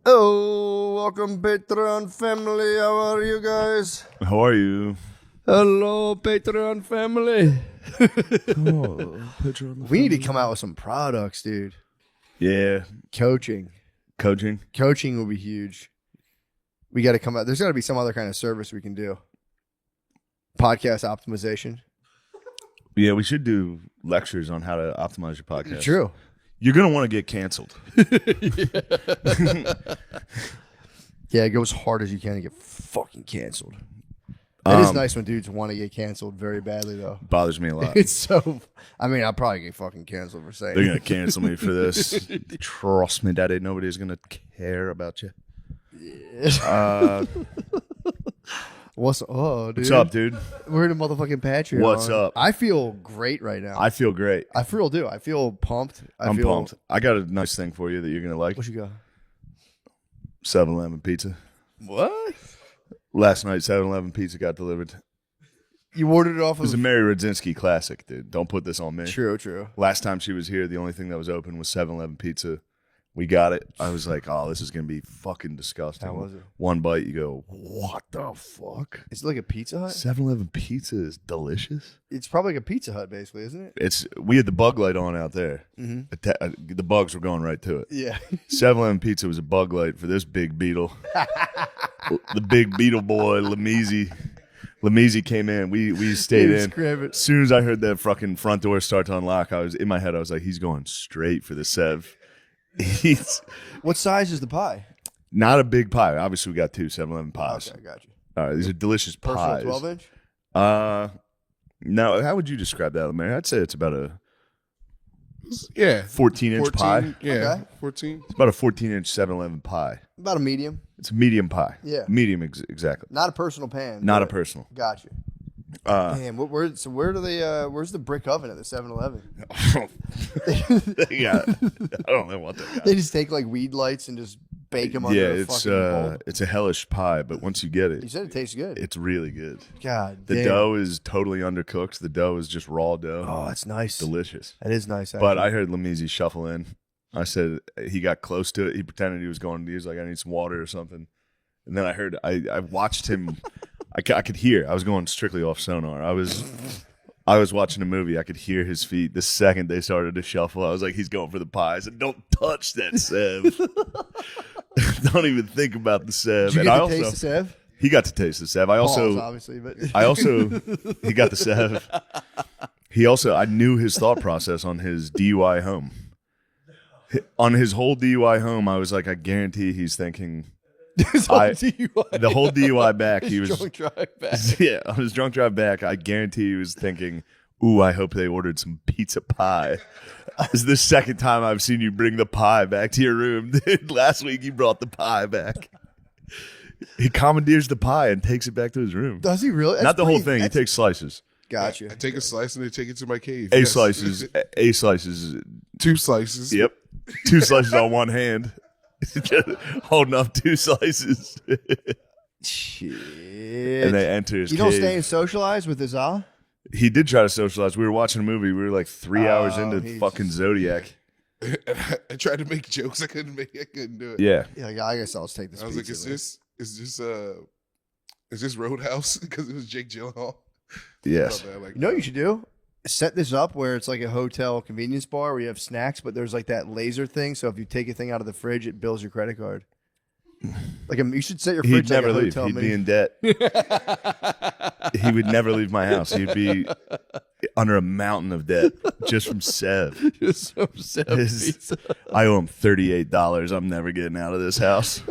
Oh, welcome Patreon family. How are you guys? How are you? Hello, Patreon family. Patreon. We need to come out with some products, dude. Yeah. Coaching will be huge. We got to come out. There's got to be some other kind of service we can do. Podcast optimization. Yeah, we should do lectures on how to optimize your podcast. True. You're going to want to get canceled. Yeah, go as hard as you can to get fucking canceled. It is nice when dudes want to get canceled very badly, though. Bothers me a lot. It's so... I mean, I'll probably get fucking canceled for saying They're going to cancel me for this. Trust me, Daddy. Nobody's going to care about you. Yeah. What's up, dude? We're in a motherfucking Patreon. What's up? I feel great right now. I feel great. I feel do. I feel pumped. I'm pumped. I got a nice thing for you that you're going to like. What you got? 7-Eleven pizza. What? Last night, 7-Eleven pizza got delivered. You ordered it off It of... was a Mary Radzinski classic, dude. Don't put this on me. True. Last time she was here, the only thing that was open was 7-Eleven pizza. We got it. I was like, oh, this is going to be fucking disgusting. How was it? One bite, you go, what the fuck? It's like a Pizza Hut? 7-Eleven pizza is delicious. It's probably like a Pizza Hut, basically, isn't it? We had the bug light on out there. Mm-hmm. The bugs were going right to it. Yeah. 7-Eleven pizza was a bug light for this big beetle. The big beetle boy, Lamisi. Lamisi came in. We stayed in. As soon as I heard that fucking front door start to unlock, I was in my head. I was like, he's going straight for the Sev. What size is the pie? Not a big pie. Obviously, we got two 7-Eleven pies. Okay, I got you. All right, these are delicious pies. Personal 12-inch? No, how would you describe that, Mary? I'd say it's about a 14-inch 14, pie. Yeah, Okay. 14. It's about a 14-inch 7-Eleven pie. About a medium. It's a medium pie. Yeah. Medium, exactly. Not a personal pan. Not a personal. Got you. Damn, where do they? Where's the brick oven at the 7-Eleven? Yeah, I don't know what they got. They just take like weed lights and just bake them under a fucking bowl. It's a hellish pie, but once you get You it, said it tastes good. it's really good. God The damn. dough is totally undercooked. The dough is just raw dough. Oh, that's nice. Delicious. That is nice. But actually. I heard Lamisi shuffle in. I said he got close to it. He pretended he was going. He was like, I need some water or something. And then I heard. I watched him. I could hear. I was going strictly off sonar. I was watching a movie. I could hear his feet. The second they started to shuffle, I was like, he's going for the pie. I said, don't touch that Sev. Don't even think about the Sev. Did you get to taste the Sev? He got to taste the Sev. Balls, obviously, but He got the Sev. I knew his thought process on his DUI home. On his whole DUI home, I was like, I guarantee he's thinking. The whole DUI back, he was drunk drive back. Yeah, on his drunk drive back, I guarantee he was thinking, "Ooh, I hope they ordered some pizza pie." This is the second time I've seen you bring the pie back to your room. Last week you brought the pie back. He commandeers the pie and takes it back to his room. Does he really? Not the whole thing. He takes slices. Gotcha. I take a slice and they take it to my cave. A Yes. slices. 2 slices. Yep. 2 slices on one hand. Holding up 2 slices. Shit. And they enter his You don't cave. stay and socialize with Azal? He did try to socialize. We were watching a movie. We were like 3 hours into fucking Zodiac. I tried to make jokes. I couldn't do it. Yeah. Yeah, I guess I'll just take this. I was like, pizza, is this Roadhouse? Because it was Jake Gyllenhaal. Yes. You know what you should do? Set this up where it's like a hotel convenience bar where you have snacks, but there's like that laser thing. So if you take a thing out of the fridge, it bills your credit card. Like you should set your fridge He'd never like a leave. hotel He'd menu. be in debt. He would never leave my house. He'd be under a mountain of debt just from Sev. Just some Sev pizza. I owe him $38. I'm never getting out of this house.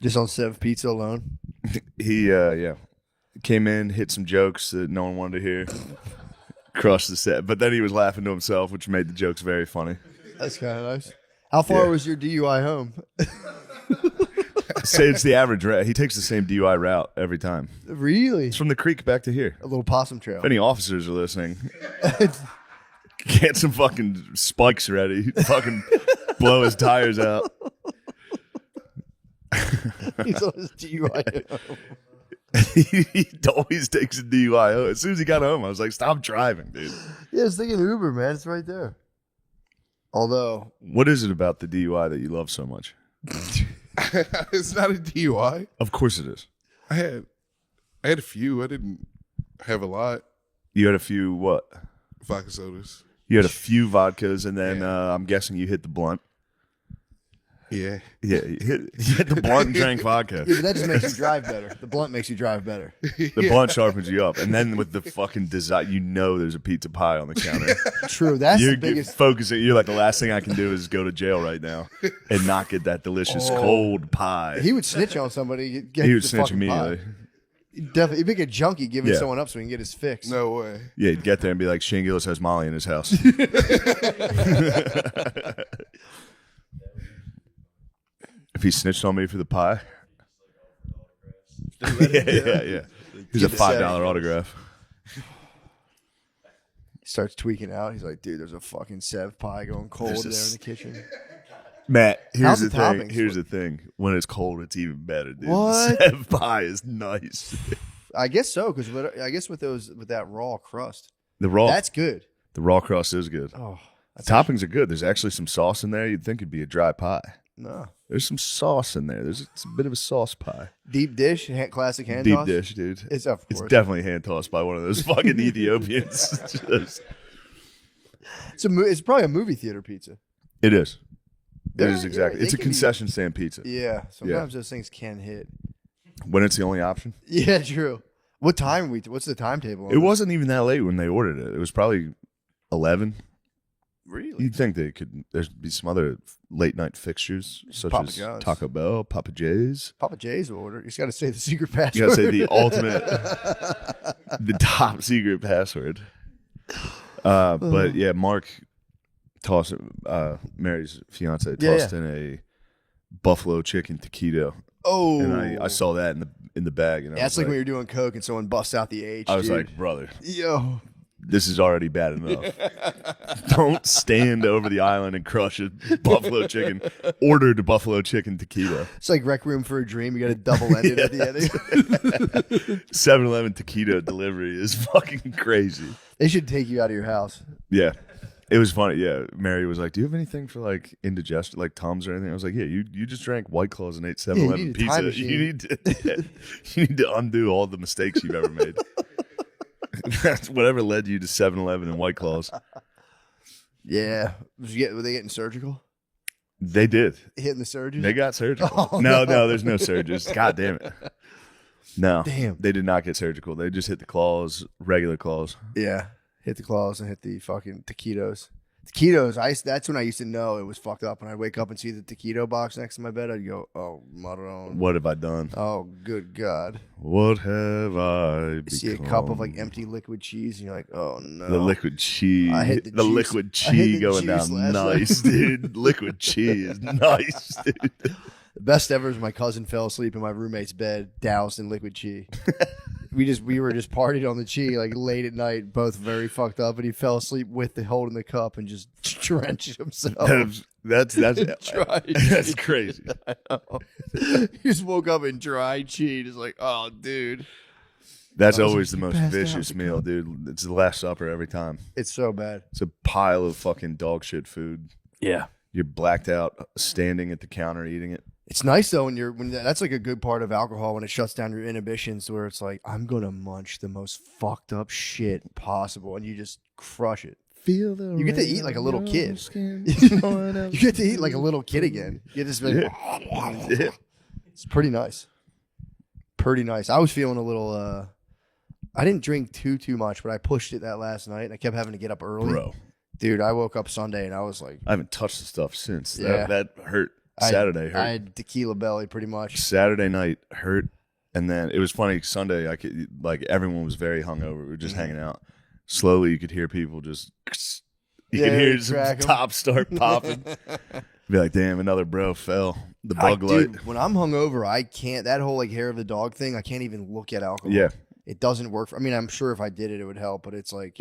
Just on Sev pizza alone. He came in, hit some jokes that no one wanted to hear, crushed the set. But then he was laughing to himself, which made the jokes very funny. That's kind of nice. How far Yeah. was your DUI home? Say it's the average route. He takes the same DUI route every time. Really? It's from the creek back to here. A little possum trail. If any officers are listening, get some fucking spikes ready. Fucking blow his tires out. He's on his DUI home. He always takes a DUI home. As soon as he got home, I was like, stop driving, dude. Yeah, I was thinking Uber, man. It's right there. Although, What is it about the DUI that you love so much? It's not a DUI. Of course it is. I had a few. I didn't have a lot. You had a few what? Vodka sodas. You had a few vodkas, and then I'm guessing you hit the blunt. Yeah. Yeah, you hit the blunt and drank vodka. Yeah, but that just makes you drive better. The blunt makes you drive better. The blunt sharpens you up, and then with the fucking desire, there's a pizza pie on the counter. True, that's You're the biggest. focusing. You're like, the last thing I can do is go to jail right now and not get that delicious cold pie. He would snitch on somebody. Get He would the snitch fucking immediately. pie. Definitely, he'd be like a junkie giving Yeah. someone up so he can get his fix. No way. Yeah, he'd get there and be like, Shane Gillis has Molly in his house. If he snitched on me for the pie. yeah. He's a $5 autograph. He starts tweaking out. He's like, dude, there's a fucking Sev pie going cold There's there in this- the kitchen. Matt, here's How's the the thing. toppings? Here's the thing. When it's cold, it's even better, dude. What? The Sev pie is nice. I guess so, because I guess with that raw crust, The raw crust is good. Oh, Toppings are good. There's actually some sauce in there. You'd think it'd be a dry pie. no. There's some sauce in there. It's a bit of a sauce pie. Deep dish, classic hand Deep toss? dish, dude. It's of It's course. definitely hand tossed by one of those fucking Ethiopians. It's probably a movie theater pizza. It is. It Yeah, is exactly. yeah, It's a they can be- concession stand pizza. Yeah, sometimes those things can hit. When it's the only option. Yeah, true. What time what's the timetable? on It this? wasn't even that late when they ordered it. It was probably 11. Really? You'd think there'd be some other late night fixtures such Papa as John's. Taco Bell, Papa J's. Papa J's will order. You just got to say the secret password. You gotta say the ultimate, the top secret password. But yeah, Mark Mary's fiance tossed in a buffalo chicken taquito, Oh, and I saw that in the bag, and I that's was like when you're doing coke and someone busts out the H. I was dude. like, brother, yo, this is already bad enough. Don't stand over the island and crush a buffalo chicken. Ordered buffalo chicken taquito. it's like Requiem for a Dream. You got to double end it at the end. 7-Eleven taquito delivery is fucking crazy. They should take you out of your house. Yeah. It was funny. Yeah. Mary was like, do you have anything for like indigestion, like Tums or anything? I was like, yeah, you just drank White Claws and ate 7-Eleven need a time pizza. machine. You need to undo all the mistakes you've ever made. That's whatever led you to 7-Eleven and White Claws. Yeah. Were they getting surgical? They did. Hitting the surgeons? They got surgical. Oh, no, there's no surges. God damn it. No. Damn. They did not get surgical. They just hit the claws, regular claws. Yeah. Hit the claws and hit the fucking taquitos. Taquitos, that's when I used to know it was fucked up. When I'd wake up and see the taquito box next to my bed, I'd go, oh, Maron. What have I done? Oh, good God. What have I become? See a cup of like empty liquid cheese, and you're like, oh, no. The liquid cheese. I hit the juice. liquid I hit cheese the going juice down last nice, dude. Liquid cheese. Nice, dude. The best ever is my cousin fell asleep in my roommate's bed, doused in liquid chi. we were just partying on the chi like late at night, both very fucked up, and he fell asleep with the holding the cup and just drenched himself. That's Dry that's crazy. He just woke up in dry chi, just like, oh, dude, That's I was always the like, most "You passed vicious out." meal, dude. It's the Last Supper every time. it's so bad. It's a pile of fucking dog shit food. Yeah, You're blacked out, standing at the counter eating it. it's nice though when that's like a good part of alcohol when it shuts down your inhibitions, where it's like I'm gonna munch the most fucked up shit possible, and you just crush it. Feel the You get to rain eat like a on little your kid. skin. You get to eat like a little kid again. You get to be like, Yeah. it's pretty nice. Pretty nice. I was feeling a little. I didn't drink too much, but I pushed it that last night, and I kept having to get up early. Bro, Dude, I woke up Sunday and I was like, I haven't touched the stuff since. Yeah. That hurt. Saturday hurt. I had tequila belly pretty much. Saturday night hurt, and then it was funny. Sunday, I could like everyone was very hungover. We were just hanging out. Slowly, you could hear people just. You Yeah, could hear some crack 'em. tops start popping. Be like, damn, another bro fell. The bug light. Dude, when I'm hungover, I can't. That whole like hair of the dog thing, I can't even look at alcohol. Yeah, It doesn't work. I mean, I'm sure if I did it, it would help, but it's like,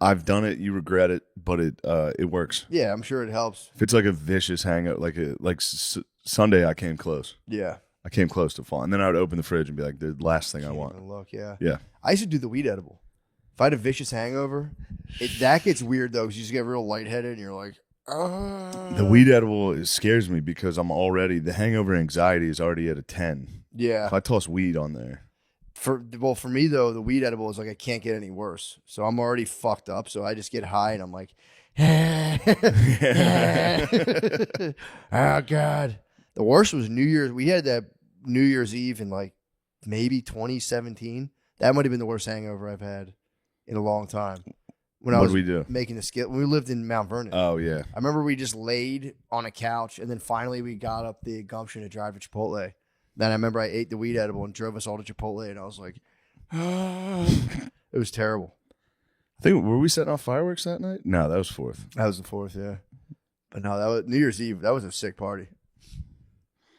I've done it. You regret it, but it works. yeah, I'm sure it helps. If it's like a vicious hangout, Sunday, I came close. Yeah. I came close to falling. And then I would open the fridge and be like, the last thing I Can't want. even look, yeah. Yeah. I used to do the weed edible. If I had a vicious hangover, that gets weird though, because you just get real lightheaded and you're like, The weed edible scares me because the hangover anxiety is already at a 10. Yeah. If I toss weed on there. For me though, the weed edible is like I can't get any worse. So I'm already fucked up. So I just get high and I'm like, oh God. The worst was New Year's. We had that New Year's Eve in like maybe 2017. That might have been the worst hangover I've had in a long time. When I was we do? making the skit, when we lived in Mount Vernon. Oh yeah. I remember we just laid on a couch and then finally we got up the gumption to drive to Chipotle. Then I remember I ate the weed edible and drove us all to Chipotle, and I was like, it was terrible. I think were we setting off fireworks that night? No, that was 4th. That was the 4th, yeah. But no, that was New Year's Eve. That was a sick party.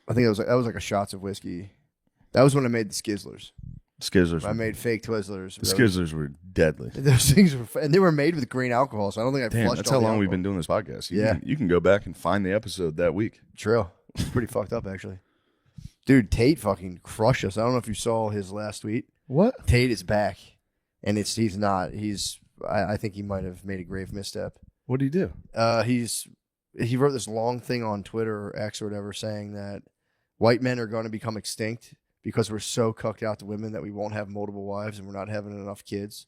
I think that was like a shots of whiskey. That was when I made the Skizzlers. Skizzlers. I made fake Twizzlers. The Skizzlers were deadly. Those things were, and they were made with green alcohol, so I don't think I flushed. That's all how the long we've alcohol. been doing this podcast. Yeah. You can go back and find the episode that week. True. It's pretty fucked up, actually. Dude, Tate fucking crushed us. I don't know if you saw his last tweet. What? Tate is back, and he's not. I think he might have made a grave misstep. What did he do? He wrote this long thing on Twitter or X or whatever saying that white men are going to become extinct because we're so cucked out to women that we won't have multiple wives and we're not having enough kids.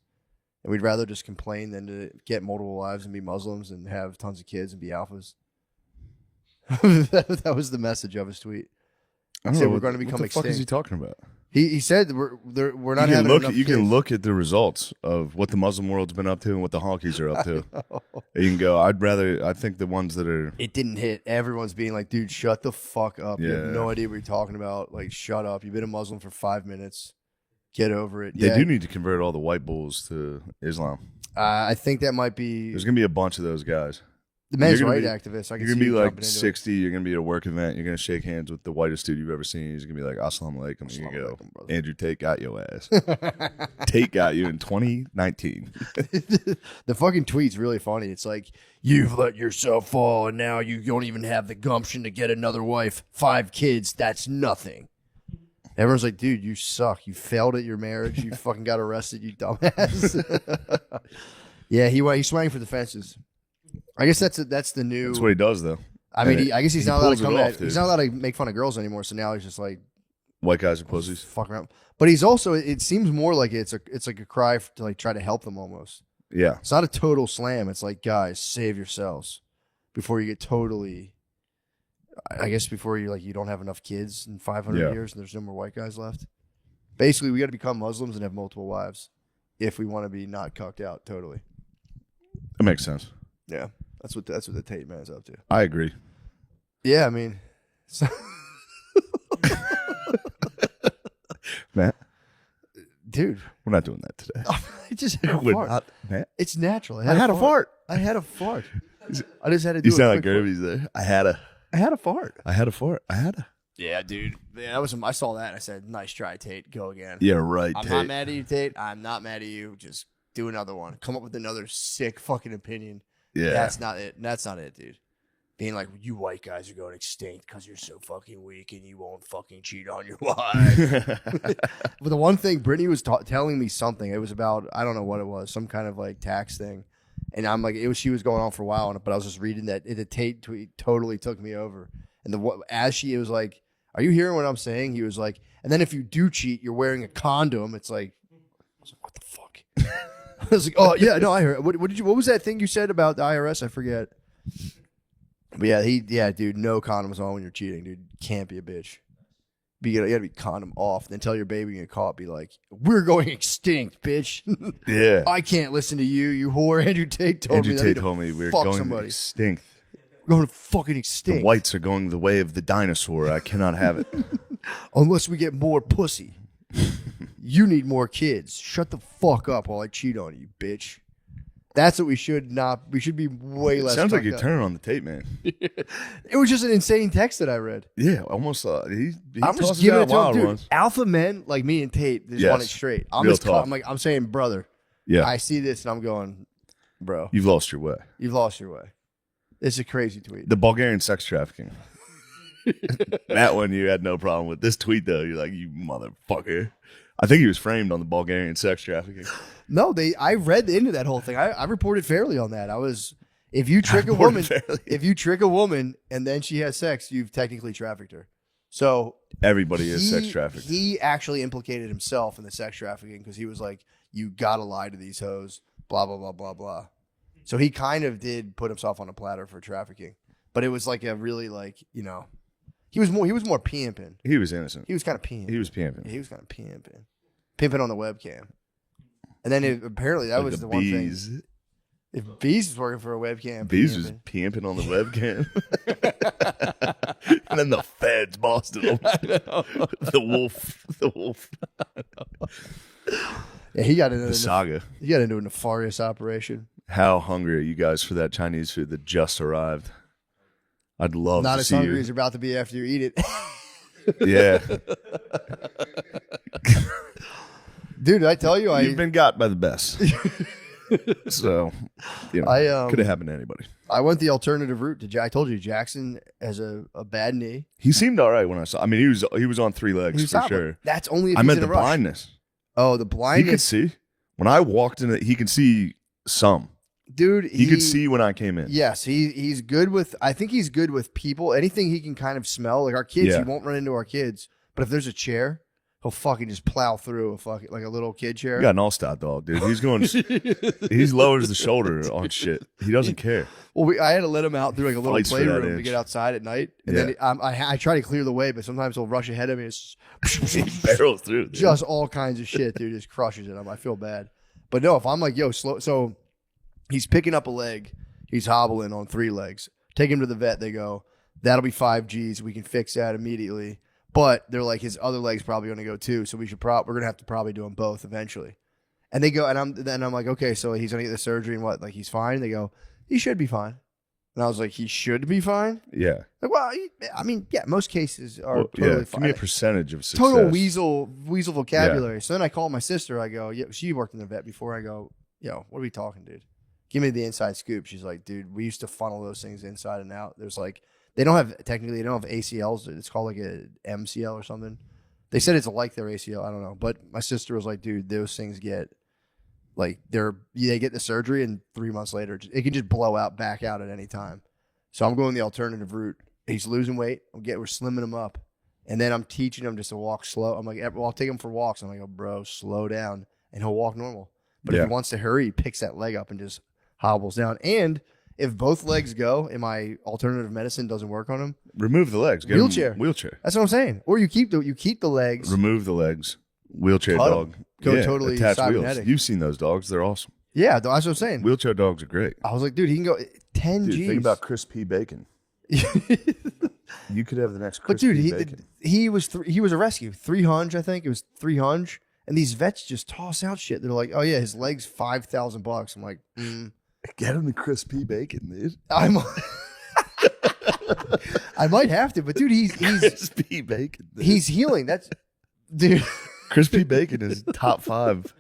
And we'd rather just complain than to get multiple wives and be Muslims and have tons of kids and be alphas. That was the message of his tweet. I don't Said know we're going to become what the fuck is he extinct. talking about? He said we're not You having can look. enough You kids. can look at the results of what the Muslim world's been up to and what the honkies are up to. You can go. I think the ones that are. It didn't hit. Everyone's being like, dude, shut the fuck up. You have Yeah. no idea what you're talking about. Like, shut up. You've been a Muslim for 5 minutes. Get over it. They do need to convert all the white bulls to Islam. I think that might be There's gonna be a bunch of those guys. the men's you're gonna right be- activists. I can You're see gonna be you like jumping into it. 60. You're gonna be at a work event. You're gonna shake hands with the whitest dude you've ever seen. He's gonna be like, "Assalamu alaikum." Here you go. Assalamu alaikum, brother. Andrew Tate got your ass. Tate got you in 2019. The fucking tweet's really funny. It's like, you've let yourself fall and now you don't even have the gumption to get another wife. 5 kids, that's nothing. Everyone's like, dude, you suck. You failed at your marriage. You fucking got arrested, you dumbass. Yeah, he swang for the fences. I guess that's the new. That's what he does, though. I mean, And I guess he's he not allowed pulls to it come off, at. He's dude. not allowed to make fun of girls anymore. So now he's just like White guys are pussies. fuck around. But he's also. It seems more like it's like a cry to like try to help them almost. Yeah. It's not a total slam. It's like, guys, save yourselves before you get totally. I guess before you don't have enough kids in 500 Yeah. years and there's no more white guys left. Basically, we got to become Muslims and have multiple wives if we want to be not cucked out totally. That makes sense. Yeah, that's what the Tate man's up to. I agree. Yeah, I mean, so, Matt, dude, we're not doing that today. I just had a We're fart. not, Matt. It's natural. I had a fart. I had a fart. I just had to do. You a sound like quick fart. Gerby's there. I had a fart. Yeah, dude. Yeah, that was. I saw that and I said, "Nice try, Tate. Go again." Yeah, right. I'm Tate. not mad at you, Tate. I'm not mad at you. Just do another one. Come up with another sick fucking opinion. Yeah. That's not it. That's not it, dude. Being like, you white guys are going extinct because you're so fucking weak and you won't fucking cheat on your wife. But the one thing, Brittany was telling me something. It was about, I don't know what it was, some kind of like tax thing. And I'm like, she was going on for a while, but I was just reading that the Tate tweet totally took me over. And it was like, are you hearing what I'm saying? He was like, and then if you do cheat, you're wearing a condom. It's like, I was like, what the fuck? I was like, oh yeah, no, I heard. What was that thing you said about the IRS? I forget. But yeah, dude, no condoms on when you're cheating, dude. Can't be a bitch. You gotta be condom off. Then tell your baby you get caught. Be like, we're going extinct, bitch. Yeah. I can't listen to you, you whore. Andrew Tate told Andrew me. that I Tate need to told me we're fuck going somebody. extinct. We're going to fucking The extinct. whites are going the way of the dinosaur. I cannot have it. Unless we get more pussy. You need more kids. Shut the fuck up while I cheat on you, bitch. That's what we should not. We should be way less. Sounds like fucked you're up. turning on the tape, man. It was just an insane text that I read. Yeah, almost. He I'm just tosses giving out it to him, wild dude. ones. Alpha men like me and Tate just Yes. want it straight. I'm Real just. talk. I'm saying, brother. Yeah, I see this and I'm going, bro. you've lost your way. You've lost your way. It's a crazy tweet. The Bulgarian sex trafficking. That one you had no problem with. This tweet though, you're like, you motherfucker. I think he was framed on the Bulgarian sex trafficking. No, I read into that whole thing. I reported fairly on that. If you trick a More woman, fairly. if you trick a woman and then she has sex, you've technically trafficked her. So Everybody is sex trafficked. He actually implicated himself in the sex trafficking because he was like, "You gotta lie to these hoes." Blah blah blah blah blah. So he kind of did put himself on a platter for trafficking, but it was like a really like he was more pimping. He was innocent. He was kind of pimping. He was pimping. He was kind of pimping on the webcam. And then apparently that Like was the bees. one thing. If Bees was working for a webcam, Bees was pimping on the webcam. And then the feds busted him. The wolf. Yeah, he got into The saga. He got into a nefarious operation. How hungry are you guys for that Chinese food that just arrived? I'd love Not to as see hungry you. as you're about to be after you eat it. Yeah. Dude, I tell you, You've been got by the best. So, could have happened to anybody. I went the alternative route to I told you, Jackson has a bad knee. He seemed all right when I saw. I mean, he was on 3 legs He was for hobbling. sure. That's only if I he's meant in the a rush. blindness. Oh, the He blindness. could see when I walked in. He could see some. Dude, He could see when I came in. Yes, he's good with. I think he's good with people. Anything he can kind of smell, like our kids, Yeah. he won't run into our kids. But if there's a chair, he'll fucking just plow through like a little kid chair. You got an all-star dog, dude. He's going. He lowers the shoulder on shit. He doesn't care. Well, I had to let him out through like a little Fights for that playroom to inch. get outside at night, and Yeah. then I try to clear the way, but sometimes he'll rush ahead of me. It's He barrels through. Dude. just all kinds of shit, dude. Just crushes it. I feel bad, but no, if I'm like, yo, slow. So he's picking up a leg. He's hobbling on 3 legs. Take him to the vet. They go, that'll be 5 G's. We can fix that immediately. But they're like, his other leg's probably going to go too. So we're going to have to probably do them both eventually. And they go, and I'm like, okay, so he's going to get the surgery and what? Like, he's fine? They go, he should be fine. And I was like, he should be fine? Yeah. Like, well, I mean, yeah, most cases are totally Give fine. me a percentage of success. Total weasel vocabulary. So then I call my sister. I go, yeah, she worked in the vet before. I go, yo, what are we talking, dude? Give me the inside scoop. She's like, dude, we used to funnel those things inside and out. There's like, they don't have ACLs. It's called like a MCL or something. They said it's like their ACL. I don't know. But my sister was like, dude, those things get like they get the surgery and 3 months later it can just blow out back out at any time. So I'm going the alternative route. He's losing weight. We're slimming him up. And then I'm teaching him just to walk slow. I'm like, well, I'll take him for walks. I'm like, oh, bro, slow down. And he'll walk normal. But if he wants to hurry, he picks that leg up and just hobbles down. And if both legs go and my alternative medicine doesn't work on him, remove the legs. Get him wheelchair. That's what I'm saying. Or you keep the legs. Remove the legs. Wheelchair Cut 'em. dog. Go totally attached cybernetic. wheels. You've seen those dogs. They're awesome. Yeah, that's what I'm saying. Wheelchair dogs are great. I was like, dude, he can go 10 Dude, G's. think about Chris P. Bacon. You could have the next Chris But dude, P. Bacon. he was a rescue. 300, I think. It was 300. And these vets just toss out shit. They're like, oh yeah, his leg's $5,000. I'm like, Get him the Chris P. Bacon, dude. I might have to, but dude, he's Chris P. Bacon. Dude. he's healing. That's dude. Chris P. Bacon is top 5.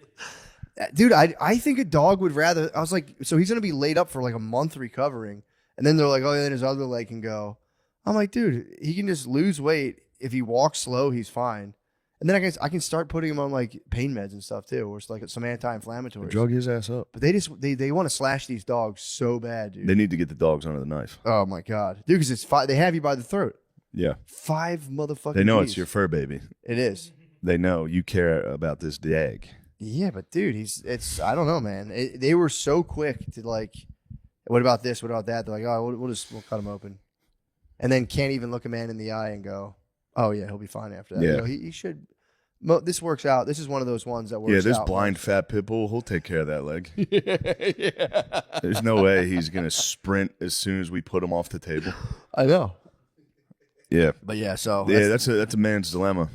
Dude, I think a dog would rather. I was like, so he's gonna be laid up for like a month recovering, and then they're like, oh, yeah, then his other leg can go. I'm like, dude, he can just lose weight if he walks slow. He's fine, and then I can start putting him on like pain meds and stuff too, or it's like some anti-inflammatories. Drug his ass up. But they want to slash these dogs so bad, dude. They need to get the dogs under the knife. Oh my god, dude, because it's they have you by the throat. Yeah. 5 motherfucking. They know Gs. it's your fur baby. It is. They know you care about this dag. Yeah, but dude, I don't know, man. They were so quick to like, what about this? What about that? They're like, oh, we'll cut him open, and then can't even look a man in the eye and go, oh yeah, he'll be fine after that. Yeah. You know, he should. This works out. This is one of those ones that works out. Yeah, this blind fat pit bull, he'll take care of that leg. Yeah. There's no way he's going to sprint as soon as we put him off the table. I know. Yeah. But yeah, so Yeah, that's a man's dilemma.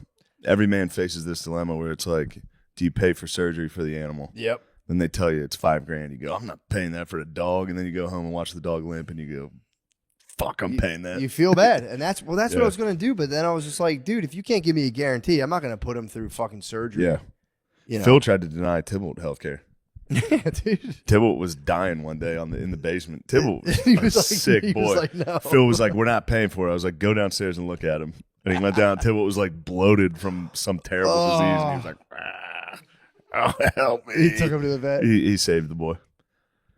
Every man faces this dilemma where it's like, do you pay for surgery for the animal? Yep. Then they tell you it's $5,000. You go, I'm not paying that for a dog. And then you go home and watch the dog limp and you go, fuck, I'm paying that. You feel bad, and that's what I Yeah. was gonna do. But then I was just like, dude, if you can't give me a guarantee, I'm not gonna put him through fucking surgery. Yeah. You know? Phil tried to deny Tybalt healthcare. Yeah, dude. Tybalt was dying one day in the basement. Tybalt was He a was like- sick he boy. was like, no. Phil was like, we're not paying for it. I was like, go downstairs and look at him. And he went down. Tybalt was like bloated from some terrible disease. And he was like, oh, help me. He took him to the vet. He saved the boy.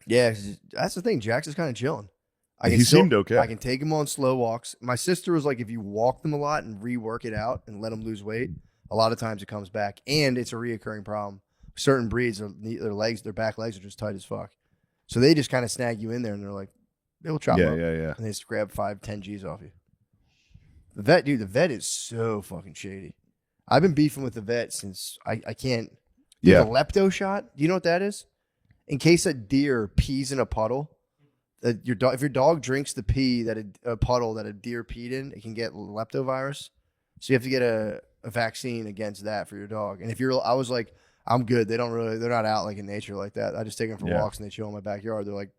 Yeah, 'cause that's the thing. Jax is kind of chilling. He seemed okay. I can take him on slow walks. My sister was like, if you walk them a lot and rework it out and let them lose weight, a lot of times it comes back, and it's a reoccurring problem. Certain breeds, their back legs are just tight as fuck. So they just kind of snag you in there, and they're like, they'll chop up. Yeah. And they just grab 5-10 G's off you. The vet is so fucking shady. I've been beefing with the vet since I can't. Yeah. The lepto shot. Do you know what that is? In case a deer pees in a puddle, if your dog drinks the pee that a puddle that a deer peed in, it can get leptovirus. So you have to get a vaccine against that for your dog. And I was like, I'm good. They're not out like in nature like that. I just take them for walks and they chill in my backyard. They're like,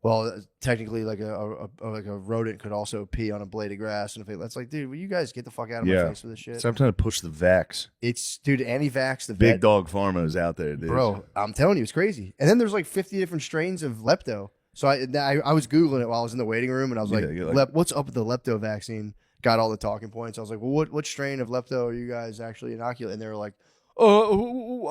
well, technically, like a rodent could also pee on a blade of grass, and if that's like, dude, will you guys get the fuck out of my face with this shit? So I'm trying to push the vax. It's dude, anti-vax. The Big vet, dog pharma is out there, dude. bro. I'm telling you, it's crazy. And then there's like 50 different strains of lepto. So I was googling it while I was in the waiting room, and I was like, what's up with the lepto vaccine? Got all the talking points. I was like, well, what strain of lepto are you guys actually inoculating? And they were like,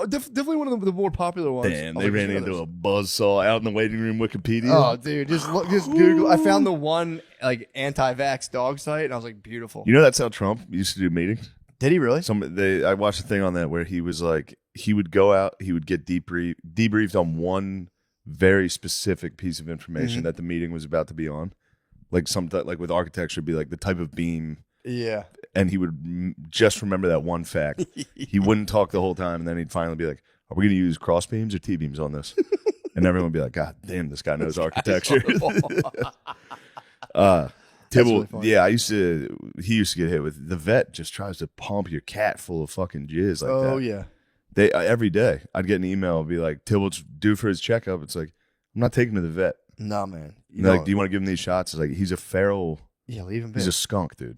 definitely one of the more popular ones. Damn, they ran into a buzzsaw out in the waiting room. Wikipedia. Oh, dude, just Google. I found the one like anti-vax dog site, and I was like, beautiful. You know that's how Trump used to do meetings. Did he really? I watched a thing on that where he was like, he would go out, he would get debriefed on one very specific piece of information that the meeting was about to be on, like like with architecture, it'd be like the type of beam. Yeah. And he would just remember that one fact. He wouldn't talk the whole time, and then he'd finally be like, "Are we going to use cross beams or T beams on this?" And everyone would be like, "God damn, this guy knows architecture." Tibble, really yeah, he used to get hit with the vet. Just tries to pump your cat full of fucking jizz like that. Oh yeah. Every day I'd get an email, be like, "Tibble's due for his checkup." It's like, I'm not taking him to the vet. Nah, man. Like, do you want to give him these shots? It's like, he's a feral. Yeah, leave him. He's a skunk, dude.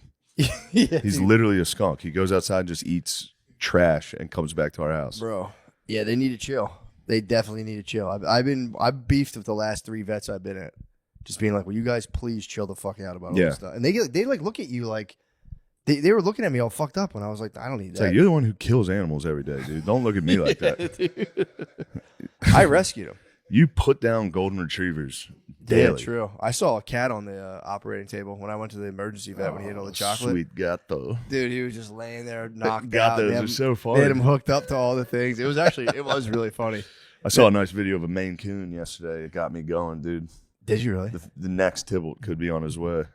Yeah, he's literally a skunk. He goes outside and just eats trash and comes back to our house. Bro. Yeah, they need to chill. They definitely need to chill. I've beefed with the last 3 vets I've been at. Just being like, will you guys please chill the fuck out about all this stuff? And they like look at you like they were looking at me all fucked up when I was like, I don't need that. Like, you're the one who kills animals every day, dude. Don't look at me like that. I rescued him. You put down golden retrievers daily. Yeah, true. I saw a cat on the operating table when I went to the emergency vet when he had all the chocolate. Sweet gato. Dude, he was just laying there knocked out. out. Gatos are so funny. They had him hooked up to all the things. It was really funny. I saw a nice video of a Maine Coon yesterday. It got me going, dude. Did you really? The next Tybalt could be on his way.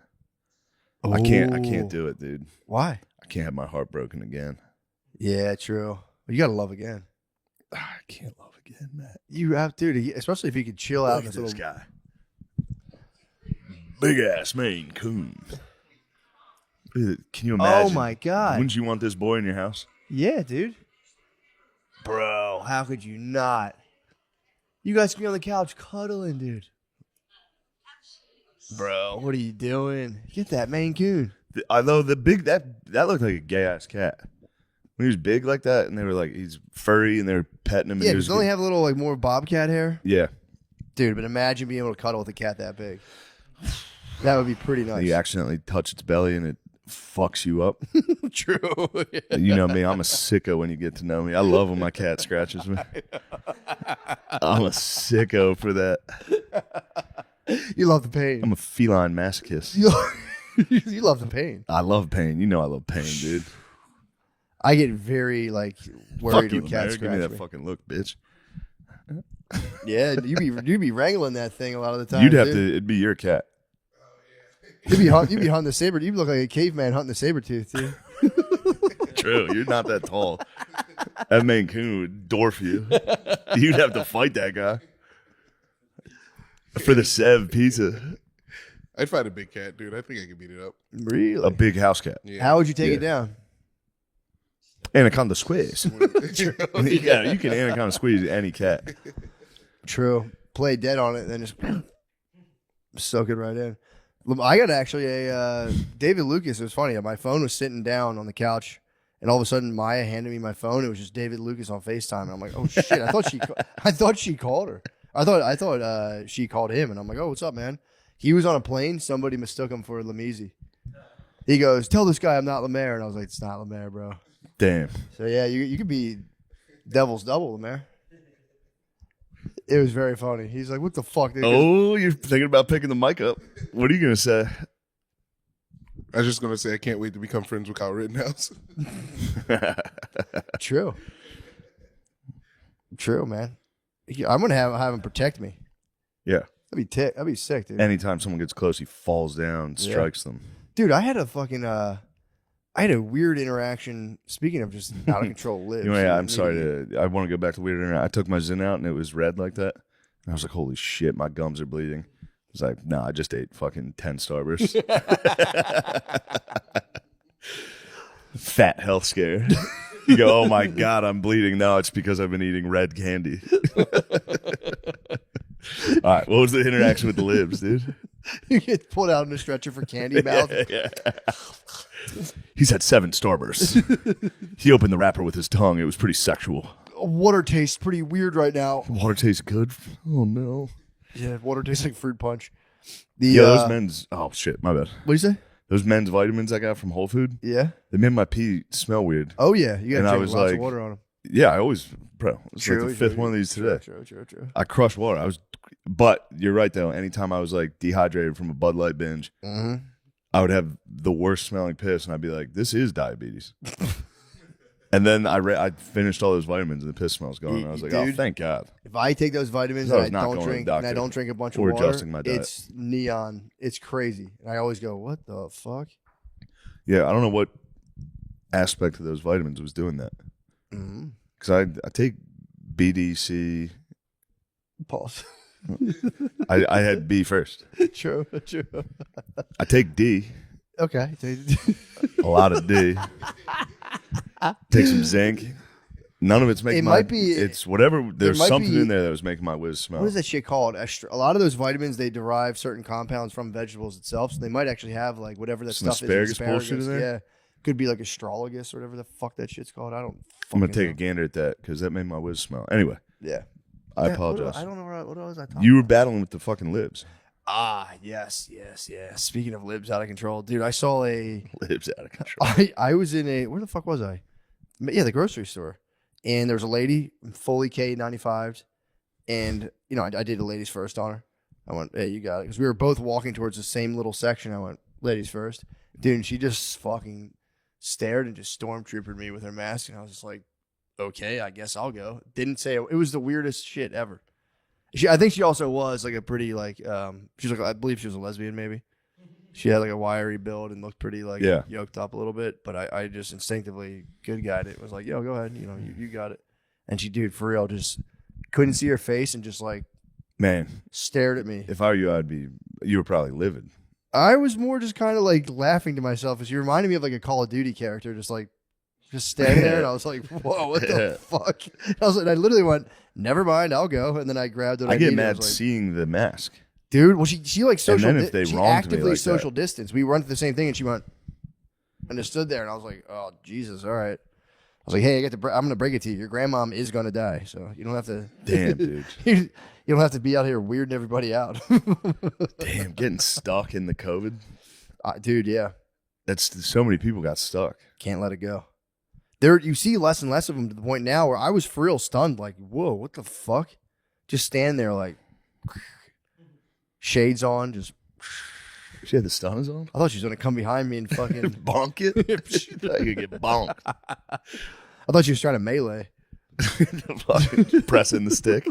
Oh. I can't do it, dude. Why? I can't have my heart broken again. Yeah, true. You gotta love again. I can't love again, Matt. You have to, especially if you could chill out. Look at this guy. Big ass Maine Coon. Can you imagine? Oh my god! Wouldn't you want this boy in your house? Yeah, dude. Bro, how could you not? You guys can be on the couch cuddling, dude. Bro, what are you doing? Get that Maine Coon. Although the big that looked like a gay ass cat. When he was big like that, and they were like, he's furry, and they were petting him. Yeah, and does he only have a little like more bobcat hair? Yeah, dude. But imagine being able to cuddle with a cat that big. That would be pretty nice. You accidentally touch its belly, and it fucks you up. True. Yeah. You know me. I'm a sicko when you get to know me. I love when my cat scratches me. I'm a sicko for that. You love the pain. I'm a feline masochist. You love the pain. I love pain. You know I love pain, dude. I get very like worried when cats Give me that me. fucking look, bitch. Yeah, you'd be wrangling that thing a lot of the time. You'd have to. It'd be your cat. You'd be hunting the saber. You'd look like a caveman hunting the saber tooth, too. True. You're not that tall. That Maine Coon would dwarf you. You'd have to fight that guy for the Sev pizza. I'd fight a big cat, dude. I think I could beat it up. Really? A big house cat. Yeah. How would you take it down? Anaconda squeeze. Yeah, you can anaconda squeeze any cat. True. Play dead on it and then just soak it right in. I got actually a David Lucas. It was funny. My phone was sitting down on the couch, and all of a sudden Maya handed me my phone. It was just David Lucas on FaceTime, and I'm like, "Oh shit!" I thought she called her. I thought she called him, and I'm like, "Oh, what's up, man?" He was on a plane. Somebody mistook him for Lamisi. He goes, "Tell this guy I'm not Lemaire," and I was like, "It's not Lemaire, bro." Damn. So yeah, you could be devil's double, Lemaire. It was very funny. He's like, "What the fuck?" Dude? Oh, you're thinking about picking the mic up. What are you gonna say? I was just gonna say I can't wait to become friends with Kyle Rittenhouse. True. True, man. I'm gonna have him protect me. Yeah. That'd be sick, dude. Anytime someone gets close, he falls down, strikes them. Dude, I had a fucking I had a weird interaction. Speaking of just out of control lives. I'm sorry I want to go back to weird internet. I took my Zyn out and it was red like that. And I was like, holy shit, my gums are bleeding. I was like, nah, I just ate fucking 10 Starbursts. Fat health scare. You go, oh my God, I'm bleeding. No, it's because I've been eating red candy. All right, what was the interaction with the libs, dude? You get pulled out in a stretcher for candy mouth. Yeah. He's had 7 Starbursts. He opened the wrapper with his tongue. It was pretty sexual. Water tastes pretty weird right now. Water tastes good. Oh, no. Yeah, water tastes like fruit punch. Those men's... Oh, shit, my bad. What do you say? Those men's vitamins I got from Whole Food, Yeah. they made my pee smell weird. Oh, yeah. You got And to I drink was lots like, of water on them. Yeah, I always... Bro, it's like the 5th one of these today. True. I crushed water. But you're right, though. Anytime I was, like, dehydrated from a Bud Light binge, I would have the worst smelling piss, and I'd be like, this is diabetes. And then I finished all those vitamins, and the piss smell's gone. And I was like, Dude, oh, thank God. If I take those vitamins I and was not going to the doctor I don't drink a bunch of or water, adjusting my diet. it's neon. It's crazy. And I always go, what the fuck? Yeah, I don't know what aspect of those vitamins was doing that. Because I take BDC. Pause. I had B first. True. I take D. Okay. A lot of D. Take some zinc. None of it's making it's whatever. There's something in there that was making my whiz smell. What is that shit called? A lot of those vitamins, they derive certain compounds from vegetables itself. So they might actually have like whatever that Some stuff asparagus is. bullshit in there? Yeah. Could be like astrologus or whatever the fuck that shit's called. I'm going to take a gander at that because that made my whiz smell. Anyway. Yeah. I apologize. I don't know what was I talking You were about? battling with the fucking libs. Yes. Speaking of libs out of control, dude, I saw Libs out of control. I was in where the fuck was I? Yeah, the grocery store. And there was a lady, fully K95'd, and, you know, I did a ladies first on her. I went, hey, you got it. Because we were both walking towards the same little section. I went, ladies first. Dude, and she just fucking stared and just stormtroopered me with her mask. And I was just like, okay, I guess I'll go. Didn't say it was the weirdest shit ever. I think she also was like a pretty like she's like, I believe she was a lesbian maybe. She had like a wiry build and looked pretty like yoked up a little bit, but I just instinctively good guide it. Was like, yo, go ahead, you know, you got it. And she, dude, for real, just couldn't see her face and just like, man, stared at me. If I were you, you were probably livid. I was more just kind of like laughing to myself as she reminded me of like a Call of Duty character, just standing there, and I was like, whoa, what the fuck? I literally went, never mind, I'll go. And then I grabbed it. I get mad seeing the mask. Dude, well, she like social. And then if they she wronged actively me like social that. distance. We run through the same thing, and she went and just stood there, and I was like, "Oh Jesus, all right." I was like, "Hey, I'm gonna break it to you. Your grandmom is gonna die, so you don't have to." Damn, dude. You don't have to be out here weirding everybody out. Damn, getting stuck in the COVID, dude. Yeah, that's so many people got stuck. Can't let it go. There, you see less and less of them to the point now where I was for real stunned. Like, whoa, what the fuck? Just stand there like. Shades on, just. She had the stunners on? I thought she was going to come behind me and fucking. Bonk it? She thought you could get bonked. I thought she was trying to melee. Pressing the stick.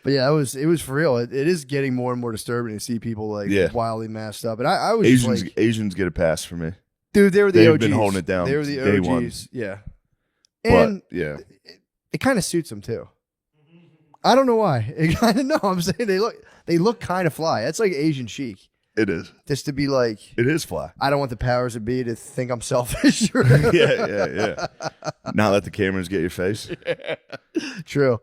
But yeah, it was for real. It is getting more and more disturbing to see people like wildly masked up. And I was Asians get a pass for me. Dude, they were the They've OGs. Been holding it down. They were the day OGs. One. Yeah. And but, yeah. It kind of suits them too. I don't know why. It kind of no. I'm saying they look kind of fly. That's like Asian chic. It is. Just to be like. It is fly. I don't want the powers that be to think I'm selfish. yeah. Not let the cameras get your face. True.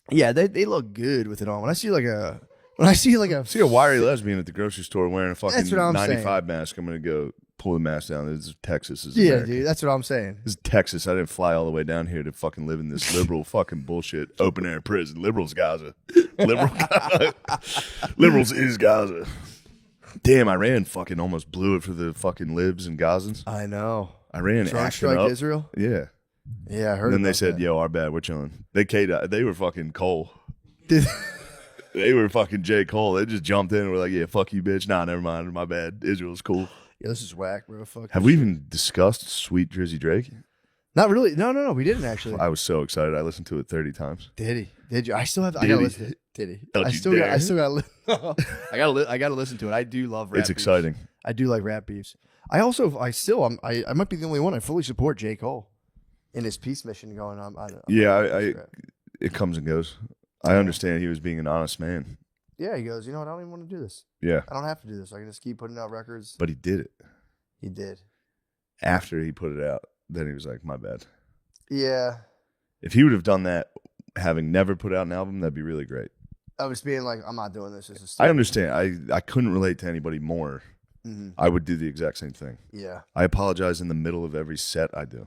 Yeah, they look good with it on. When I see a wiry lesbian at the grocery store wearing a fucking 95 saying. mask, I'm gonna go pull the mask down. This is Texas. This is yeah, America. dude, that's what I'm saying. This is Texas. I didn't fly all the way down here to fucking live in this liberal fucking bullshit open air prison. Liberals Gaza. Liberals is Gaza. Damn, Iran fucking almost blew it for the fucking libs and Gazans. I know. Iran Drone acting strike up. Israel? Yeah. Yeah, I heard. And then they about said, that. "Yo, our bad, we're chilling." They were fucking Cole. Did- They were fucking J. Cole. They just jumped in and were like, "Yeah, fuck you, bitch." Nah, never mind. My bad. Israel's cool. Yeah, this is whack, bro. Fuck. Have this we shit. even discussed Sweet Drizzy Drake? Not really. No. We didn't actually. I was so excited. I listened to it 30 times. Did he? Did you? I still have. I Did gotta he? listen. To it. Did he? Don't I you still got. dare. I still got. I gotta listen to it. I do love rap. It's beefs. exciting. I do like rap beefs. I might be the only one. I fully support J. Cole in his peace mission going on. It comes and goes. I understand he was being an honest man. Yeah, he goes, you know what? I don't even want to do this. Yeah, I don't have to do this. I can just keep putting out records. but he did it. He did. After he put it out, then he was like, "My bad." Yeah. If he would have done that, having never put out an album, that'd be really great. I was being like, I'm not doing this. This is I understand. I couldn't relate to anybody more. Mm-hmm. I would do the exact same thing. Yeah. I apologize in the middle of every set I do.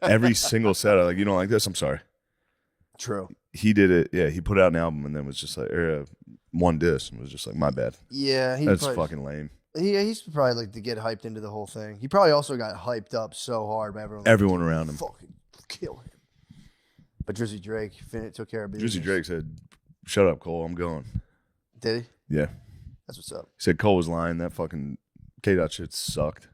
Every single set, I like, you don't like this? I'm sorry. True. He did it. Yeah, he put out an album and then was just like, one diss and was just like, "My bad." Yeah. That's fucking lame. He's probably like to get hyped into the whole thing. He probably also got hyped up so hard by everyone. Everyone around him. Fucking kill him. But Drizzy Drake took care of business. Drizzy Drake said, "Shut up, Cole. I'm going." Did he? Yeah. That's what's up. He said Cole was lying. That fucking K-Dot shit sucked.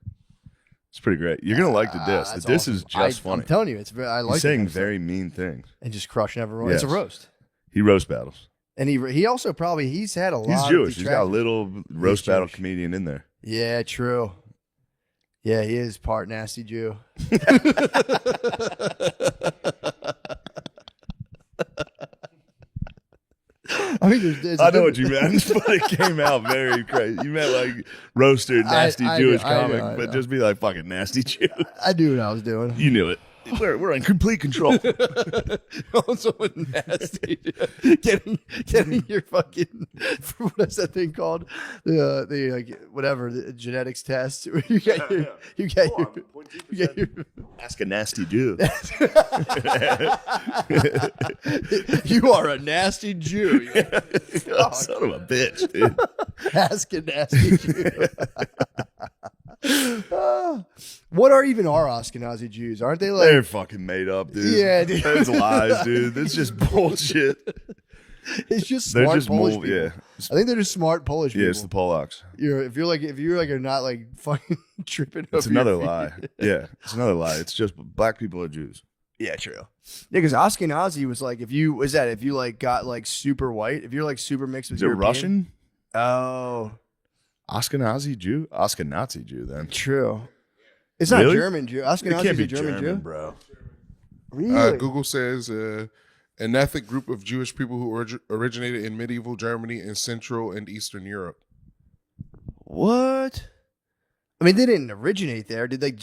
It's pretty great. You're going to like the diss. The That's diss awesome. is just funny. I'm telling you, I like He's it. saying very mean things. And just crushing everyone. Yes. It's a roast. He roast battles. And he also probably he's had a lot. He's of Jewish. He's got a detractors. little roast battle Jewish. comedian in there. Yeah, true. Yeah, he is part nasty Jew. I mean, I know what you meant, but it came out very crazy. You meant like roaster, nasty I Jewish know, I comic, know. but just be like fucking nasty Jew. I knew what I was doing. You knew it. We're in complete control. Also nasty, getting your fucking what's that thing called? The like whatever the genetics test. You get your Ask a nasty Jew. You are a nasty Jew. Oh, son of a bitch, dude. Ask a nasty Jew. What are even our Ashkenazi Jews? Aren't they like? They're fucking made up, dude. Yeah, dude. That's lies, dude. That's just bullshit. It's just They're smart just Polish more, people. yeah. I think they're just smart Polish people. Yeah, it's the Polacks. If you're like are not like fucking tripping. It's over your another feet. lie. Yeah, it's another lie. It's just black people are Jews. Yeah, true. Yeah, because Ashkenazi was like if you like got like super white, if you're like super mixed with Is it European. Russian? Oh, Ashkenazi Jew? Ashkenazi Jew, then. true. It's not Really? German Jew. It Ashkenazi can't is be a German Jew, bro. Really? Google says an ethnic group of Jewish people who originated in medieval Germany and Central and Eastern Europe. What? I mean, they didn't originate there. Did did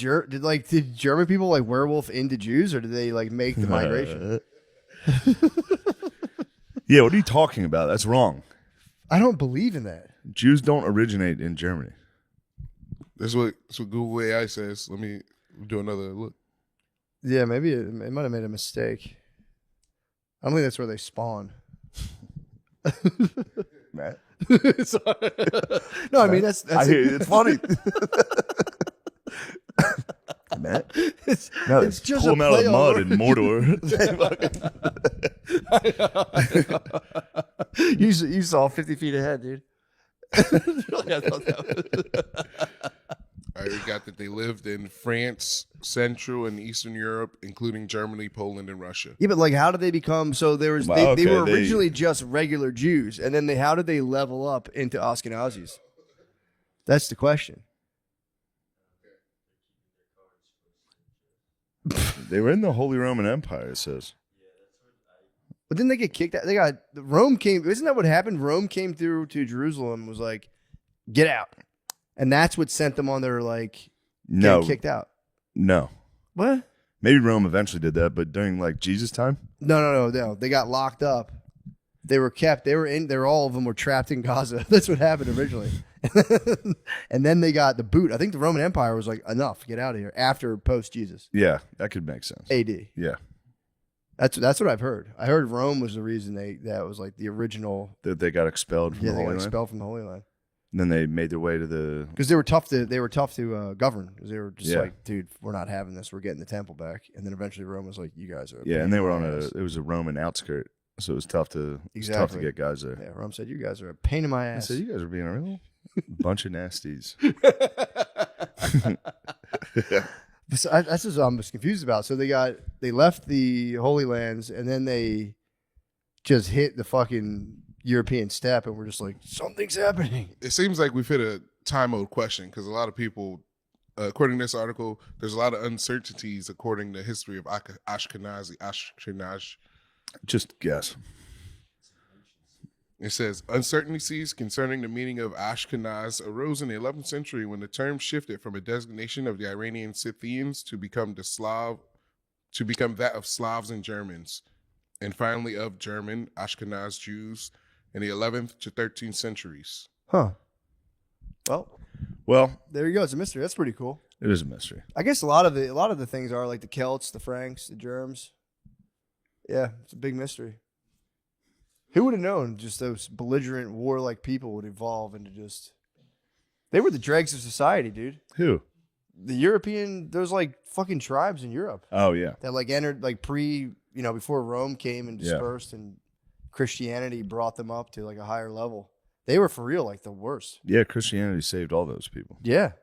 German people like werewolf into Jews, or did they like make the migration? Yeah, what are you talking about? That's wrong. I don't believe in that. Jews don't originate in Germany. That's what Google AI says. Let me do another look. Yeah, maybe it might have made a mistake. I don't think that's where they spawn. Matt? No, I mean that's I hear you. It's funny. Matt? it's just pull a them out play of on mud words. in Mordor. You saw 50 feet ahead, dude. I got that they lived in France, Central and Eastern Europe, including Germany, Poland, and Russia. Yeah, but like, how did they become? So there was Wow, they were okay, originally just regular Jews, and then how did they level up into Ashkenazis? That's the question. They were in the Holy Roman Empire, it says. But then they get kicked out. Rome came. Isn't that what happened? Rome came through to Jerusalem and was like, "Get out," and that's what sent them on their like No. getting kicked out. No. What? Maybe Rome eventually did that, but during like Jesus' time? No. They got locked up. They were kept. They were in there. All of them were trapped in Gaza. That's what happened originally. And then they got the boot. I think the Roman Empire was like, enough, get out of here. After post Jesus, Yeah, that could make sense. AD. Yeah. That's what I've heard. I heard Rome was the reason that was like the original. That they got expelled from Yeah, the they got Holy Land. expelled from the Holy Land. And then they made their way to the. Because they were tough to govern. Because they were just Yeah. like, dude, we're not having this. We're getting the temple back. And then eventually Rome was like, you guys are. Yeah, and they were on it was a Roman outskirt, so it was tough to Exactly. get guys there. Yeah, Rome said, you guys are a pain in my I ass. said, you guys are being a real bunch of nasties. So that's what I'm just confused about. So they left the Holy Lands and then they just hit the fucking European steppe and we're just like, something's happening. It seems like we've hit a time mode question because a lot of people, according to this article, there's a lot of uncertainties according to history of Ashkenaz. Just guess. It says uncertainties concerning the meaning of Ashkenaz arose in the 11th century when the term shifted from a designation of the Iranian Scythians to become that of Slavs and Germans, and finally of German Ashkenaz Jews in the 11th to 13th centuries. Huh. Well, There you go. It's a mystery. That's pretty cool. it is a mystery. I guess a lot of the things are like the Celts, the Franks, the Germs. Yeah, it's a big mystery. Who would have known just those belligerent, warlike people would evolve into just... They were the dregs of society, dude. Who? The European, there's like fucking tribes in Europe Oh, yeah. that like entered like before Rome came and dispersed and Christianity brought them up to like a higher level. They were for real like the worst. Yeah, Christianity saved all those people. Yeah.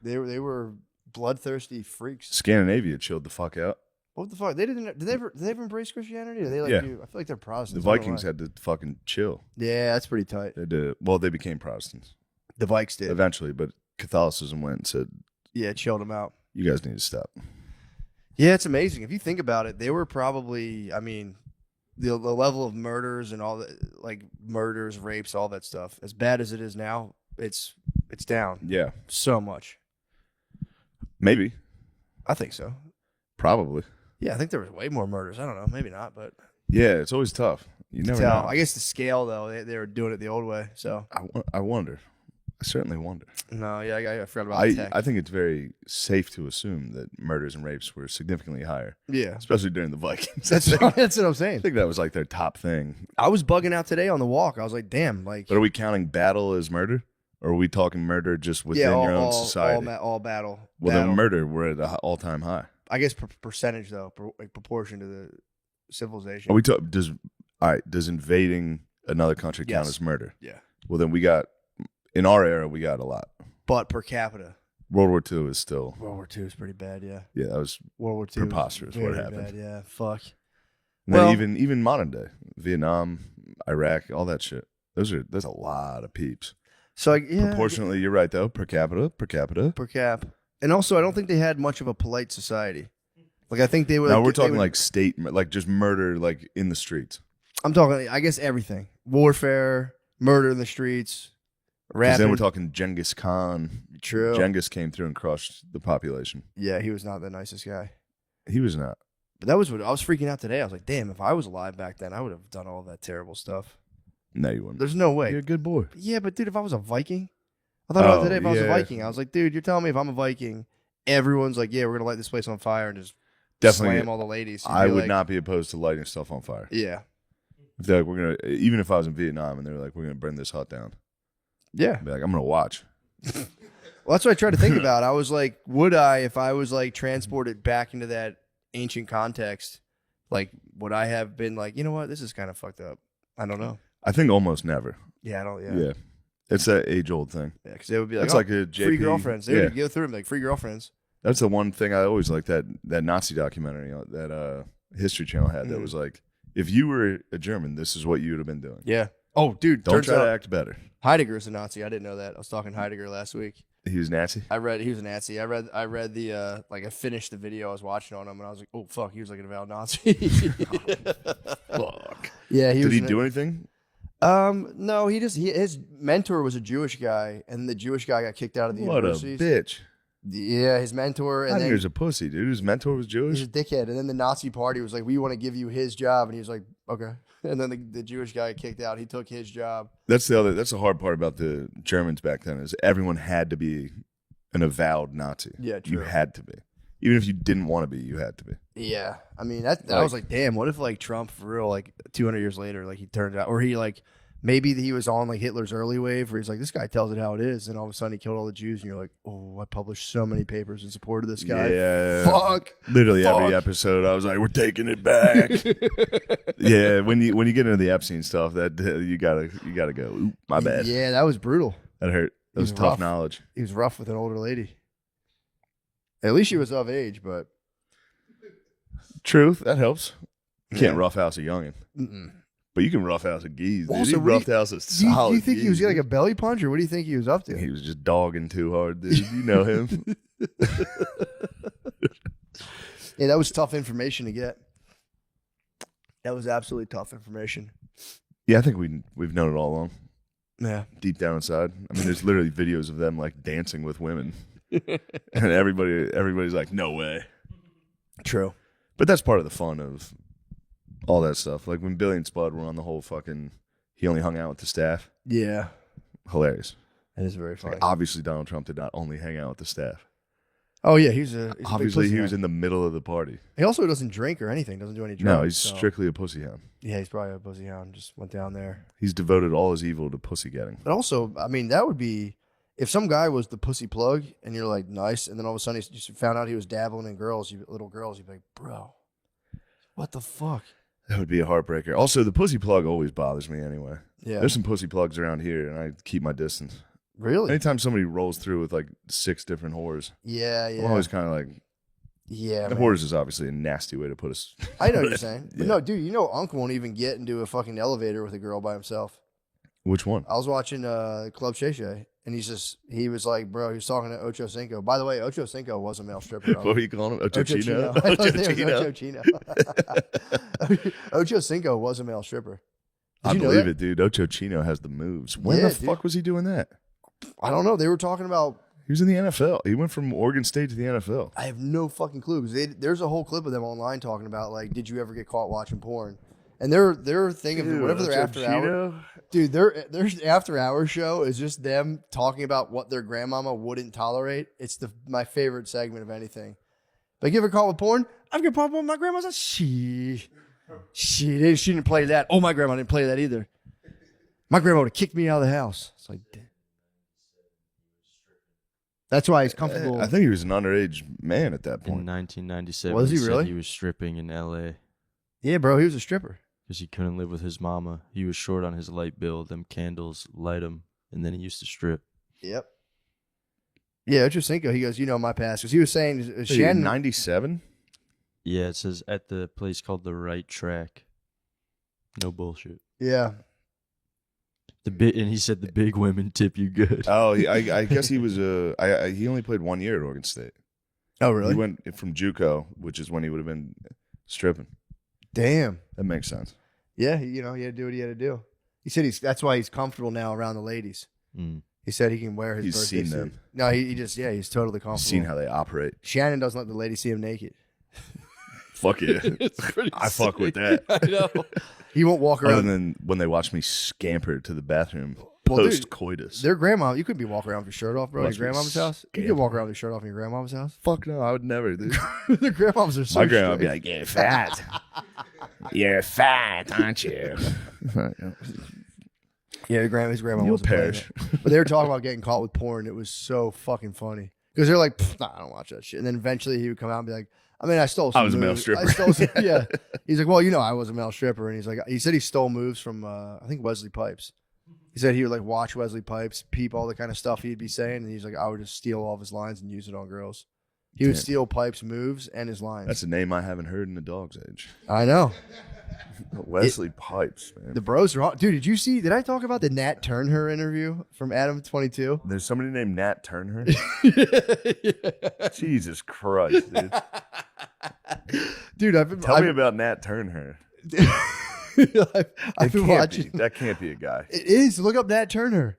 They were bloodthirsty freaks. Scandinavia chilled the fuck out. What the fuck? Did they ever embrace Christianity? Or they like Yeah. do? I feel like they're Protestants. The I don't know Vikings why. had to fucking chill. Yeah, that's pretty tight. They did. Well, they became Protestants The Vikes did. eventually, but Catholicism went and said, Yeah, it chilled them out. you guys need to stop. Yeah, it's amazing. If you think about it, they were probably, I mean, the level of murders and all the like murders, rapes, all that stuff. As bad as it is now, it's down Yeah. so much. Maybe. I think so. Probably. Yeah, I think there was way more murders. I don't know, maybe not, but Yeah, it's always tough. You never tell. know. I guess the scale though, they were doing it the old way. So I wonder. I certainly wonder. no, yeah, I forgot about the tech. I think it's very safe to assume that murders and rapes were significantly higher, Yeah, especially during the Vikings. that's I that's what I'm saying. think that was like their top thing. I was bugging out today on the walk. I was like, damn, like But are we counting battle as murder? Or are we talking murder just within your own society? all battle. Well, battle. then murder, we're at an all-time high. I guess percentage though, like proportion to the civilization. Are we does invading another country count Yes. as murder? Yeah, Well, then we got, in our era, we got a lot. but per capita, World War II is still, World War II is pretty bad. Yeah, yeah, that was, World War II was Preposterous what very happened. bad, yeah, fuck. and then Well- even modern day, Vietnam, Iraq, all that shit. There's a lot of peeps. So yeah, Proportionately, you're right though. Per capita. per cap, and also I don't think they had much of a polite society. Like I think they were. Now like, we're they talking would- like state, like just murder, like in the streets. I'm talking. I guess everything: warfare, murder in the streets, 'Cause rapping. then we're talking Genghis Khan. True. Genghis came through and crushed the population. Yeah, he was not the nicest guy. He was not. But that was what I was freaking out today. I was like, damn, if I was alive back then, I would have done all that terrible stuff. No, you wouldn't. There's no way. You're a good boy. Yeah, but dude, if I was a Viking, I thought about it Oh, today. If I was a yeah. Viking, I was like, dude, you're telling me if I'm a Viking, everyone's like, yeah, we're gonna light this place on fire and just Definitely. slam all the ladies. You'd I be would like, not be opposed to lighting stuff on fire. Yeah, If they're like, we're gonna, even if I was in Vietnam and they were like, we're gonna burn this hut down, yeah. I'd be like, I'm gonna watch. Well, that's what I tried to think about. I was like, would I, if I was like transported back into that ancient context, like, would I have been like, you know what, this is kind of fucked up? I don't know. I think almost never. Yeah, I don't. Yeah, Yeah, it's that age old thing. yeah, because they would be like, It's oh, like a JP. free girlfriends. They Yeah, would go through them like free girlfriends. that's the one thing I always liked that Nazi documentary that History Channel had. That Mhm. was like, if you were a German, this is what you would have been doing. Yeah. Oh, dude, Don't turns try to out act better. Heidegger's a Nazi. I didn't know that. I was talking Heidegger last week. He was Nazi. He was a Nazi. I read the like I finished the video I was watching on him and I was like, oh fuck, he was like an avowed Nazi. Fuck. Yeah, Did he do anything? No, his mentor was a Jewish guy, and the Jewish guy got kicked out of the What a universities. bitch. Yeah, his mentor, and then Heidegger's a pussy, dude. His mentor was he's Jewish. a dickhead. And then the Nazi party was like, we want to give you his job, and he was like, okay. And then the Jewish guy kicked out. He took his job. That's the hard part about the Germans back then is everyone had to be an avowed Nazi. Yeah, You true. had to be. Even if you didn't want to be, you had to be. Yeah, I mean that I was like, damn, what if like Trump for real, like 200 years later, like he turned out, or he like maybe he was on like Hitler's early wave where he's like, this guy tells it how it is. And all of a sudden he killed all the Jews. And you're like, oh, I published so many papers in support of this guy. Yeah. Fuck. Literally every episode, I was like, we're taking it back. Yeah. When you get into the Epstein stuff, that you gotta go, oop, my bad. Yeah, that was brutal. That hurt. That was tough knowledge. He was rough with an older lady. At least she was of age, but. Truth. That helps. You can't roughhouse a youngin'. Mm-mm. But you can roughhouse a geese, dude. Also, He roughhouse a solid do you think geese, he was getting like a belly punch, or what do you think he was up to? He was just dogging too hard, dude. You know him. Yeah, that was tough information to get. That was absolutely tough information. Yeah, I think we've known it all along. Yeah. Deep down inside. I mean, there's literally videos of them like dancing with women. And everybody's like, no way. True. But that's part of the fun of all that stuff. Like when Billy and Spud were on the whole fucking, he only hung out with the staff. Yeah. Hilarious. That is very funny. Like, obviously, Donald Trump did not only hang out with the staff. Oh, yeah. He's Obviously, he was in. in the middle of the party. He also doesn't drink or anything. Doesn't do any drugs. No, he's strictly a pussy hound. Yeah, he's probably a pussy hound. Just went down there. He's devoted all his evil to pussy getting. But also, I mean, that would be if some guy was the pussy plug and you're like, nice, and then all of a sudden you just found out he was dabbling in little girls, you'd be like, bro, what the fuck? That would be a heartbreaker. Also, the pussy plug always bothers me anyway. Yeah. There's some pussy plugs around here, and I keep my distance. Really? Anytime somebody rolls through with like 6 different whores, Yeah. I'm always kind of like, yeah. the whores is obviously a nasty way to put us. I know what you're saying. But Yeah. no, dude, Unc won't even get into a fucking elevator with a girl by himself. Which one? I was watching Club Shay Shay, and he was like, bro, he was talking to Ocho Cinco. By the way, Ocho Cinco was a male stripper. What were you calling him? Ochochino? Ocho Ocho Cinco was a male stripper. Did I you know believe that? it, dude. Ochochino has the moves. When Yeah, the fuck was he doing that? I don't know. They were talking about. He was in the NFL. He went from Oregon State to the NFL. I have no fucking clue because there's a whole clip of them online talking about like, did you ever get caught watching porn? And their thing of whatever their after hour, dude, their after hour show is just them talking about what their grandmama wouldn't tolerate. It's my favorite segment of anything. Like, you ever caught with porn? I've got caught with my grandma's. She didn't play that. Oh, my grandma didn't play that either. My grandma would have kicked me out of the house. It's like, damn. That's why he's comfortable. I think he was an underage man at that In point. 1997, Was he said really? He was stripping in L.A. Yeah, bro, he was a stripper. because he couldn't live with his mama. He was short on his light bill. Them candles light him, and then he used to strip. Yep. Yeah, Ocho Cinco, he goes, you know my past. Because he was saying, Shannon. 97? Yeah, it says at the place called The Right Track. No bullshit. Yeah. And he said the big women tip you good. Oh, I guess he was he only played 1 year at Oregon State. Oh, really? He went from JUCO, which is when he would have been stripping. Damn. That makes sense. Yeah, he had to do what he had to do. He said that's why he's comfortable now around the ladies. Mm. He said he can wear his He's birthday seen suit. them. No, he's totally comfortable. He's seen how they operate. Shannon doesn't let the ladies see him naked. Fuck yeah. It's pretty I fuck sick. with that. I know. He won't walk Other around. than when they watch me scamper to the bathroom Well, dude, post-coitus. Their grandma, you couldn't be walking around with your shirt off, bro. At Watch your me grandmama's house? You scamper. can walk around with your shirt off in your grandmama's house? Fuck no, I would never, dude. Their grandmoms are so My grandma would be straight. like, you're fat. You're fat, aren't you? Yeah, his grandma You'll wasn't playing perish. it. But they were talking about getting caught with porn. It was so fucking funny. Because they're like, nah, I don't watch that shit. And then eventually he would come out and be like, I mean, I stole some I was a male moves. stripper. I stole some, yeah. He's like, well, I was a male stripper. And he's like, he said he stole moves from, I think, Wesley Pipes. He said he would like watch Wesley Pipes, peep all the kind of stuff he'd be saying. And he's like, I would just steal all of his lines and use it on girls. He would Damn. steal Pipes' moves and his lines. That's a name I haven't heard in the dog's age. I know. Wesley Pipes, man. The bros are all, dude, did I talk about the Nat Turner interview from Adam 22? There's somebody named Nat Turner. Jesus Christ, dude. Dude, Tell me about Nat Turner. I've been watching. That can't be a guy. It is. Look up Nat Turner.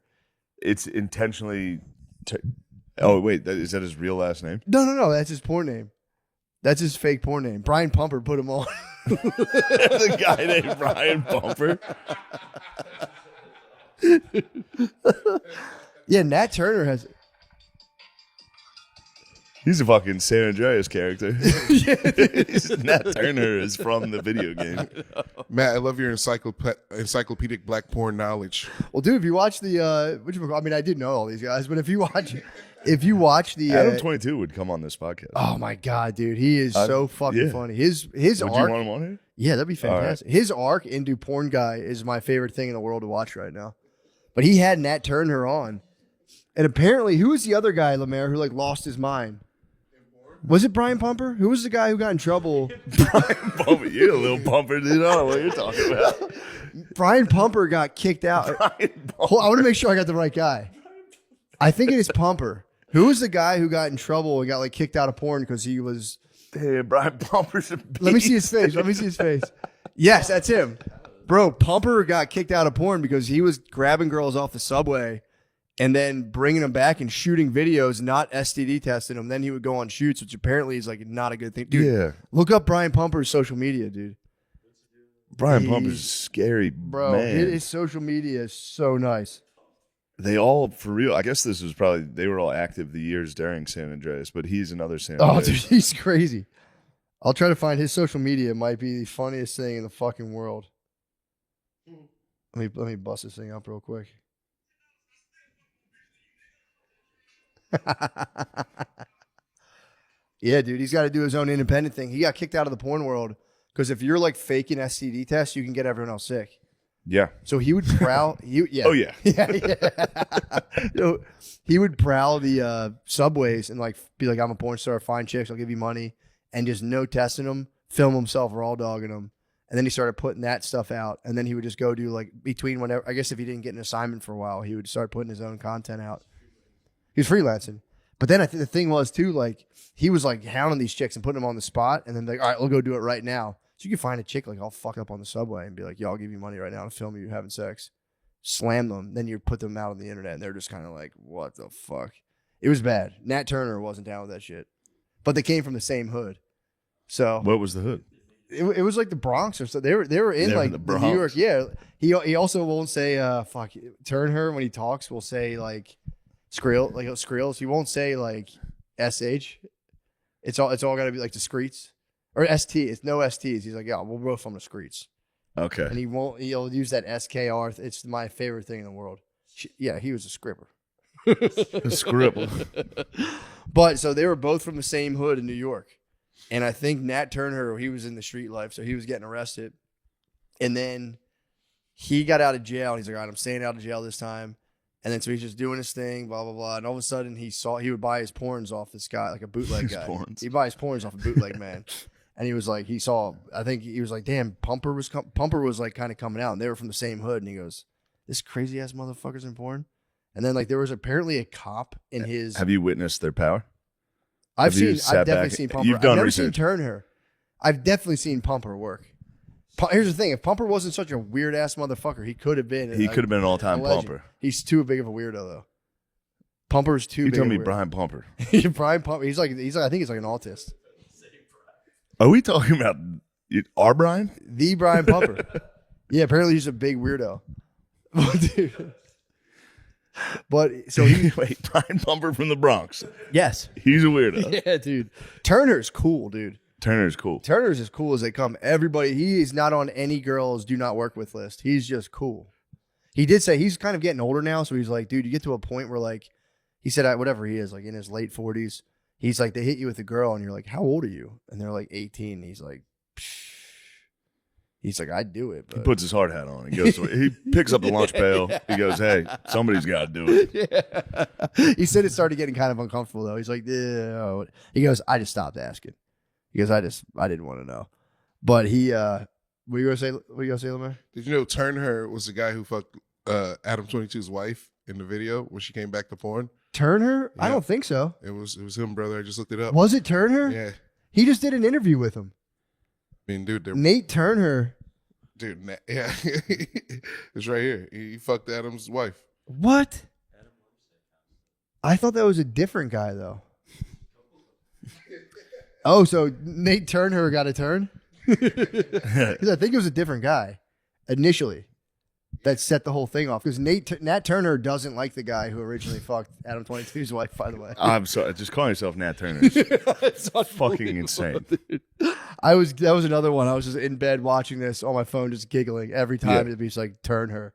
It's intentionally. Oh wait, is that his real last name? No. That's his porn name. That's his fake porn name. Brian Pumper put him on. The guy named Brian Bumper. Yeah, Nat Turner has. He's a fucking San Andreas character. Nat Turner is from the video game. Matt, I love your encyclopedic black porn knowledge. Well, dude, if you watch the, I mean, I did know all these guys, but if you watch the, Adam 22 would come on this podcast. oh my god, dude, he is so fucking funny. His Would you arc, want him on here? yeah, that'd be fantastic. His arc into porn guy is my favorite thing in the world to watch right now. But he had Nat Turner on, and apparently, who was the other guy, Lemaire, who like lost his mind? Was it Brian Pumper? Who was the guy who got in trouble? Brian Pumper, you're a little bumper, dude. I don't know what you're talking about. Brian Pumper got kicked out. Hold, I want to make sure I got the right guy. I think it is Pumper. Who was the guy who got in trouble and got like kicked out of porn because he was? Hey, Brian Pumper's a beast. Let me see his face. Let me see his face. Yes, that's him. Bro, Pumper got kicked out of porn because he was grabbing girls off the subway and then bringing them back and shooting videos, not STD testing them. Then he would go on shoots, which apparently is like not a good thing. Dude, Yeah. look up Brian Pumper's social media, dude. Brian Pumper's a scary Bro, man. his social media is so nice. They all, for real, I guess this was probably, they were all active the years during San Andreas, but he's another San Oh, Andreas. dude, he's crazy. I'll try to find his social media. It might be the funniest thing in the fucking world. Let me bust this thing up real quick. Yeah, dude, he's got to do his own independent thing. He got kicked out of the porn world because if you're like faking STD tests, you can get everyone else sick. Yeah. So he would prowl. Yeah. Oh, yeah. yeah. So he would prowl the subways and like be like, "I'm a porn star. Find chicks. I'll give you money," and just no testing them. Film himself raw dogging them, and then he started putting that stuff out. And then he would just go do like between whenever. I guess if he didn't get an assignment for a while, he would start putting his own content out. He was freelancing, but then I think the thing was too, like he was like hounding these chicks and putting them on the spot, and then like, all right, we'll go do it right now. So you could find a chick like all fucked up on the subway and be like, "Yo, I'll give you money right now to film you having sex." Slam them, then you put them out on the internet, and they're just kind of like, "What the fuck?" It was bad. Nat Turner wasn't down with that shit, but they came from the same hood. So What was the hood? it was like the Bronx or so. They were in They were like the the Bronx. New York. Yeah, he also won't say fuck. Turner when he talks will say like skrill, like skrills. He won't say like sh. It's all got to be like discreets. Or ST, it's no STs. He's like, yeah, we're both from the streets. Okay. And he'll use that SKR. It's my favorite thing in the world. Yeah, he was a scribber. A scribble. But so they were both from the same hood in New York. And I think Nat Turner, he was in the street life, so he was getting arrested. And then he got out of jail. And he's like, all right, I'm staying out of jail this time. And then so he's just doing his thing, blah, blah, blah. And all of a sudden he would buy his porns off this guy, like a bootleg guy. He'd buy his porns off a bootleg man. And he was like, I think he was like, damn, Pumper was like kind of coming out, and they were from the same hood. And he goes, this crazy ass motherfucker's in porn. And then like there was apparently a cop in his. Have you witnessed their power? I've definitely seen Pumper. You've done I've never research. seen Turner. I've definitely seen Pumper work. Here's the thing: if Pumper wasn't such a weird ass motherfucker, he could have been. He could have been an all-time Pumper. He's too big of a weirdo though. Pumper's too. You big tell of a me weirdo. Brian Pumper. Brian Pumper. He's like I think he's like an autist. Are we talking about our Brian? The Brian Pumper. Yeah, apparently he's a big weirdo. Dude. But so he Wait, Brian Pumper from the Bronx. yes. He's a weirdo. Yeah, dude. Turner's cool, dude. Turner's cool. Turner's as cool as they come. Everybody, he is not on any girls do not work with list. He's just cool. He did say he's kind of getting older now, so he's like, dude, you get to a point where like he said whatever he is, like in his late 40s, he's like they hit you with a girl and you're like, how old are you? And they're like 18. And he's like, psh. He's like, I'd do it. But He puts his hard hat on. He goes. He picks up the lunch pail. He goes, "Hey, somebody's got to do it." Yeah. He said it started getting kind of uncomfortable though. He's like, yeah. He goes, I just stopped asking. He goes, I didn't want to know. But he, what you gonna say, Lemar? Did you know Turner was the guy who fucked Adam 22's wife in the video when she came back to porn? Turner? I Yeah. don't think so. It was him, brother. I just looked it up. Was it Turner? Yeah. He just did an interview with him. I mean, dude, Nate Turner. yeah, it's right here. He fucked Adam's wife. What? I thought that was a different guy though. Oh, so Nate Turner got a turn? Because I think it was a different guy initially. that set the whole thing off. Because Nat Turner doesn't like the guy who originally fucked Adam 22's wife, by the way. I'm sorry. Just calling yourself Nat Turner is It's fucking insane. dude. That was another one. I was just in bed watching this on my phone, just giggling every time. Yeah. It'd be just like, turn her.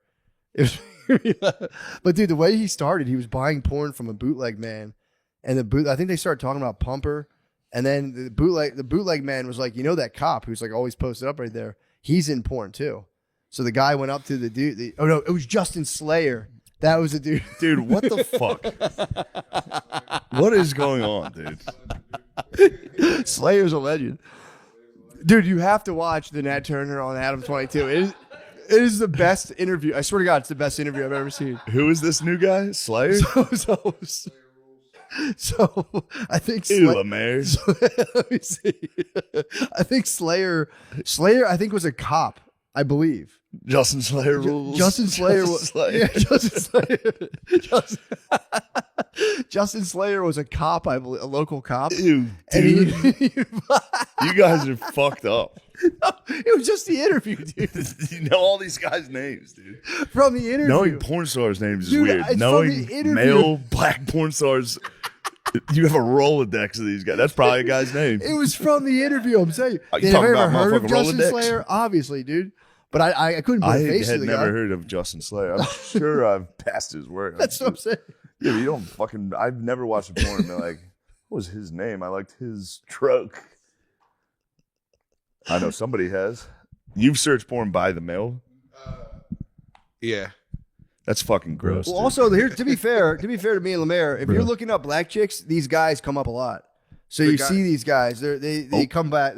It was, but dude, the way he started, he was buying porn from a bootleg man, and I think they started talking about Pumper, and then the bootleg man was like, you know, that cop who's like always posted up right there, he's in porn too. So the guy went up to the dude. Oh no, it was Justin Slayer. That was the dude. Dude, what the fuck? What is going on, dude? Slayer's a legend. Dude, you have to watch the Nat Turner on Adam 22. It is the best interview. I swear to God, it's the best interview I've ever seen. Who is this new guy? Slayer? So I think Lemaire. let me see. I think Slayer I think was a cop, I believe. Justin Slayer rules. Justin Slayer Justin Slayer. Yeah, Justin Slayer. Justin Slayer was a cop, I believe, a local cop. Ew, And dude. You guys are fucked up. it was just the interview, dude. You know all these guys' names, dude. From the interview. Knowing porn stars' names is Dude, weird. it's from Knowing the interview. male black porn stars, you have a Rolodex of these guys. That's probably a guy's name. It was from the interview. I'm saying. Oh, you Have talking you ever about heard of motherfucking Justin Rolodex? Slayer? Obviously, dude. But I couldn't put I a face to had the never guy. heard of Justin Slayer. I'm sure I've passed his work. That's what I'm saying. Yeah, but you don't fucking. I've never watched a porn and been like, what was his name? I liked his stroke. I know somebody has. You've searched porn by the male? Yeah. That's fucking gross. Well, dude. also, here to be fair to me and Lemaire, if you're looking up black chicks, these guys come up a lot. So you see these guys, they come back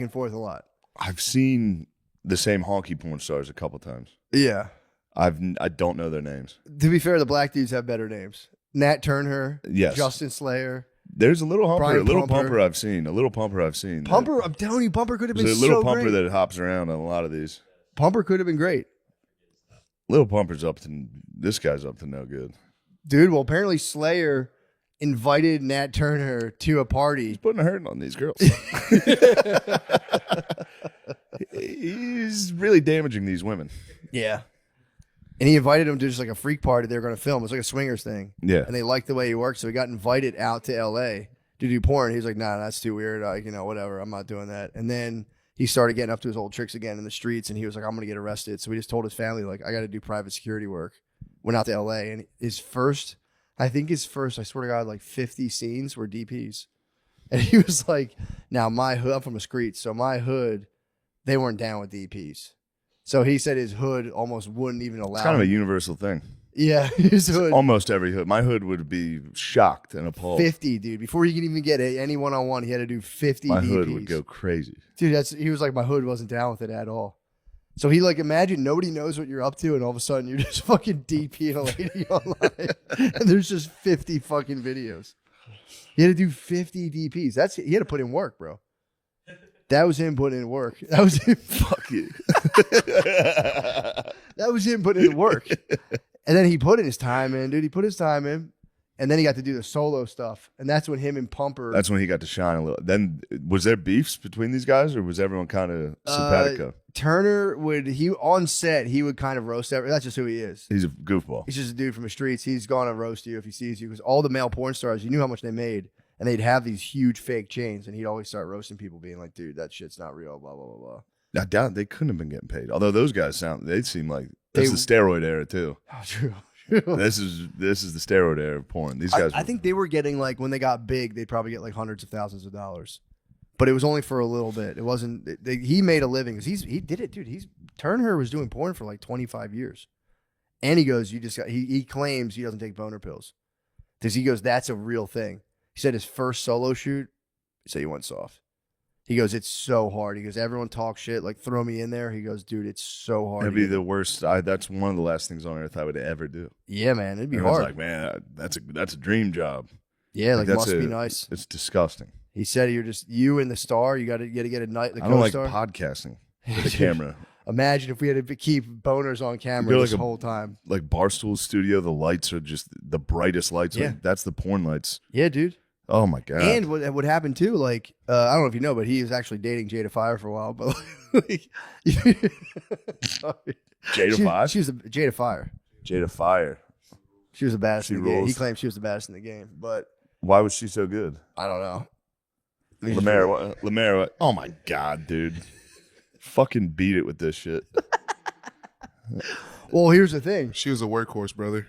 and forth a lot. I've seen the same honky porn stars a couple times. Yeah. I don't know their names. To be fair, the black dudes have better names. Nat Turner, Yes. Justin Slayer, There's a little humper, Brian a little Pumper. pumper I've seen. A little pumper I've seen. Pumper. I'm telling you, Pumper could have been There's a little so pumper great. that hops around on a lot of these. Pumper could have been great, Little pumper's up to this guy's up to no good. dude. Well, apparently Slayer invited Nat Turner to a party. Putting a hurting on these girls. He's really damaging these women. Yeah. And he invited him to just like a freak party they were going to film. It was like a swingers thing. Yeah. And they liked the way he worked, so he got invited out to L.A. to do porn. He was like, nah, that's too weird. Like, whatever. I'm not doing that. And then he started getting up to his old tricks again in the streets, and he was like, I'm going to get arrested. So he just told his family, like, I got to do private security work. Went out to L.A. And his first, I swear to God, like 50 scenes were DPs. And he was like, now my hood, I'm from a street, so my hood, they weren't down with DPs. So he said his hood almost wouldn't even allow It's kind of a him. universal thing. Yeah, his hood. Almost every hood. My hood would be shocked and appalled. 50, dude. Before he could even get any one-on-one, he had to do 50 My DPs. hood would go crazy. Dude, he was like, my hood wasn't down with it at all. So he like, imagine nobody knows what you're up to, and all of a sudden you're just fucking DPing a lady online, and there's just 50 fucking videos. He had to do 50 DPs. He had to put in work, bro. That was him putting in work. That was him. Fuck you. That was him putting in work. And then he put in his time in, dude. He put his time in. And then he got to do the solo stuff. And that's when him and Pumper. That's when he got to shine a little. Then, was there beefs between these guys, or was everyone kind of simpatico? Turner on set, he would kind of roast everyone. That's just who he is. He's a goofball. He's just a dude from the streets. He's going to roast you if he sees you. Because all the male porn stars, you knew how much they made. And they'd have these huge fake chains. And he'd always start roasting people, being like, dude, that shit's not real, blah, blah, blah, blah. I doubt they couldn't have been getting paid. Although those guys they seem like that's the steroid era too. Oh, true. This is the steroid era of porn. These guys. I think they were getting like, when they got big, they'd probably get like hundreds of thousands of dollars. But it was only for a little bit. It wasn't. He made a living. He did it, dude. Turner was doing porn for like 25 years, and he goes, he claims he doesn't take boner pills, because he goes, that's a real thing. He said his first solo shoot, he said he went soft. He goes, it's so hard. He goes, everyone talks shit, like throw me in there. He goes, dude, it's so hard. That'd be the worst. That's one of the last things on earth I would ever do. Yeah, man, it'd be Everyone's hard. like, man, that's a dream job. Yeah, like that's must be nice. It's disgusting. He said you're just you and the star. You got to get a night. The I don't like co-star. podcasting with a camera. Imagine if we had to keep boners on camera Go this like whole time. Like Barstool Studio, the lights are just the brightest lights. Yeah. Like, that's the porn lights. Yeah, dude. Oh my god! And what happened too? Like I don't know if you know, but he was actually dating Jada Fire for a while. But like, Jada Fire? She was Jada Fire. Jada Fire. She was the baddest She in the game. He rules. claimed she was the baddest in the game, but Why was she so good? I don't know. Lemaire. Oh my god, dude! Fucking beat it with this shit. Well, here's the thing. She was a workhorse, brother.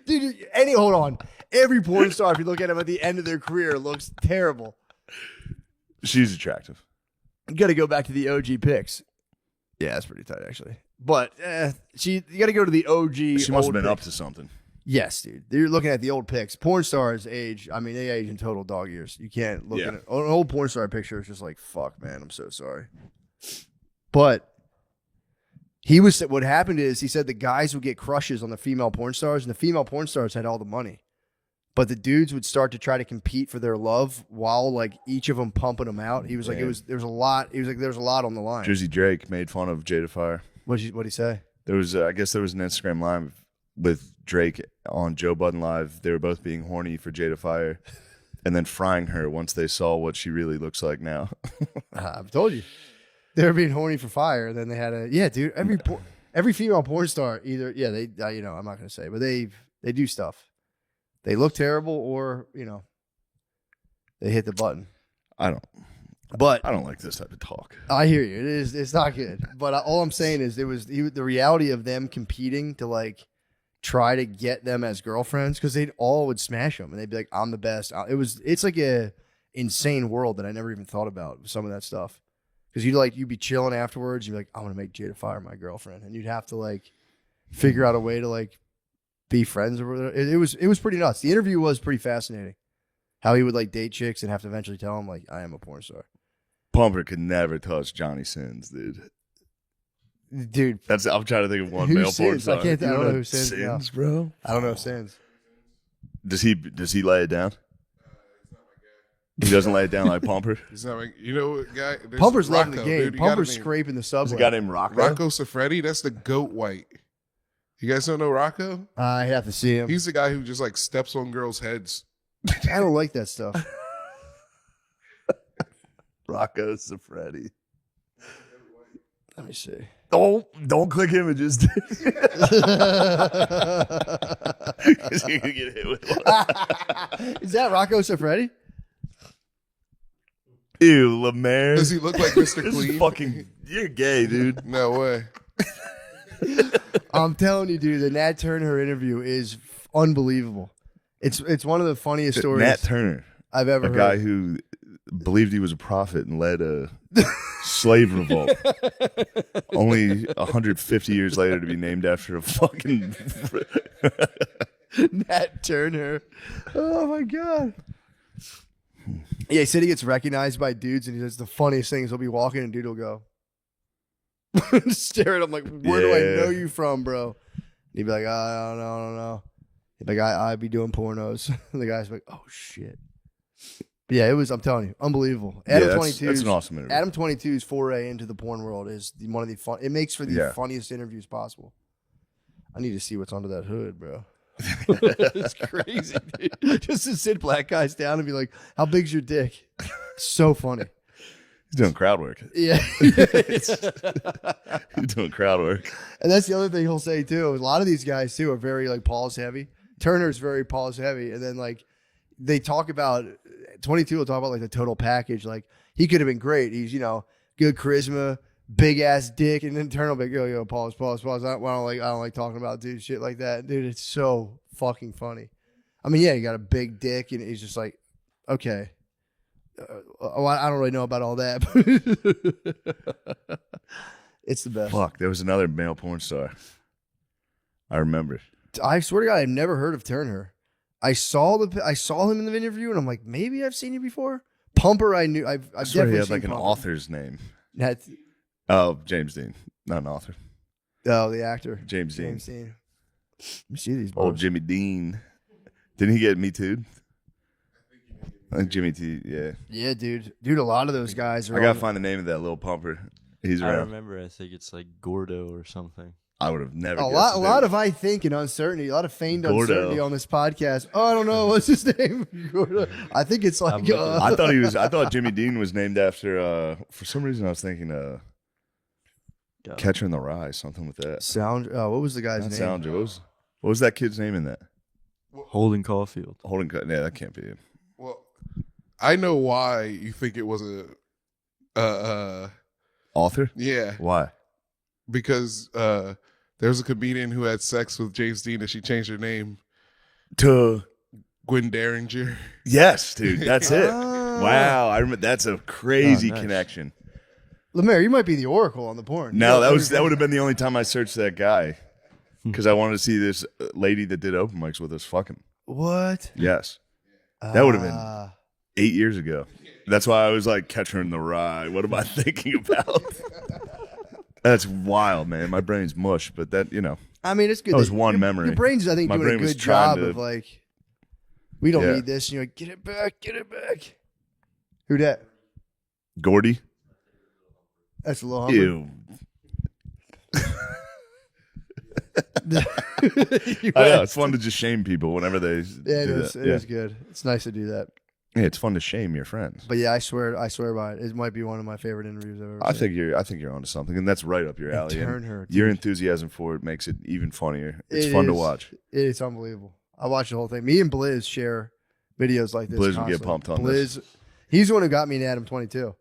Dude, hold on. Every porn star, if you look at them at the end of their career, looks terrible. She's attractive. You got to go back to the OG pics. Yeah, that's pretty tight, actually. But you got to go to the OG. She must have been pics. up to something. Yes, dude. You're looking at the old pics. Porn stars age. I mean, they age in total dog years. You can't look at an old porn star picture. It's just like, fuck, man. I'm so sorry. But what happened is he said the guys would get crushes on the female porn stars, and the female porn stars had all the money. But the dudes would start to try to compete for their love while like each of them pumping them out. He was like, there was a lot. He was like, there's a lot on the line. Jersey Drake made fun of Jada Fire. What'd he say? There was, I guess there was an Instagram live with Drake on Joe Budden Live. They were both being horny for Jada Fire and then frying her once they saw what she really looks like now. I've told you. They were being horny for Fire. Then they had dude, every female porn star either, they, I'm not going to say, but they do stuff. They look terrible or, they hit the button. I don't like this type of talk. I hear you. It's not good. But all I'm saying is the reality of them competing to like try to get them as girlfriends because they all would smash them and they'd be like, I'm the best. It's like a insane world that I never even thought about some of that stuff. Because you'd be chilling afterwards. You'd be like, I want to make Jada Fire my girlfriend. And you'd have to like figure out a way to like be friends or whatever. It was pretty nuts. The interview was pretty fascinating. How he would like date chicks and have to eventually tell them like, I am a porn star. Pumper could never touch Johnny Sins, dude. Dude, I'm trying to think of one who male porn Sins? star. I don't know who Sins, Sins, bro. I don't know Sins. Does he lay it down? He doesn't lay it down like Pumper. He's not like, you know what, guy? There's Pumper's Rocco, loving the game. dude. You gotta Pumper's name- scraping the There's subway. a guy named Rocco. Rocco Siffredi. That's the goat white. You guys don't know Rocco? I have to see him. He's the guy who just like steps on girls' heads. I don't like that stuff. Rocco Siffredi. Let me see. Don't click images, dude. 'Cause you're gonna get hit with one. Is that Rocco Siffredi? Ew, Lemaire. Does he look like Mr. This is Clean? fucking. You're gay, dude. No way. I'm telling you, dude, the Nat Turner interview is unbelievable. It's one of the funniest stories Nat Turner, I've ever a heard. guy who believed he was a prophet and led a slave revolt. Only 150 years later to be named after a fucking. Nat Turner. Oh my god. Yeah, he said he gets recognized by dudes, and he says the funniest thing is he'll be walking and dude will go stare at him like, where do I know you from, bro? And he'd be like, I don't know. He'd be like, I be doing pornos. And the guy's like, oh shit. But yeah, I'm telling you, unbelievable. Adam 22. That's an awesome interview. Adam 22's foray into the porn world is one of the fun. It makes for the funniest interviews possible. I need to see what's under that hood, bro. It's crazy, dude. Just to sit black guys down and be like, how big's your dick? So funny. He's doing crowd work. Yeah. He's doing crowd work. And that's the other thing he'll say too. A lot of these guys too are very like pause heavy. Turner's very pause heavy. And then like they talk about 22 will talk about like the total package. Like he could have been great. He's, good charisma, big ass dick, and then Turner will be like, yo, pause. I don't like talking about dude shit like that. Dude, it's so fucking funny. I mean, yeah, you got a big dick, and he's just like, okay. I don't really know about all that. But it's the best. Fuck, there was another male porn star. I remember. I swear to God, I've never heard of Turner. I saw him in the interview, and I'm like, maybe I've seen you before. Pumper, I knew. I've I swear definitely he had seen like an Pumper. author's name. That's Oh, James Dean, not an author. the actor James Dean. Let me see these. Old Boys. Jimmy Dean. Didn't he get Me Too? I think Jimmy T. Yeah, Yeah, dude. A lot of those guys are. I gotta find the name of that little pumper. He's I around. remember. I think it's like Gordo or something. I would have never. A lot of I think and uncertainty, a lot of feigned Gordo. uncertainty on this podcast. Oh, I don't know what's his name. Gordo. I think it's like I thought Jimmy Dean was named after. For some reason, I was thinking Catcher in the Rye, something with that. Sound. What was the guy's Not name? Sounder. What was that kid's name in that? Holden Caulfield. Holden. Yeah, that can't be it. Well, I know why you think it was Author? yeah, Why? because there's a comedian who had sex with James Dean and she changed her name, To Gwen Derringer. yes, dude. That's it. Ah. Wow, I remember. That's a crazy Oh, nice. connection. Lemaire, you might be the oracle on the porn. No, that would have been the only time I searched that guy because I wanted to see this lady that did open mics with us fucking. What? Yes, that would have been Ah. 8 years ago. That's why I was like, Catcher in the Rye. What am I thinking about? That's wild, man. My brain's mush, but that, I mean, it's good. That was that one your, memory. Your brain's, I think, My doing a brain was good trying job to- of like, we don't Yeah. need this. And you're like, get it back, get it back. Who that? Gordy. That's a little humble. Ew. You I know. went- It's fun to just shame people whenever they Yeah, it do is. that. It is good. It's nice to do that. Yeah, it's fun to shame your friends. But yeah, I swear by it. It might be one of my favorite interviews I've ever I seen. think you're onto something, and that's right up your alley. and Turn her. your dude. enthusiasm for it makes it even funnier. It's It fun to is. watch. It's unbelievable. I watch the whole thing. Me and Blizz share videos like this. Blizz would get constantly. pumped on Blizz, this. he's the one who got me into Adam 22.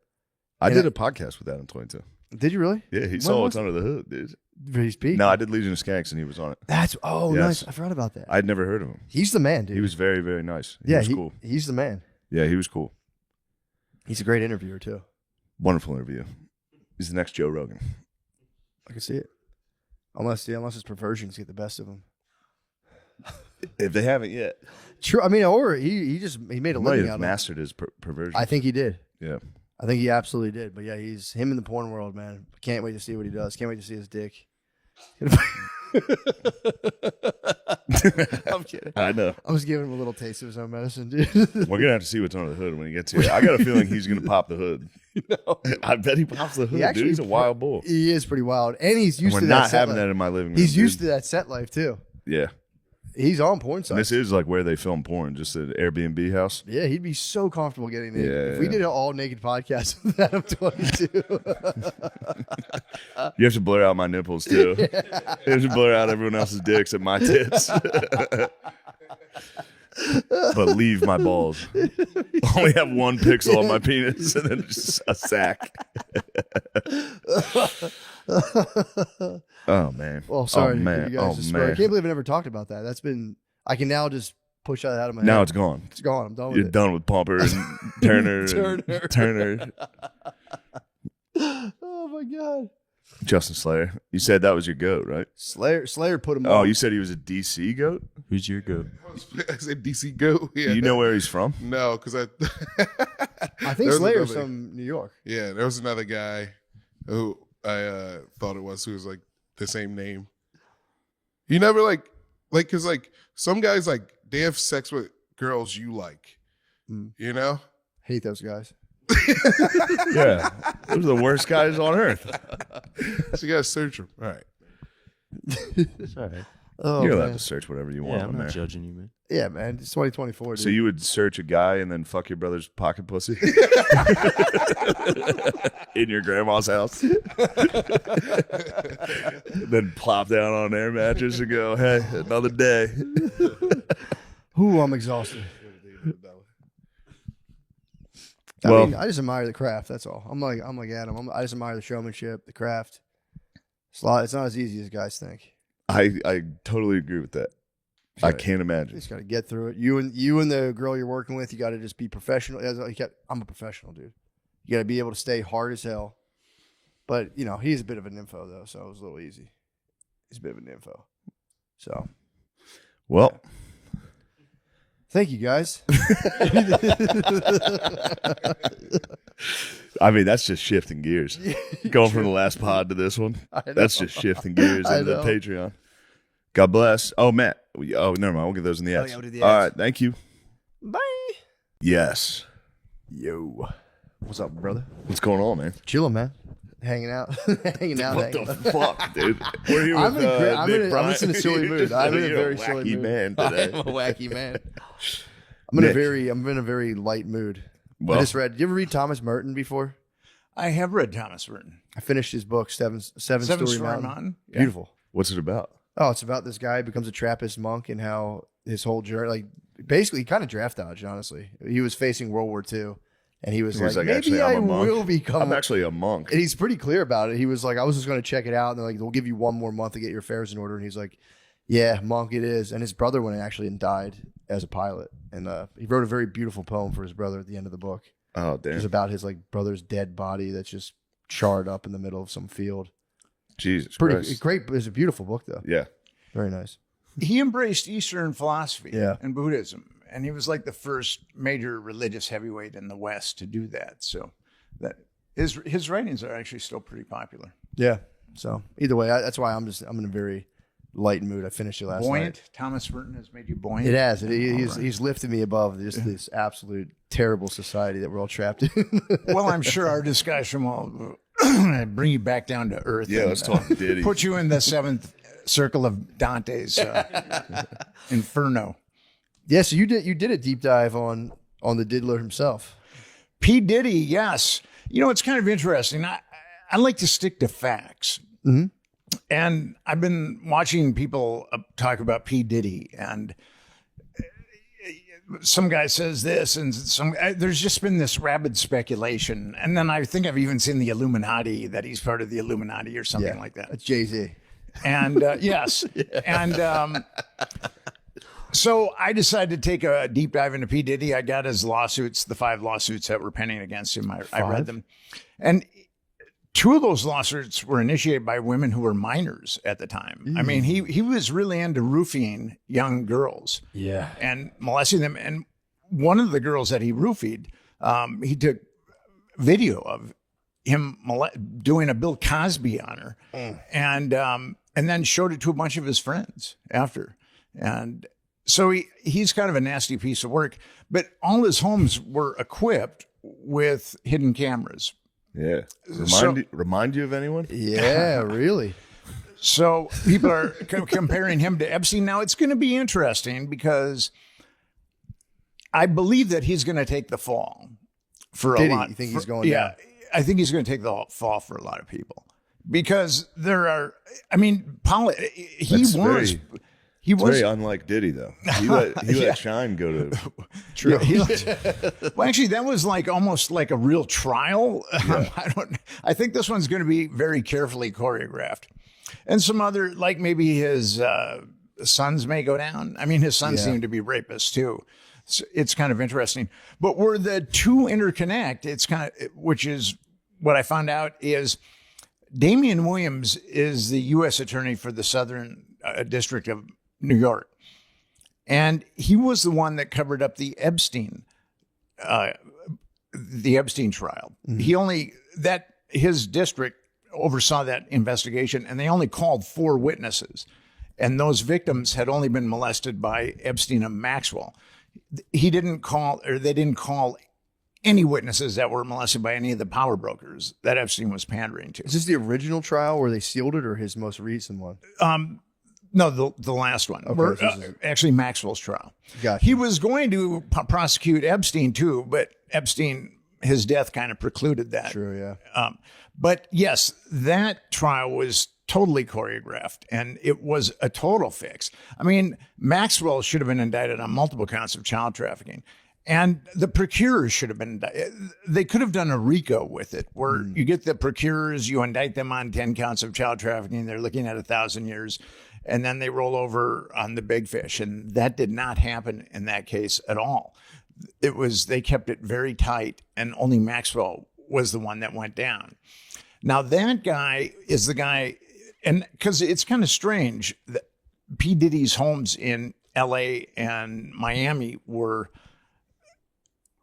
I And did a podcast with Adam 22. Did you really? Yeah, he When saw was what's under the hood, dude. Did he speak? No, I did Legion of Skanks, and he was on it. That's Yes. nice. I forgot about that. I'd never heard of him. He's the man, dude. He was very, very nice. He yeah, was cool. He's the man. Yeah, he was cool. He's a great interviewer too. Wonderful interview. He's the next Joe Rogan. I can see it. Unless his perversions get the best of him. If they haven't yet, True. I mean, or he made a he might living have out of it. mastered his perversion. I think he did. Yeah. I think he absolutely did. But yeah, he's him in the porn world, man. Can't wait to see what he does. Can't wait to see his dick. I'm kidding. I know. I was giving him a little taste of his own medicine, dude. We're gonna have to see what's under the hood when he gets here. I got a feeling he's gonna pop the hood. I bet he pops the hood, dude. He's a wild bull. He is pretty wild, and he's used We're to that. not set having life. that in my living room. He's dude. used to that set life too. Yeah. He's on porn And sites. this is like where they film porn, just an Airbnb house. Yeah, he'd be so comfortable getting naked. Yeah. If we did an all naked podcast with Adam 22. You have to blur out my nipples too. You have to blur out everyone else's dicks and my tits. But leave my balls. Only have one pixel on my penis and then just a sack. Oh man. Well, sorry Oh to man. give you guys Oh a spur. I man. can't believe I never talked about that. I can now just push that out of my Now head. it's gone. It's gone. I'm done with You're it. done with Pumper and Turner. Turner. Turner. Oh my god. Justin Slayer. You said that was your goat, right? Slayer put him Oh, on. you said he was a DC goat? Who's your goat? I said DC Goat. Yeah. You know where he's from? No, because I think there was Slayer's another- from New York. Yeah, there was another guy who I thought it was who was like the same name. You never because some guys like they have sex with girls you like, you know. Hate those guys. Yeah. Those are the worst guys on earth. So you gotta search them. All right. It's all right. Oh, You're man. allowed to search whatever you want Yeah, I'm on not there. judging you, man. Yeah, man. It's 2024, dude. So you would search a guy and then fuck your brother's pocket pussy in your grandma's house, then plop down on an air mattress and go, "Hey, another day." Ooh, I'm exhausted. Well- I mean, I just admire the craft. That's all. I'm like Adam. I just admire the showmanship, the craft. It's not as easy as guys think. I totally agree with that. I Right. can't You imagine. just got to get through it. You and the girl you're working with, you got to just be professional. I'm a professional, dude. You got to be able to stay hard as hell. But he's a bit of an info though, so it was a little easy. He's a bit of an info. So Well, thank you guys. I mean, that's just shifting gears. Going from the last pod to this one. I know. That's just shifting gears I into the know. Patreon. God bless. Oh, Matt. Oh, never mind. We'll get those in the Oh, ads. yeah, we'll do the All ads. right. Thank you. Bye. Yes. Yo. What's up, brother? What's going on, man? Chilling, man. hanging out, What the fuck, dude? We're here I'm with I'm just in a silly mood. I'm in a very silly mood. man I'm today. a wacky man. I'm in a very light mood. Well, I just read. Did you ever read Thomas Merton before? I have read Thomas Merton. I finished his book, Seven Story Mountain. Yeah. Beautiful. what's it about? Oh, it's about this guy who becomes a Trappist monk and how his whole journey, like basically, kind of draft dodged. Honestly, he was facing World War II, and he was like, like, maybe actually, I I'm a monk. will become. I'm actually a monk. And he's pretty clear about it. He was like, I was just going to check it out, and they're like, they'll give you 1 more month to get your affairs in order. And he's like, yeah, monk it is. And his brother went actually and died as a pilot, and he wrote a very beautiful poem for his brother at the end of the book. Oh, It was damn. about his like brother's dead body that's just charred up in the middle of some field. Jesus Pretty Christ. great. It's a beautiful book though. Yeah. Very nice. He embraced Eastern philosophy Yeah. and Buddhism, and he was like the first major religious heavyweight in the West to do that. So that his writings are actually still pretty popular. Yeah. So either way, that's why I'm in a very light mood. I finished it last Buoyant. night. Thomas Merton has made you buoyant. It has. He's lifted me above just this absolute terrible society that we're all trapped in. Well, I'm sure our discussion will bring you back down to earth. Yeah, and, let's talk Diddy. Put you in the seventh circle of Dante's Inferno. Yeah. So you did a deep dive on the diddler himself. P. Diddy, yes. You know, it's kind of interesting. I like to stick to facts. Mm-hmm. And I've been watching people talk about P. Diddy, and some guy says this, and there's just been this rabid speculation. And then I think I've even seen the Illuminati, that he's part of the Illuminati or something like that. That's Jay-Z. And yes. And so I decided to take a deep dive into P. Diddy. I got his lawsuits, the 5 lawsuits that were pending against him. I read them. And 2 of those lawsuits were initiated by women who were minors at the time. I mean, he was really into roofing young girls. Yeah. And molesting them. And one of the girls that he roofied, he took video of him doing a Bill Cosby on her, and then showed it to a bunch of his friends after. And so he's kind of a nasty piece of work. But all his homes were equipped with hidden cameras. Yeah. Remind you of anyone? Yeah, really. So people are comparing him to Epstein. Now it's going to be interesting because I believe that he's going to take the fall for a lot. You think he's going Yeah, down? I think he's going to take the fall for a lot of people because there are. I mean, he was very unlike Diddy, though. He let Shine go to. True. Well, actually, that was like almost like a real trial. I think this one's going to be very carefully choreographed, and some other, like maybe his sons may go down. I mean, his sons seem to be rapists too. So it's kind of interesting. But where the 2 interconnect, it's kind of, which is what I found out is Damian Williams is the U.S. attorney for the Southern District of New York. And he was the one that covered up the Epstein trial. Mm-hmm. His district oversaw that investigation, and they only called 4 witnesses. And those victims had only been molested by Epstein and Maxwell. They didn't call any witnesses that were molested by any of the power brokers that Epstein was pandering to. Is this the original trial where they sealed it, or his most recent one? No, the last one. Okay, actually, Maxwell's trial. Gotcha. He was going to prosecute Epstein too, but Epstein, his death kind of precluded that. True, yeah. But yes, that trial was totally choreographed, and it was a total fix. I mean, Maxwell should have been indicted on multiple counts of child trafficking. And the procurers should have been indicted. They could have done a RICO with it, where you get the procurers, you indict them on 10 counts of child trafficking. They're looking at 1,000 years, and then they roll over on the big fish. And that did not happen in that case at all. They kept it very tight, and only Maxwell was the one that went down. Now, that guy is the guy, and because it's kind of strange that P. Diddy's homes in LA and Miami were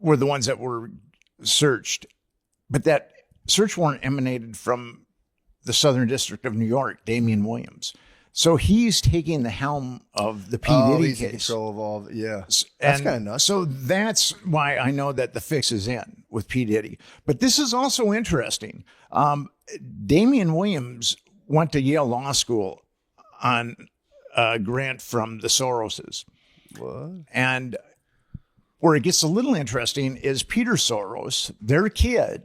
the ones that were searched, but that search warrant emanated from the Southern District of New York, Damian Williams. So he's taking the helm of the P. Diddy he's in case. control of all. Yeah, that's kind of nuts. So that's why I know that the fix is in with P. Diddy. But this is also interesting. Damian Williams went to Yale Law School on a grant from the Soroses. What? And where it gets a little interesting is Peter Soros, their kid,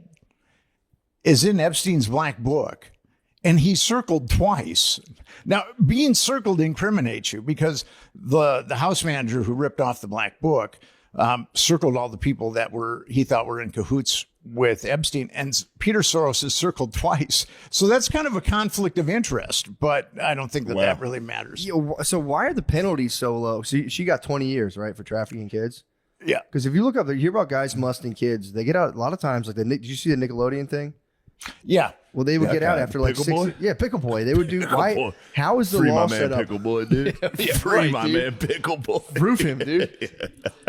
is in Epstein's black book, and he's circled twice. Now, being circled incriminates you because the house manager who ripped off the black book circled all the people that he thought were in cahoots with Epstein, and Peter Soros is circled twice. So that's kind of a conflict of interest, but I don't think that really matters. So why are the penalties so low? So she got 20 years, right, for trafficking kids? Yeah. Because if you look up, you hear about guys musting kids, they get out a lot of times. Like, did you see the Nickelodeon thing? Yeah. Well, they would get out after like Pickle 6 Boy? Yeah, Pickle Boy. They would do. Why? Boy. How is the Free law my man set up? Pickle Boy, dude. Free right, my dude. man Pickle Boy. Proof him, dude.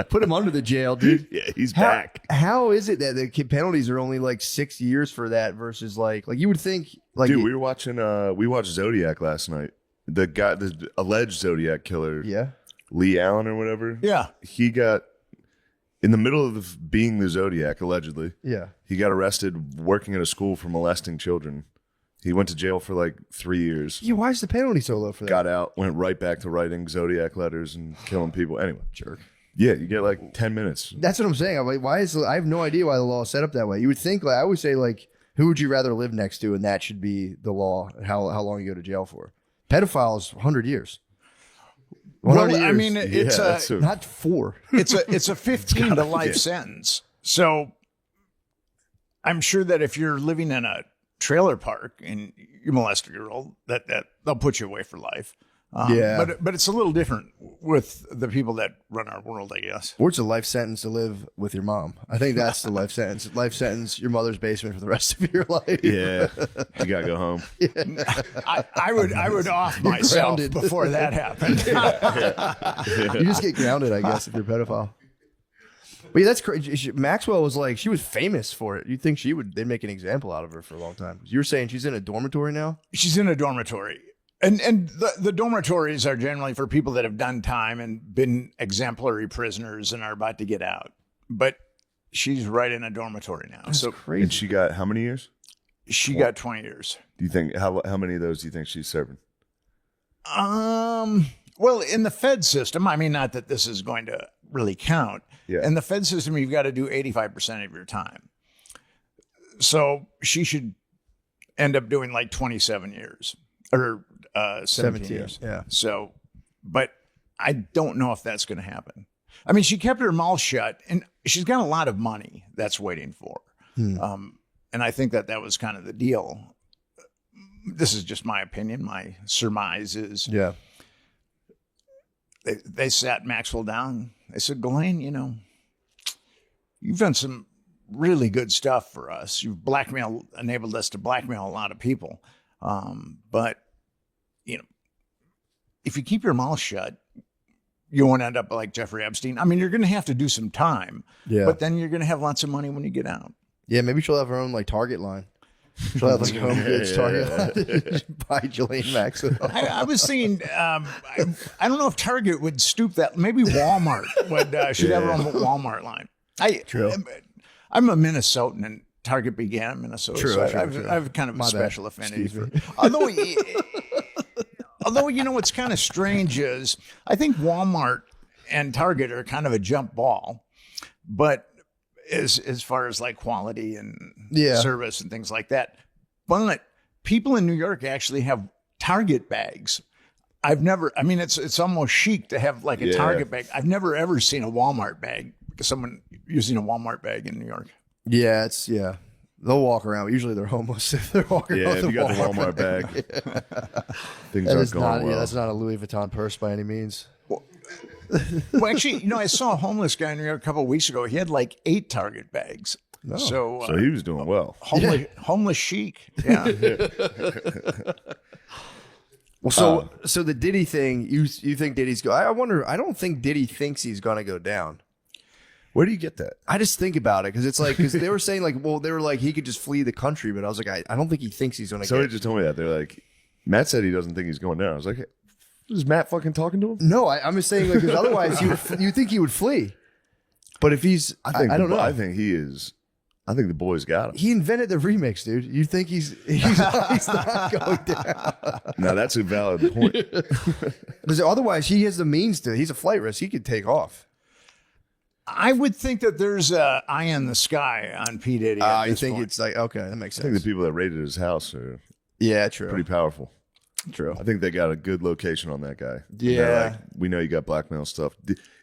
Put him under the jail, dude. Yeah, he's back. How is it that the penalties are only like 6 years for that versus like you would think like Dude, we were watching. We watched Zodiac last night. The guy, the alleged Zodiac killer, yeah. Lee Allen or whatever. Yeah. He got in the middle of being the Zodiac, allegedly. Yeah. He got arrested working at a school for molesting children. He went to jail for like 3 years. Yeah, why is the penalty so low for that? Got out, went right back to writing Zodiac letters and killing people. Anyway, Jerk. yeah, you get like 10 minutes. That's what I'm saying. I'm like, I have no idea why the law is set up that way. You would think, like I always say, like, who would you rather live next to, and that should be the law. How long you go to jail for? Pedophiles, 100 years. 100 Well, I years. mean, it's that's a- not 4. it's a 15 to life sentence. So I'm sure that if you're living in a trailer park and you molest a girl, that they'll put you away for life. Yeah. But it's a little different with the people that run our world, I guess. Or it's a life sentence to live with your mom. I think that's the life sentence. Life sentence, your mother's basement for the rest of your life. Yeah, you gotta go home. I would off myself grounded. before that happened. You just get grounded, I guess, if you're a pedophile. But yeah, that's crazy. Maxwell was like, she was famous for it. You'd think they'd make an example out of her for a long time. You were saying she's in a dormitory now? She's in a dormitory. And the dormitories are generally for people that have done time and been exemplary prisoners and are about to get out. But she's right in a dormitory now. That's So crazy. And she got how many years? she got 20 years. Do you think how many of those do you think she's serving? Well, in the Fed system, I mean, not that this is going to really count. Yeah. In the Fed system, you've got to do 85% of your time. So she should end up doing like 27 years or 17 years. Yeah. So, but I don't know if that's going to happen. I mean, she kept her mouth shut, and she's got a lot of money that's waiting for her. And I think that was kind of the deal. This is just my opinion. My surmise is Yeah. they sat Maxwell down. They said, Ghislaine, you've done some really good stuff for us. You've enabled us to blackmail a lot of people. But, if you keep your mouth shut, you won't end up like Jeffrey Epstein. I mean, you're going to have to do some time, but then you're going to have lots of money when you get out. Yeah, maybe she'll have her own like Target line. She'll have like home goods Target line. Buy Ghislaine Maxwell. I was thinking, I don't know if Target would stoop that. Maybe Walmart should have her own Walmart line. True. I'm a Minnesotan, and Target began in Minnesota. True, So true. I have kind of a My bad. special affinity Excuse for. Although what's kind of strange is I think Walmart and Target are kind of a jump ball, but as far as like quality and service and things like that. But people in New York actually have Target bags. It's almost chic to have like a Target bag. I've never ever seen a Walmart bag. Someone using a Walmart bag in New York. Yeah, they'll walk around. Usually they're homeless if they're walking around. Yeah, if you got the Walmart bag, things That aren't is going not. well. Yeah, that's not a Louis Vuitton purse by any means. Well, actually, I saw a homeless guy in New York a couple of weeks ago. He had like 8 Target bags. No. So he was doing well. homeless chic. Yeah. Well, so the Diddy thing, you think Diddy's go? I wonder. I don't think Diddy thinks he's gonna go down. Where do you get that? I just think about it because it's like they were saying like, well, they were like he could just flee the country, but I was like, I don't think he thinks he's gonna. Somebody just told me that. They're like, Matt said he doesn't think he's going down. I was like, hey, is Matt fucking talking to him? No, I'm just saying like because otherwise you think he would flee, but if he's, I don't know. I think he is I think the boys got him. He invented the remix, dude. You think he's not going down? Now that's a valid point. Because otherwise, he has the means to. He's a flight risk. He could take off. I would think that there's a eye in the sky on P. Diddy. You think it's like, okay, that makes I sense. think the people that raided his house are Yeah, true. pretty powerful. True. I think they got a good location on that guy. Yeah. They're like, we know you got blackmail stuff.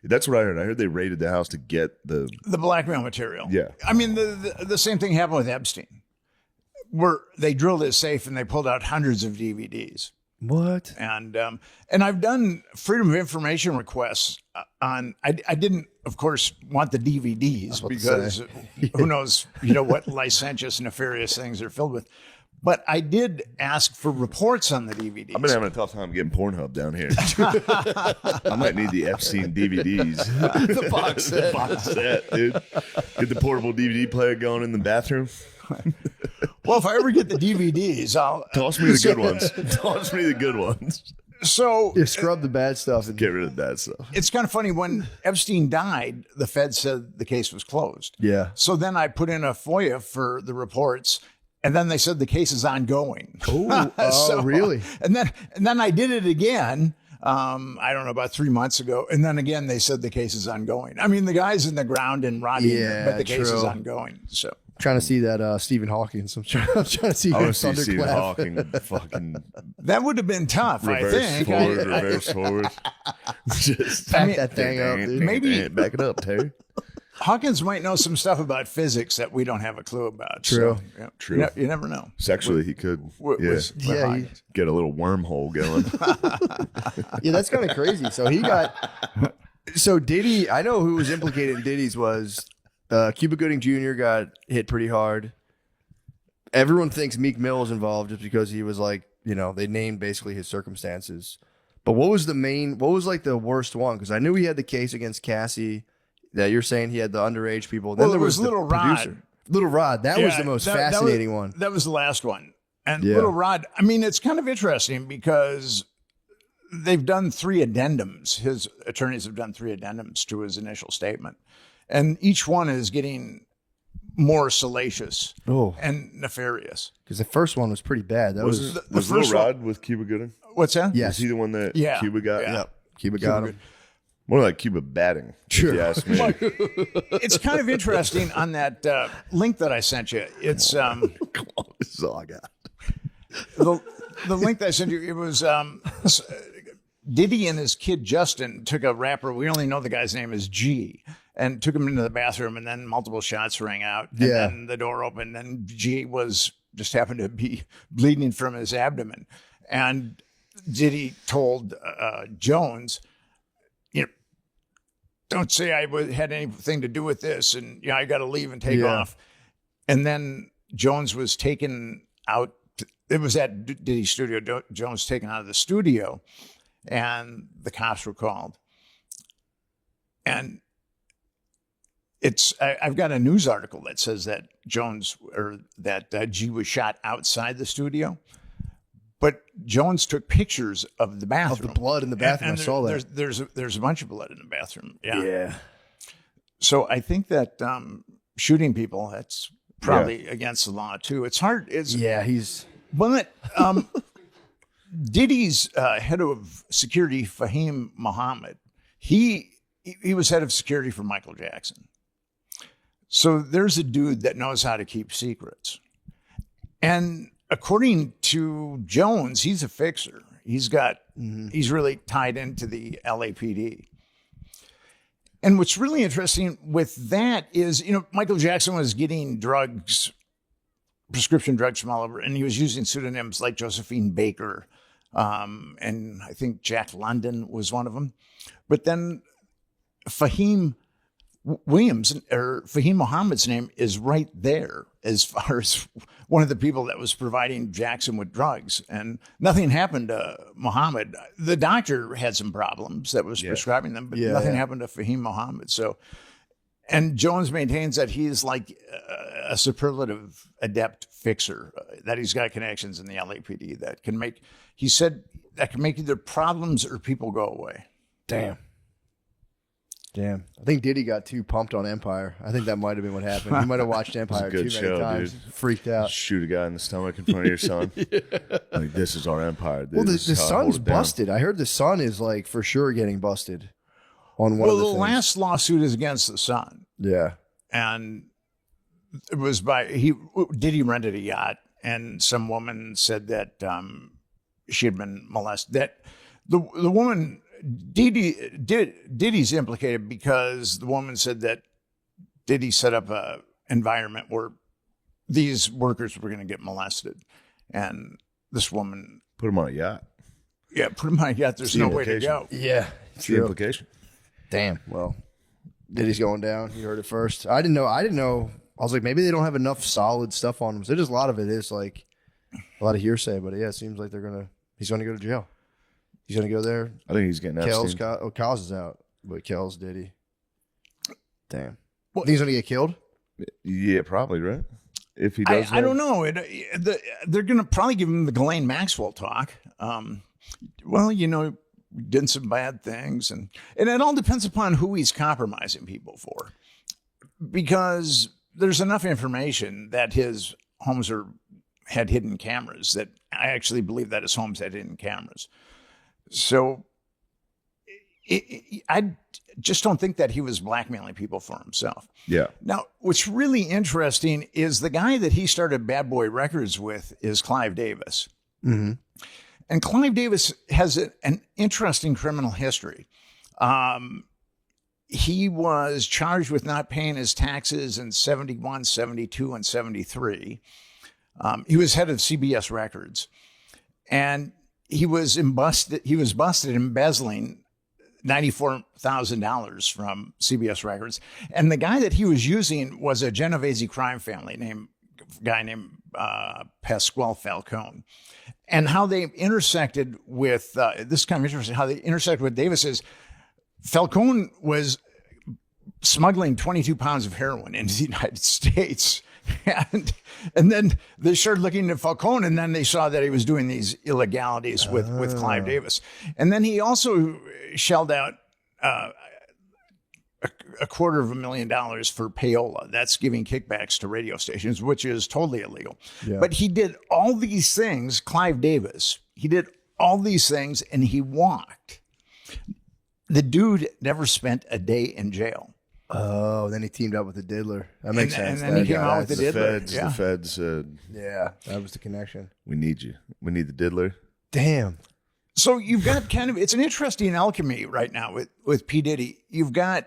That's what I heard. I heard they raided the house to get the blackmail material. Yeah. I mean, the same thing happened with Epstein, where they drilled his safe and they pulled out hundreds of DVDs. What? And I've done freedom of information requests on. I didn't, of course, want the DVDs because who knows, what licentious, nefarious things they're filled with. But I did ask for reports on the DVDs. I've been having a tough time getting Pornhub down here. I might need the Epstein DVDs. The box set. The box set, dude. Get the portable DVD player going in the bathroom. Well, if I ever get the DVDs, I'll Toss me the good ones. Toss me the good ones. So Yeah, scrub the bad stuff. And Get rid of the bad stuff. it's kind of funny. When Epstein died, the Fed said the case was closed. yeah. So then I put in a FOIA for the reports, and then they said the case is ongoing. Oh, really? And then I did it again. I don't know, about 3 months ago, and then again they said the case is ongoing. I mean, the guy's in the ground and rotting, Yeah, but the case is true. ongoing. So Trying to see that Stephen Hawking. I'm trying to see I want him to see Stephen thunderclap. Hawking fucking that would have been tough. reverse I think. forward, reverse forward. Just Back that thing up, dude. Maybe- back it up, Terry. Hawkins might know some stuff about physics that we don't have a clue about. True. So, yeah, True. You never know. Sexually, he could Yeah, get a little wormhole going. Yeah, that's kind of crazy. So he got. So Diddy, I know who was implicated in Diddy's was Cuba Gooding Jr. got hit pretty hard. Everyone thinks Meek Mill is involved just because he was like, they named basically his circumstances. But what was like the worst one? Because I knew he had the case against Cassie that you're saying he had the underage people. Then Well, there it was the Little Rod. producer. Little Rod. That was the most fascinating one. That was the last one. And Yeah. Little Rod, I mean, it's kind of interesting because they've done 3 addendums. His attorneys have done 3 addendums to his initial statement. And each one is getting more salacious Oh, and nefarious. because the first one was pretty bad. That was, The Was first Little Rod with Cuba Gooding? What's that? yes. Was he the one that Yeah. Cuba got? Yeah. Cuba got him. More like Cuba batting, Sure. if you ask me. It's kind of interesting on that link that I sent you. It's Come on, this is all I got. the link that I sent you. It was Diddy and his kid Justin took a rapper. We only know the guy's name is G, and took him into the bathroom, and then multiple shots rang out, and Yeah. then the door opened, and G just happened to be bleeding from his abdomen, and Diddy told Jones, don't say I had anything to do with this, and I got to leave and take Yeah. off. And then Jones was taken out. It was at Diddy's studio. Jones taken out of the studio, and the cops were called. And I've got a news article that says that G was shot outside the studio. But Jones took pictures of the bathroom. Of the blood in the bathroom. And I saw that. There's a bunch of blood in the bathroom. Yeah. Yeah. So I think that shooting people, that's probably against the law too. It's hard. But Diddy's head of security, Fahim Muhammad, he was head of security for Michael Jackson. So there's a dude that knows how to keep secrets. And according to Jones, he's a fixer. He's really tied into the LAPD. And what's really interesting with that is, Michael Jackson was getting prescription drugs from all over, and he was using pseudonyms like Josephine Baker, and I think Jack London was one of them. But then Fahim Muhammad's name is right there as far as one of the people that was providing Jackson with drugs. And nothing happened to Muhammad. The doctor had some problems that was prescribing them, but nothing happened to Fahim Muhammad. So, and Jones maintains that he's like a superlative adept fixer, that he's got connections in the LAPD that can make either problems or people go away. Damn. Damn. I think Diddy got too pumped on Empire. I think that might have been what happened. He might have watched Empire good too many show, times. dude. Freaked out. Shoot a guy in the stomach in front of your son. Like, this is our empire. Dude. Well, the This is how I son's hold it down. busted. I heard the son is like for sure getting busted on one Well, of the the things. last lawsuit is against the son, Yeah. and it was Diddy rented a yacht, and some woman said that she had been molested. That the woman Diddy's implicated because the woman said that Diddy set up a environment where these workers were going to get molested, and this woman, Put him on a yacht. put him on a yacht. There's the no way to implication. go. Yeah. That's the implication. Damn. Well, Diddy's going down. You heard it first. I didn't know. I was like, maybe they don't have enough solid stuff on him. So just a lot of it is like a lot of hearsay. But yeah, it seems like he's gonna go to jail. He's gonna go there. I think he's getting Kel's Epstein. Kaz is out, but Kel's Diddy. Damn. Think he's gonna get killed? Yeah, probably, right? If he does I don't know. They're going to probably give him the Ghislaine Maxwell talk. Well, did some bad things, and it all depends upon who he's compromising people for, because there's enough information that his homes had hidden cameras that I actually believe that his homes had hidden cameras. So I just don't think that he was blackmailing people for himself. Yeah. Now, what's really interesting is the guy that he started Bad Boy Records with is Clive Davis. Mm-hmm. And Clive Davis has an interesting criminal history. He was charged with not paying his taxes in 71, 72, and 73. He was head of CBS Records. And he was busted embezzling $94,000 from CBS Records. And the guy that he was using was a Genovese crime family named Pasquale Falcone. And how they intersected with, this is kind of interesting, how they intersected with Davis is Falcone was smuggling 22 pounds of heroin into the United States. And then they started looking at Falcone, and then they saw that he was doing these illegalities with Clive Davis. And then he also shelled out $250,000 for payola. That's giving kickbacks to radio stations, which is totally illegal. Yeah. But he did all these things, Clive Davis, he did all these things, and he walked. The dude never spent a day in jail. Oh, then he teamed up with the Diddler. That makes sense. And then he That came guy- out with the Diddler. The feds said, Yeah, that was the connection. we need you. We need the diddler. Damn. So you've got it's an interesting alchemy right now with P. Diddy. You've got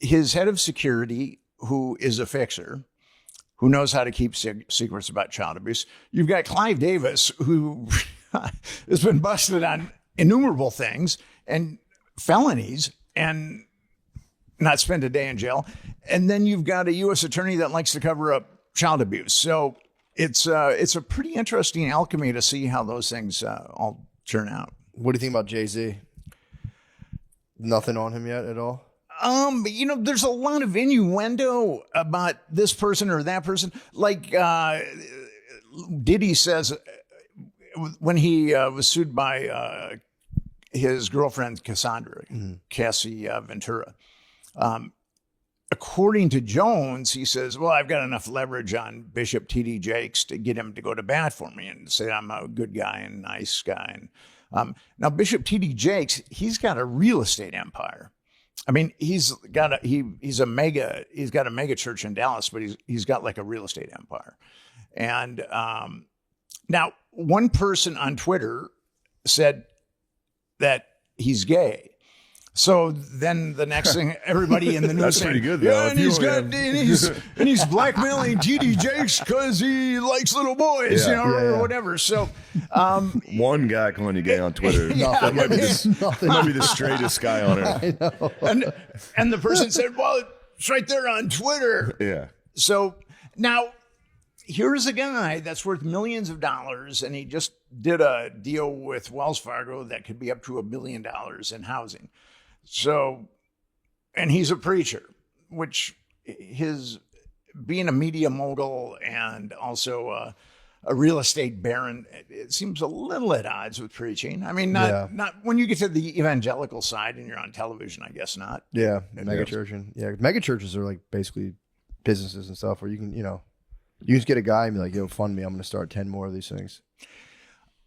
his head of security, who is a fixer, who knows how to keep secrets about child abuse. You've got Clive Davis, who has been busted on innumerable things and felonies and not spend a day in jail. And then you've got a U.S. attorney that likes to cover up child abuse. So it's a pretty interesting alchemy to see how those things all turn out. What do you think about Jay-Z? Nothing on him yet at all? There's a lot of innuendo about this person or that person. Like Diddy says when he was sued by his girlfriend, Cassandra, Cassie Ventura. According to Jones, he says, well, I've got enough leverage on Bishop T.D. Jakes to get him to go to bat for me and say I'm a good guy and nice guy. And now Bishop T.D. Jakes, he's got a real estate empire. I mean, he's got a mega church in Dallas, but he's got like a real estate empire. And now one person on Twitter said that he's gay. So then the next thing, everybody in the news That's saying, pretty good, though. yeah, If and you he's only got have- and he's blackmailing T.D. Jakes because he likes little boys, Yeah. or whatever. So One guy calling you gay on Twitter. Yeah. That might be the straightest guy on earth. and the person said, well, it's right there on Twitter. Yeah. So now here's a guy that's worth millions of dollars, and he just did a deal with Wells Fargo that could be up to $1 billion in housing. So, and he's a preacher, which his being a media mogul and also a real estate baron, it seems a little at odds with preaching. I mean, not when you get to the evangelical side and you're on television, I guess not. Yeah, mega churches are like basically businesses and stuff where you can, you just get a guy and be like, yo, fund me. I'm going to start 10 more of these things.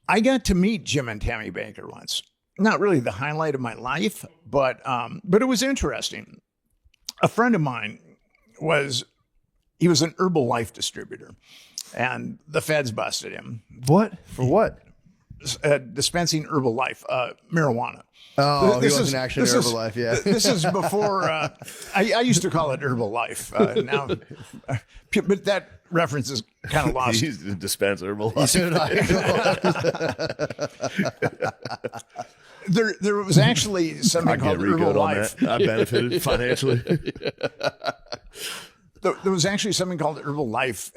I got to meet Jim and Tammy Baker once. Not really the highlight of my life, but it was interesting. A friend of mine was an Herbalife distributor, and the feds busted him. What? For what? Dispensing Herbalife, marijuana. Oh, he wasn't actually Herbalife, yeah. This is before, I used to call it Herbalife. Now, but that reference is kind of lost. He used to dispense Herbalife. There was actually something called Herbalife. I benefited financially. There was actually something called Herbalife,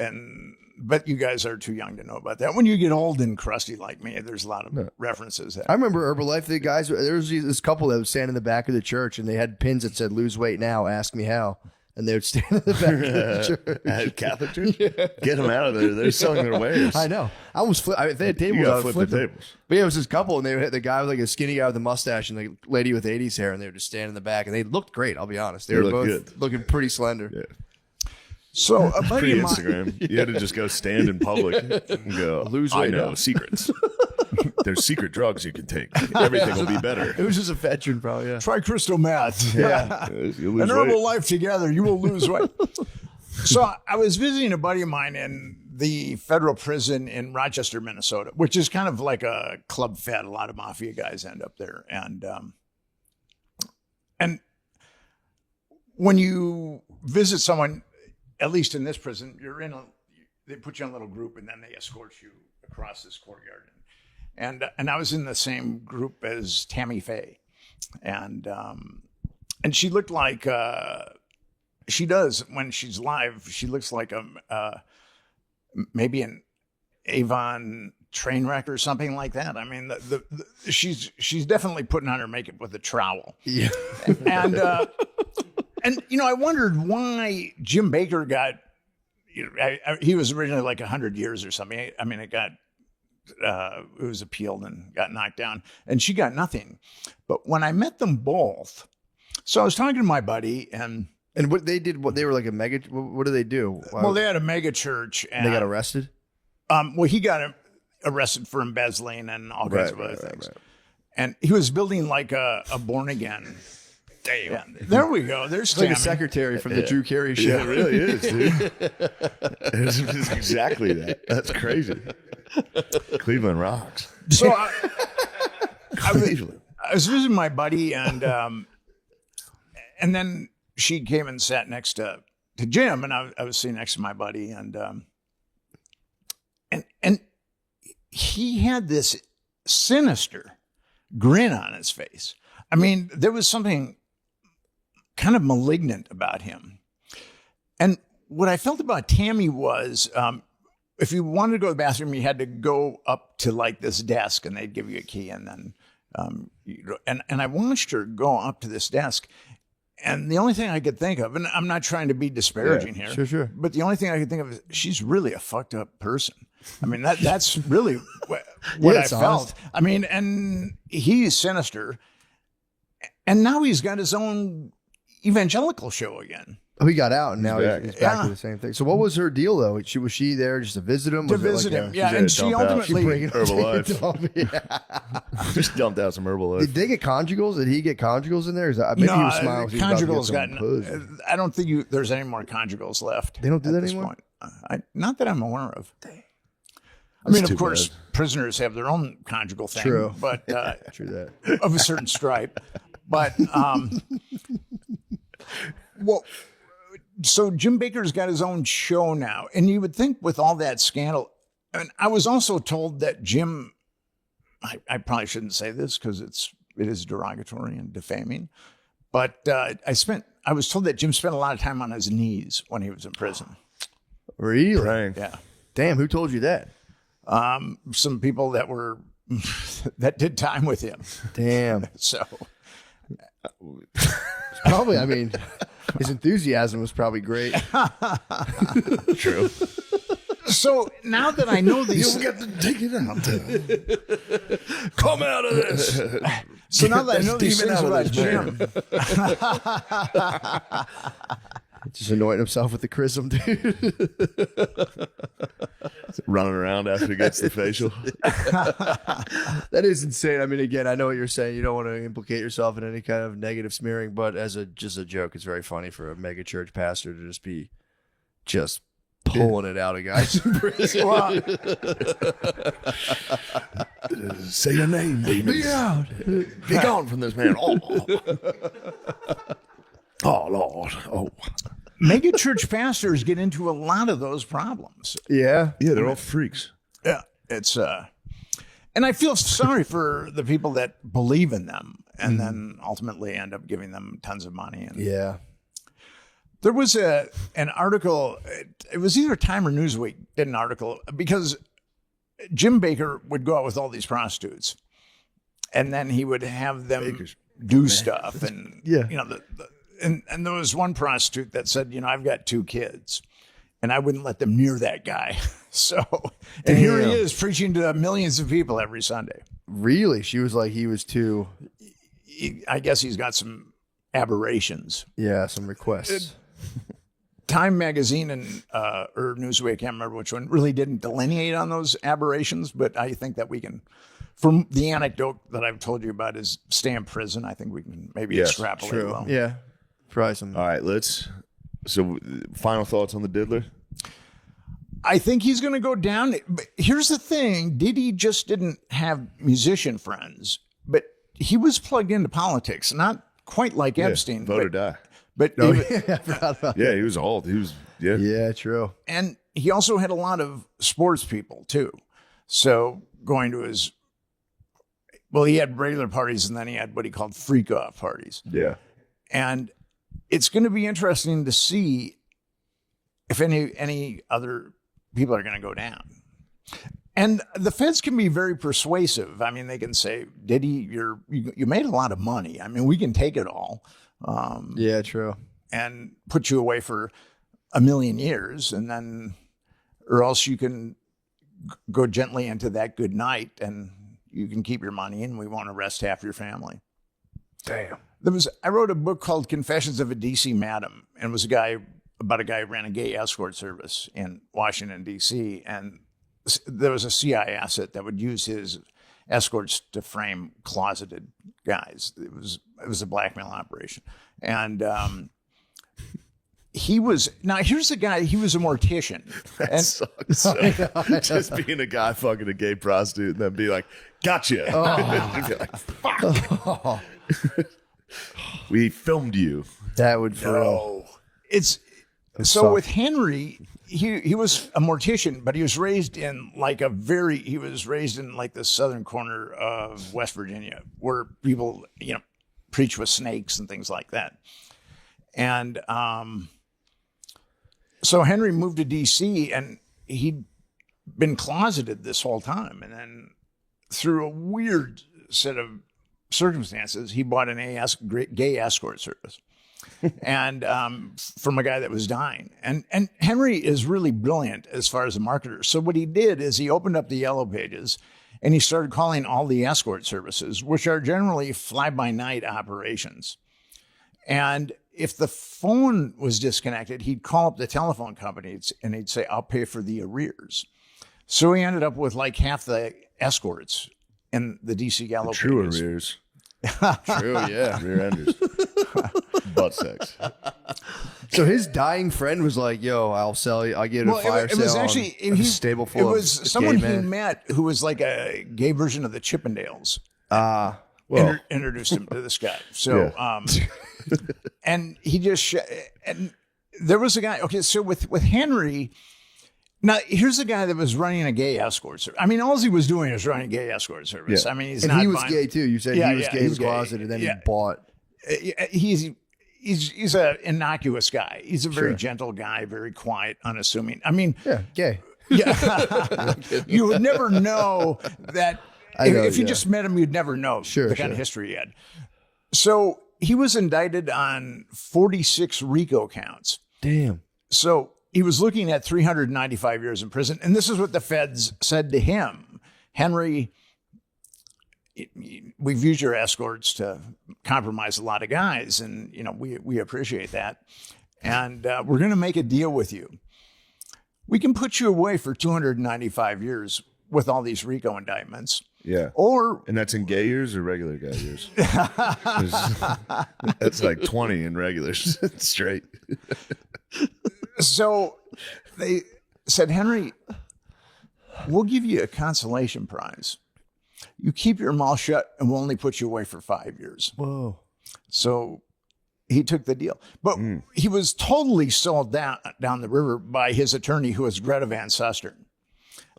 but you guys are too young to know about that. When you get old and crusty like me, there's a lot of references. I remember Herbalife. The guys, there was this couple that would stand in the back of the church, and they had pins that said "Lose weight now, ask me how." And they would stand in the back of the church. At Catholic church? Yeah. Get them out of there. They're selling their wares. I know. I almost if they had tables, I would flip the tables. But yeah, it was this couple, and they had the guy with like a skinny guy with a mustache and the lady with 80s hair, and they would just stand in the back, and they looked great. I'll be honest. They were both good. Looking pretty slender. Yeah. So a buddy of mine, Instagram. You had to just go stand in public and go, lose weight. I know secrets. There's secret drugs you can take. Everything will be better. It was just a veteran, probably. Yeah. Try crystal meth. Yeah. An herbal life together, you will lose weight. So I was visiting a buddy of mine in the federal prison in Rochester, Minnesota, which is kind of like a club fed. A lot of mafia guys end up there, and when you visit someone, at least in this prison, they put you in a little group and then they escort you across this courtyard. And I was in the same group as Tammy Faye. And she looked like, she does when she's live, she looks like maybe an Avon train wreck or something like that. I mean, she's definitely putting on her makeup with a trowel. Yeah. And, I wondered why Jim Baker got, he was originally like 100 years or something. I mean, it was appealed and got knocked down, and she got nothing. But when I met them both, so I was talking to my buddy, and what they did, they were like a mega, what do they do? Wow. Well, they had a mega church. And they got arrested? Well, he got arrested for embezzling and all kinds of other things. Right. And he was building like a born again. Damn. Yeah, there we go. There's like a secretary from the Drew Carey show. Yeah, it really is, dude. It's exactly that. That's crazy. Cleveland rocks. So I was visiting my buddy, and then she came and sat next to Jim, and I was sitting next to my buddy, and he had this sinister grin on his face. I mean, there was something kind of malignant about him. And what I felt about Tammy was, if you wanted to go to the bathroom, you had to go up to like this desk and they'd give you a key. And then, and I watched her go up to this desk. And the only thing I could think of, and I'm not trying to be disparaging here, sure. But the only thing I could think of is she's really a fucked up person. I mean, that's really what I felt. Honest. I mean, and he's sinister. And now he's got his own evangelical show again. Oh, he got out, and now he's back to the same thing. So what was her deal, though? Was she there just to visit him? To visit him, yeah. And she ultimately... Herbalife. Just dumped out some Herbalife. Did they get conjugals? Did he get conjugals in there? I bet he was smiling. Conjugals I don't think there's any more conjugals left. They don't do that anymore? Not that I'm aware of. I mean, of course, prisoners have their own conjugal thing. True. But, true that. Of a certain stripe. But, well, so Jim Baker's got his own show now. And you would think with all that scandal, and I was also told that Jim, I probably shouldn't say this because it is derogatory and defaming, but I was told that Jim spent a lot of time on his knees when he was in prison. Really? Praying. Yeah. Damn, who told you that? Some people that did time with him. Damn. So... Probably, I mean, his enthusiasm was probably great. True. So now that I know these, You'll get to take it out. Come out of this. so now that I know these demon things out of about this Jim, Just anointing himself with the chrism, dude. Running around after he gets the facial. That is insane. I mean, again, I know what you're saying. You don't want to implicate yourself in any kind of negative smearing, but as just a joke, it's very funny for a mega church pastor to just be pulling it out of guys in prison. well, Say your name, demons. Be out. Be gone from this man. Oh, oh Lord. Oh. mega church pastors get into a lot of those problems. Yeah. Yeah, they're all freaks. Yeah, it's and I feel sorry for the people that believe in them and then ultimately end up giving them tons of money. And Yeah. there was an article. It was either Time or Newsweek did an article because Jim Baker would go out with all these prostitutes, and then he would have them do stuff. And Yeah. you know, and there was one prostitute that said, you know, I've got 2 kids, and I wouldn't let them near that guy. So, and here he Damn. is preaching to millions of people every Sunday. Really? She was like, he was too, I guess he's got some aberrations. some requests. Time magazine and or Newsweek, I can't remember which one, really didn't delineate on those aberrations, but I think that we can, from the anecdote that I've told you about is stay in prison, I think we can maybe Yes, extrapolate True. well. Yeah. Probably some. All right, so final thoughts on the diddler? I think he's going to go down. But here's the thing. Diddy just didn't have musician friends, but he was plugged into politics, not quite like Epstein. Vote or but, die. but Oh, even- yeah. I forgot about Yeah, he was old. He was, yeah. Yeah, true. and he also had a lot of sports people too. So going to his, well, he had regular parties and then he had what he called freak off parties. Yeah. And it's going to be interesting to see if any other people are going to go down. And the feds can be very persuasive. I mean, they can say, Diddy, you made a lot of money. I mean, we can take it all. Yeah, true. And put you away for 1 million years, and then, or else you can go gently into that good night, and you can keep your money, and we won't arrest half your family. Damn. I wrote a book called Confessions of a DC Madam, and it was about a guy who ran a gay escort service in Washington D.C. and there was a CIA asset that would use his escorts to frame closeted guys. It was a blackmail operation. And here's the guy, he was a mortician. That sucks. So, just being a guy fucking a gay prostitute and then be like, gotcha. And be like, fuck. We filmed you. That would for real. It's so suck. with Henry, he was a mortician, but he was raised in like the southern corner of West Virginia, where people, preach with snakes and things like that. And so Henry moved to DC, and he'd been closeted this whole time. And then through a weird set of circumstances, he bought an gay escort service. And from a guy that was dying. And Henry is really brilliant as far as a marketer. So what he did is he opened up the yellow pages and he started calling all the escort services, which are generally fly-by-night operations. And if the phone was disconnected, he'd call up the telephone company and he'd say, I'll pay for the arrears. So he ended up with like half the escorts in the DC yellow pages. True arrears. True, yeah. Rear enders. Butt sex. So his dying friend was like, "Yo, I'll sell you. I'll get a fire it was sale actually on a stable full it was someone gay he men." met who was like a gay version of the Chippendales. Well, Introduced him to this guy. So, and he just and there was a guy. Okay, so with Henry. Now, here's a guy that was running a gay escort service. I mean, all he was doing was running a gay escort service. Yeah. I mean, he's And not he was buying- gay too. You said Yeah, he was yeah, gay, he in was the gay. closet, and then Yeah. he bought. He's an innocuous guy. He's a very Sure. gentle guy, very quiet, unassuming. I mean, Yeah, gay. yeah, you would never know that. I know, if you yeah. just met him, you'd never know Sure, the kind of sure. history he had. So he was indicted on 46 RICO counts. Damn. So he was looking at 395 years in prison. And this is what the feds said to him. Henry, we've used your escorts to compromise a lot of guys, and we appreciate that. And we're going to make a deal with you. We can put you away for 295 years with all these RICO indictments. Yeah. And that's in gay years or regular guy years? That's like 20 in regulars straight. So they said, Henry, we'll give you a consolation prize. You keep your mouth shut and we'll only put you away for 5 years. Whoa. So he took the deal. But he was totally sold down the river by his attorney, who was Greta Van Susteren.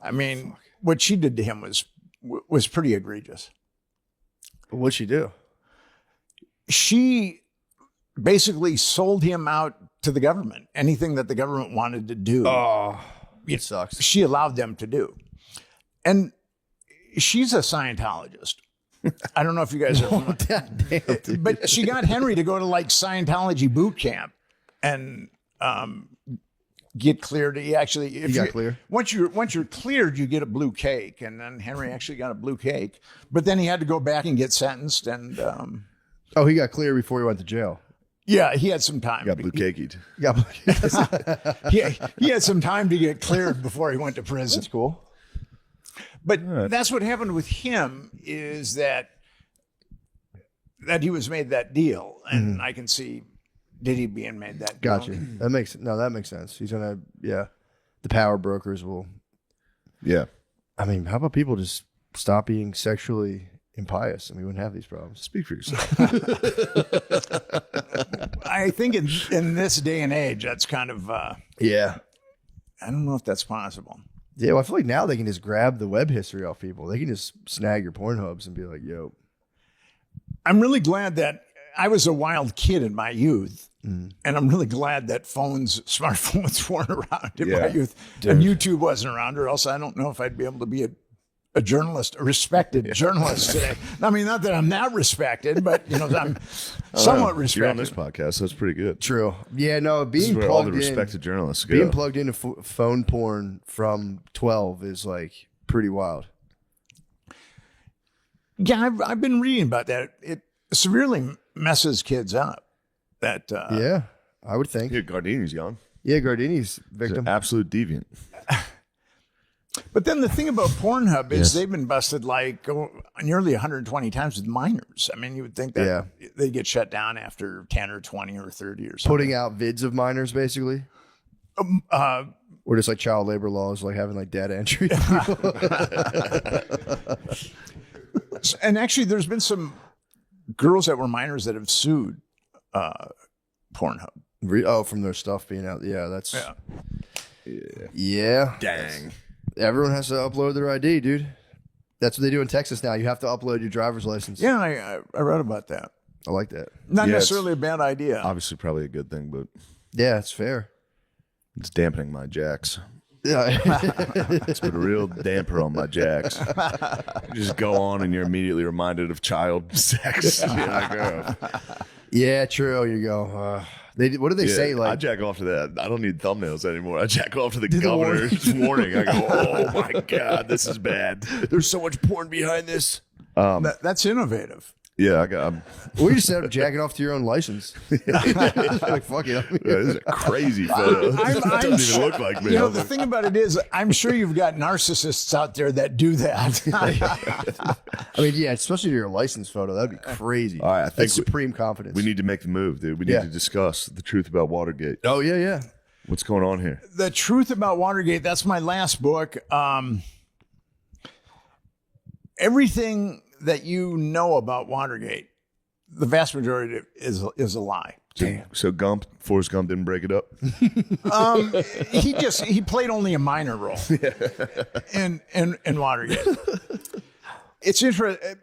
I mean, what she did to him was pretty egregious. What'd she do? She basically sold him out to the government. Anything that the government wanted to do. Oh, it sucks. She allowed them to do. And she's a Scientologist. I don't know if you guys are familiar. But she got Henry to go to like Scientology boot camp and get cleared. He actually, if you got clear. Once you're cleared, you get a blue cake. And then Henry actually got a blue cake. But then he had to go back and get sentenced. And oh, he got clear before he went to jail. Yeah, he had some time. Got blue caked. He had some time to get cleared before he went to prison. That's cool. But that's what happened with him, is that he was made that deal, and I can see Diddy being made that deal. Gotcha. That makes sense. He's gonna, the power brokers will. Yeah. I mean, how about people just stop being sexually impious and we wouldn't have these problems? Speak for yourself. I think in this day and age, that's kind of yeah. I don't know if that's possible. Yeah, well, I feel like now they can just grab the web history off people. They can just snag your Pornhubs and be like, yo. I'm really glad that I was a wild kid in my youth. And I'm really glad that smartphones weren't around in my youth. Dude. And YouTube wasn't around, or else I don't know if I'd be able to be a journalist, a respected journalist today. I mean, not that I'm that respected, but I'm somewhat respected. You're on this podcast, so it's pretty good. True. Yeah, no, this is where all the respected journalists go. Being plugged into phone porn from 12 is like pretty wild. Yeah, I've been reading about that. It severely messes kids up. That yeah, I would think. Yeah, Gardini's young. Yeah, Gardini's victim. He's an absolute deviant. But then the thing about Pornhub is they've been busted like nearly 120 times with minors. I mean, you would think that they get shut down after 10 or 20 or 30 or something. Putting out vids of minors, basically? Or just like child labor laws, like having like data entry. And actually, there's been some girls that were minors that have sued Pornhub. From their stuff being out. Yeah, that's... Yeah. Dang. Everyone has to upload their ID, dude. That's what they do in Texas now. You have to upload your driver's license. Yeah, I read about that. I like that. Not necessarily a bad idea. Obviously, probably a good thing, but yeah, it's fair. It's dampening my jacks. Yeah, it's put a real damper on my jacks. You just go on and you're immediately reminded of child sex. Yeah, true. You go. What do they say? Like, I jack off to that. I don't need thumbnails anymore. I jack off to the governor's warning. I go, oh my God, this is bad. There's so much porn behind this. That's innovative. Yeah, we just set up jacking off to your own license. Like, fuck it. This is a crazy photo. It doesn't even look like me. The thing about it is, I'm sure you've got narcissists out there that do that. I mean, yeah, especially your license photo. That'd be crazy. All right, I think that's supreme confidence. We need to make the move, dude. We need to discuss the truth about Watergate. Oh, yeah. What's going on here? The truth about Watergate, that's my last book. Everything that you know about Watergate, the vast majority of it is a lie. So Forrest Gump didn't break it up? He played only a minor role in Watergate. It's interesting.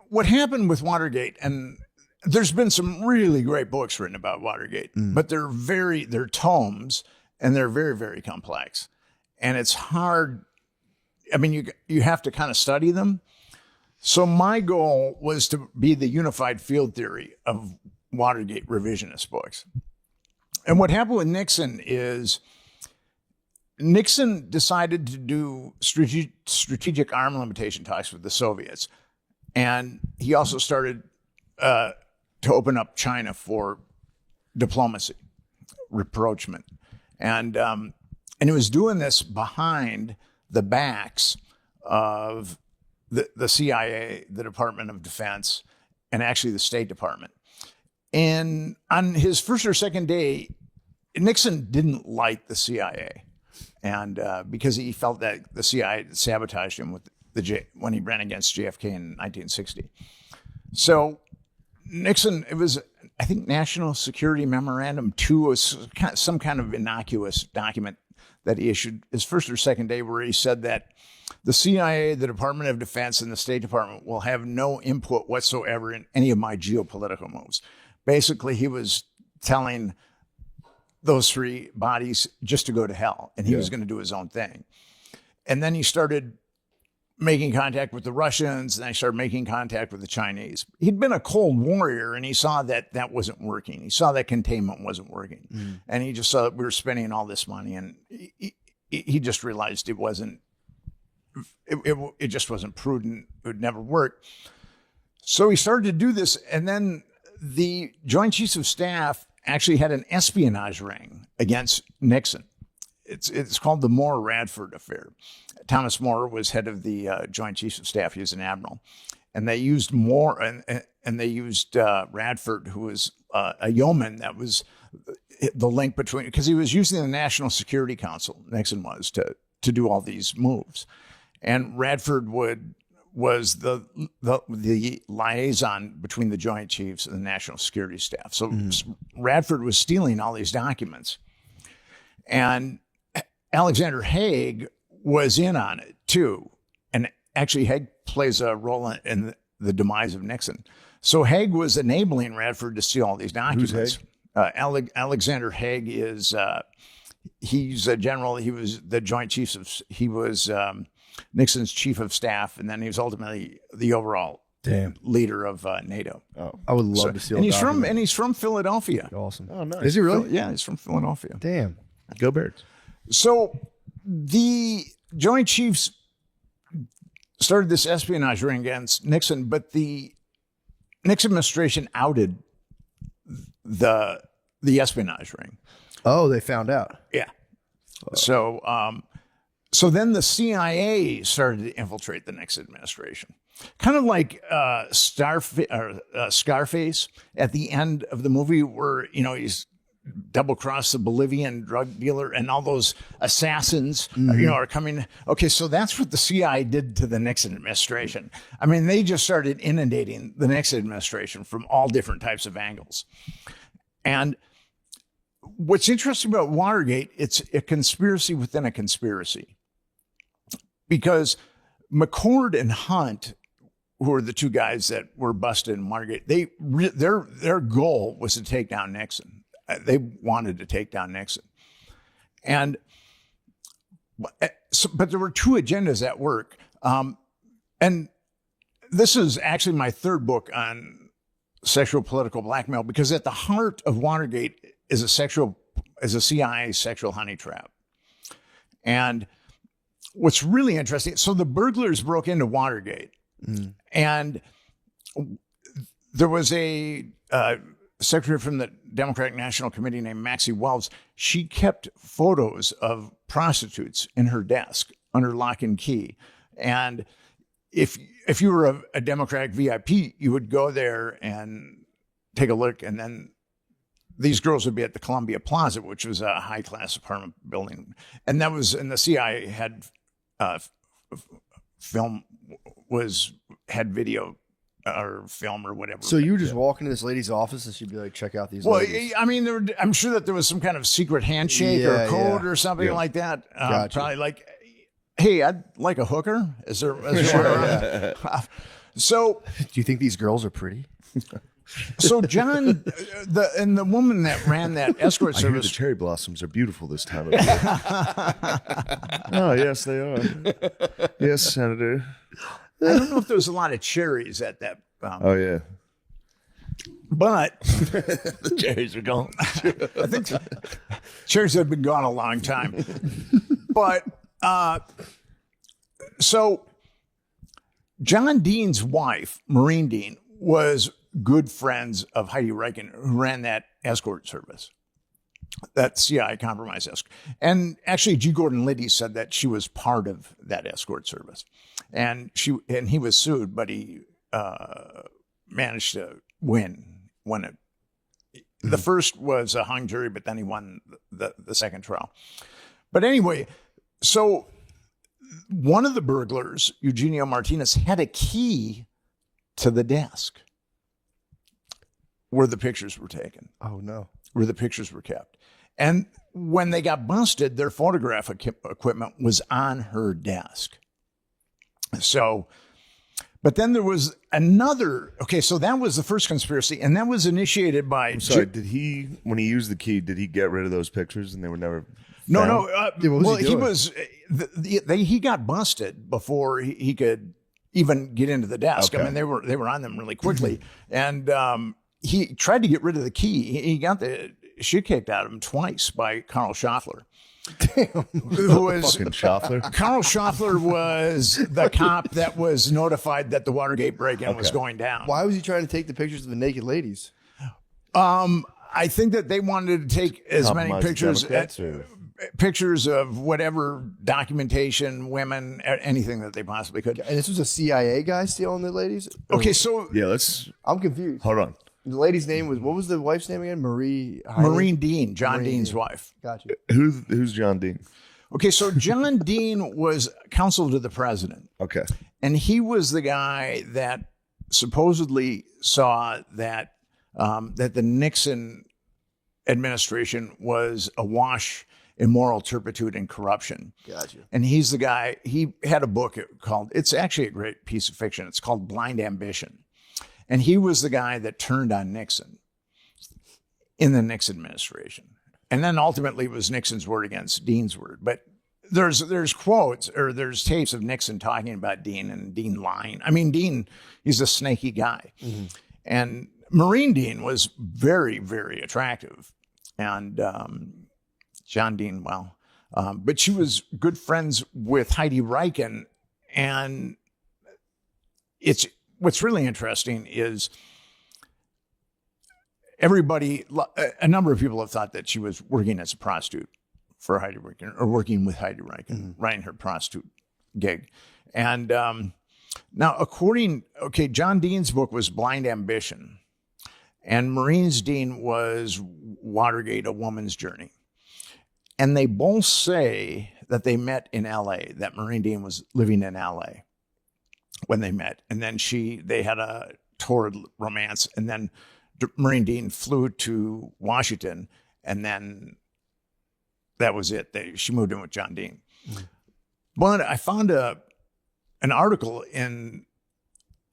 What happened with Watergate, and there's been some really great books written about Watergate, but they're tomes, and they're very, very complex. And it's hard. I mean, you have to kind of study them. So my goal was to be the unified field theory of Watergate revisionist books. And what happened with Nixon is Nixon decided to do strategic arm limitation talks with the Soviets. And he also started to open up China for diplomacy, rapprochement. And he was doing this behind the backs of the CIA, the Department of Defense, and actually the State Department. And on his first or second day, Nixon didn't like the CIA, and because he felt that the CIA sabotaged him with when he ran against JFK in 1960. So Nixon, it was, I think, National Security Memorandum 2 was some kind of innocuous document that he issued his first or second day, where he said that the CIA, the Department of Defense, and the State Department will have no input whatsoever in any of my geopolitical moves. Basically, he was telling those three bodies just to go to hell, and he was going to do his own thing. And then he started making contact with the Russians, and I started making contact with the Chinese. He'd been a Cold Warrior, and he saw that that wasn't working. He saw that containment wasn't working. And he just saw that we were spending all this money, and he just realized it wasn't, it just wasn't prudent. It would never work. So he started to do this, and then the Joint Chiefs of Staff actually had an espionage ring against Nixon. It's called the Moore-Radford affair. Thomas Moore was head of the Joint Chiefs of Staff. He was an admiral. And they used Moore, and they used Radford, who was a yeoman. That was the link between, because he was using the National Security Council, Nixon was, to do all these moves. And Radford was the liaison between the Joint Chiefs and the National Security Staff. So Radford was stealing all these documents. And Alexander Haig was in on it too. And actually Haig plays a role in the demise of Nixon. So Haig was enabling Radford to steal all these documents. Who's Haig? Alexander Haig is, he's a general. He was the Joint Chiefs of, he was Nixon's chief of staff. And then he was ultimately the overall leader of NATO. Oh, I would love to see. And he's from Philadelphia. Awesome. oh, nice. Is he really? Yeah, he's from Philadelphia. Damn. Go Bears. So the Joint Chiefs started this espionage ring against Nixon, but the Nixon administration outed the espionage ring. Oh, they found out. Yeah. So then the CIA started to infiltrate the Nixon administration, kind of like Scarface at the end of the movie, where he's double-crossed the Bolivian drug dealer, and all those assassins are coming. Okay, so that's what the CIA did to the Nixon administration. I mean, they just started inundating the Nixon administration from all different types of angles. And what's interesting about Watergate, it's a conspiracy within a conspiracy. Because McCord and Hunt, who are the two guys that were busted in Watergate, their goal was to take down Nixon. They wanted to take down Nixon. But there were two agendas at work. And this is actually my third book on sexual political blackmail, because at the heart of Watergate is a CIA sexual honey trap. And what's really interesting, so the burglars broke into Watergate, and there was a secretary from the Democratic National Committee named Maxie Wells. She kept photos of prostitutes in her desk under lock and key. And if you were a Democratic VIP, you would go there and take a look, and then these girls would be at the Columbia Plaza, which was a high-class apartment building. And the CIA had had video or film or whatever. So you would just walk into this lady's office and she'd be like, check out these ladies. I mean, I'm sure that there was some kind of secret handshake or code or something like that. Gotcha. Probably like, hey, I'd like a hooker. Is there So Do you think these girls are pretty? So John, the woman that ran that escort I hear the service. cherry blossoms are beautiful this time of year. Oh, yes, they are. Yes, Senator. I don't know if there was a lot of cherries at that. Oh, yeah. But The cherries are gone. I think cherries have been gone a long time. But so John Dean's wife, Maureen Dean, was good friends of Heidi Reichen, who ran that escort service. That CIA compromise escort. And actually, G. Gordon Liddy said that she was part of that escort service. And he was sued, but he managed to win it. The first was a hung jury, but then he won the second trial. But anyway, so one of the burglars, Eugenio Martinez, had a key to the desk where the pictures were taken. Oh, no. Where the pictures were kept. And when they got busted, their photograph equipment was on her desk. So, but then there was another. Okay, so that was the first conspiracy, and that was initiated by. I'm sorry, when he used the key, did he get rid of those pictures and they were never? No, found? no. What was Well, he doing? he got busted before he could even get into the desk. Okay. I mean, they were on them really quickly, and he tried to get rid of the key. He got the shit kicked out of him twice by Carl Schaffler. Damn. Who was Fucking Schaffler. Carl Schaffler was the cop that was notified that the Watergate break-in was going down. Why was he trying to take the pictures of the naked ladies? I think that they wanted to take as many Compromise pictures Democrats, or- pictures of whatever documentation, women, anything that they possibly could. And this was a CIA guy stealing the ladies? Okay, so Yeah, let's I'm confused. hold on. The lady's name was, what was the wife's name again? Maureen Dean, John Maureen Dean's Dean. wife. Gotcha. Who's John Dean? Okay, so John Dean was counsel to the president, Okay. and he was the guy that supposedly saw that that the Nixon administration was awash in moral turpitude and corruption. Gotcha. And he's the guy. He had a book called. It's actually a great piece of fiction. It's called Blind Ambition. And he was the guy that turned on Nixon in the Nixon administration. And then ultimately it was Nixon's word against Dean's word. But there's quotes or there's tapes of Nixon talking about Dean and Dean lying. I mean, Dean, he's a snaky guy. Mm-hmm. And Maureen Dean was very, very attractive. And John Dean, well, but she was good friends with Heidi Reichen. And what's really interesting is a number of people have thought that she was working as a prostitute for Heidi Reichen or working with Heidi Reichen, running her prostitute gig. And now, John Dean's book was Blind Ambition, and Maureen Dean was Watergate, A Woman's Journey. And they both say that they met in L.A., that Maureen Dean was living in L.A. when they met. And then they had a torrid romance. And then Maureen Dean flew to Washington. And then that was it. She moved in with John Dean. Mm-hmm. But I found an article in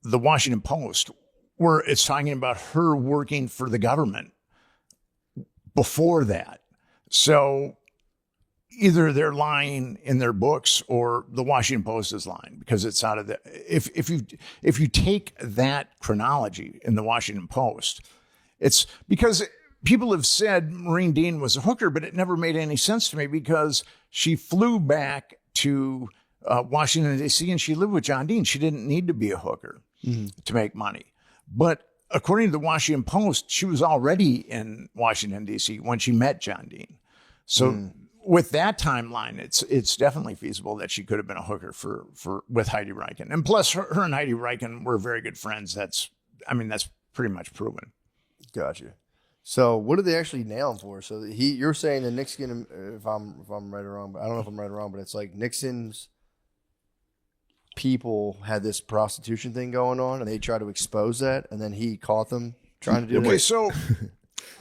the Washington Post where it's talking about her working for the government before that. So either they're lying in their books or the Washington Post is lying because it's out of the. If you take that chronology in the Washington Post, it's because people have said Maureen Dean was a hooker, but it never made any sense to me because she flew back to Washington, D.C. and she lived with John Dean. She didn't need to be a hooker to make money. But according to the Washington Post, she was already in Washington, D.C. when she met John Dean. So with that timeline, it's definitely feasible that she could have been a hooker with Heidi Reichen. And plus, her and Heidi Reichen were very good friends. That's pretty much proven. Gotcha. So what did they actually nail him for? So you're saying that Nixon, if I'm right or wrong, but I don't know if I'm right or wrong, but it's like Nixon's people had this prostitution thing going on, and they tried to expose that, and then he caught them trying to do that. Okay, so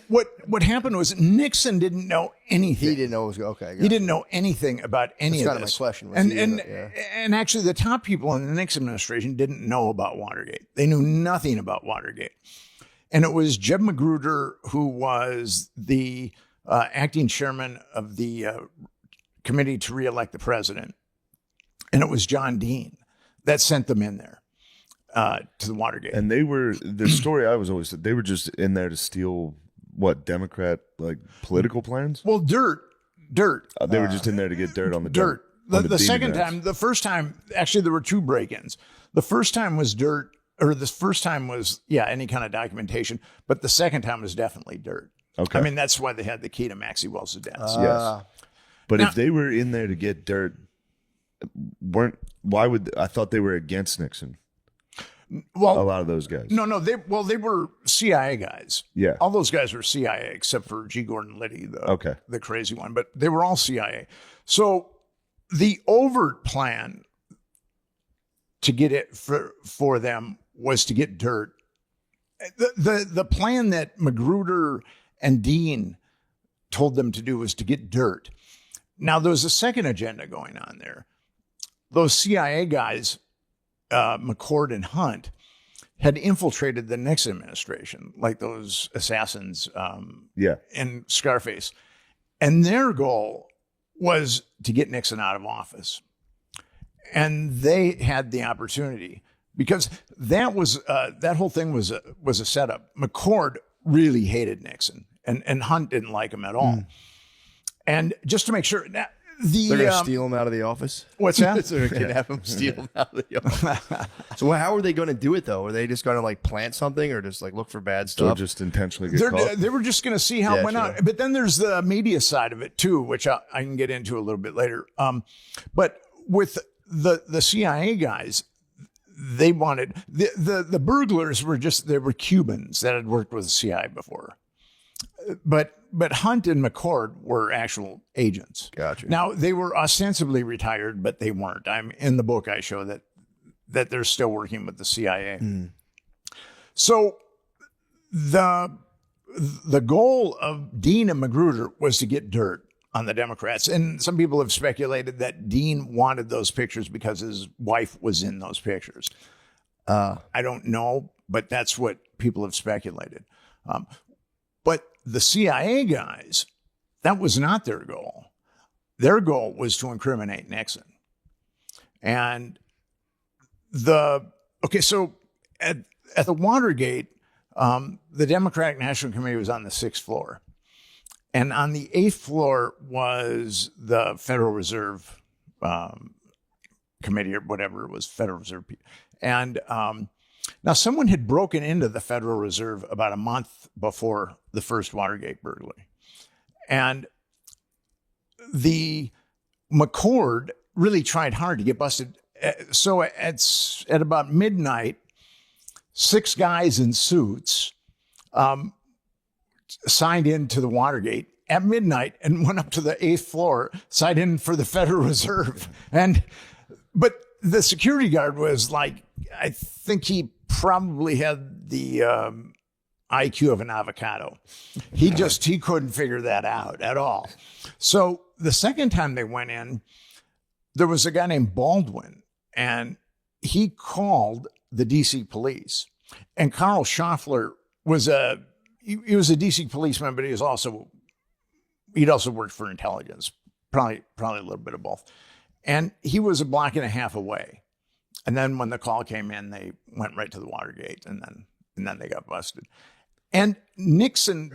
what happened was Nixon didn't know anything. He didn't know it was okay. He didn't know anything about any That's of kind this. of my question. And actually, the top people in the Nixon administration didn't know about Watergate. They knew nothing about Watergate. And it was Jeb Magruder, who was the acting chairman of the committee to reelect the president. And it was John Dean that sent them in there to the Watergate. And the story I was always, they were just in there to steal what, Democrat, like, political plans? Well, dirt Dirt. They were just in there to get dirt on the Dirt. on The second Democrats. time, the first time, actually, there were 2 break-ins. The first time was dirt, or the first time was, any kind of documentation. But the second time was definitely dirt. Okay. I mean, that's why they had the key to Maxie Wells' deaths. Yes. But Now- if they were in there to get dirt, why would I thought they were against Nixon? A Well, lot of those guys. no, they were CIA guys. Yeah. All those guys were CIA except for G. Gordon Liddy, the crazy one. But they were all CIA. So the overt plan to get it for them was to get dirt. The plan that Magruder and Dean told them to do was to get dirt. Now, there was a second agenda going on there. Those CIA guys, McCord and Hunt, had infiltrated the Nixon administration, like those assassins in Scarface. And their goal was to get Nixon out of office. And they had the opportunity because that was that whole thing was a setup. McCord really hated Nixon, and Hunt didn't like him at all. And just to make sure, they're going to steal him out of the office? What's that? So they kidnap him, steal him out of the office. So how are they going to do it, though? Are they just going to like plant something or just like look for bad Or stuff? just intentionally get caught. They were just going to see how it went true. out. But then there's the media side of it, too, which I can get into a little bit later. But with the CIA guys, they wanted the burglars were Cubans that had worked with the CIA before. But Hunt and McCord were actual agents. Gotcha. Now they were ostensibly retired, but they weren't. I'm in the book. I show that they're still working with the CIA. So the goal of Dean and Magruder was to get dirt on the Democrats, and some people have speculated that Dean wanted those pictures because his wife was in those pictures. I don't know, but that's what people have speculated. But the CIA guys, that was not their goal. Their goal was to incriminate Nixon. And so at the Watergate, the Democratic National Committee was on the 6th floor. And on the 8th floor was the Federal Reserve Committee or whatever it was, Federal Reserve. And now someone had broken into the Federal Reserve about a month before the first Watergate burglary. And the McCord really tried hard to get busted. So at about midnight, 6 guys in suits signed into the Watergate at midnight and went up to the 8th floor, signed in for the Federal Reserve. But the security guard was like, I think he probably had the IQ of an avocado. He couldn't figure that out at all. So the second time they went in, there was a guy named Baldwin, and he called the DC police. And Carl Schaffler was he was a DC policeman, but he'd also worked for intelligence, probably a little bit of both. And he was a block and a half away. And then when the call came in, they went right to the Watergate, and then they got busted. And Nixon,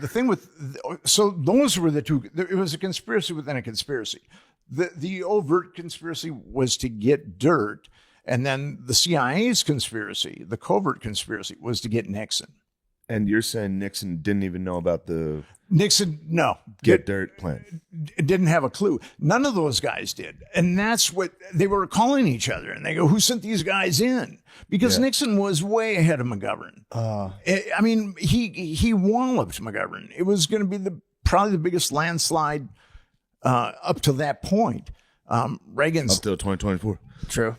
so those were the two. It was a conspiracy within a conspiracy. The overt conspiracy was to get dirt, and then the CIA's conspiracy, the covert conspiracy, was to get Nixon. And you're saying Nixon didn't even know about the No. get dirt plan? Didn't have a clue. None of those guys did. And that's what they were calling each other. And they go, who sent these guys in? Because Nixon was way ahead of McGovern. I mean, he walloped McGovern. It was going to be probably the biggest landslide up to that point. Reagan's Up till 2024. True.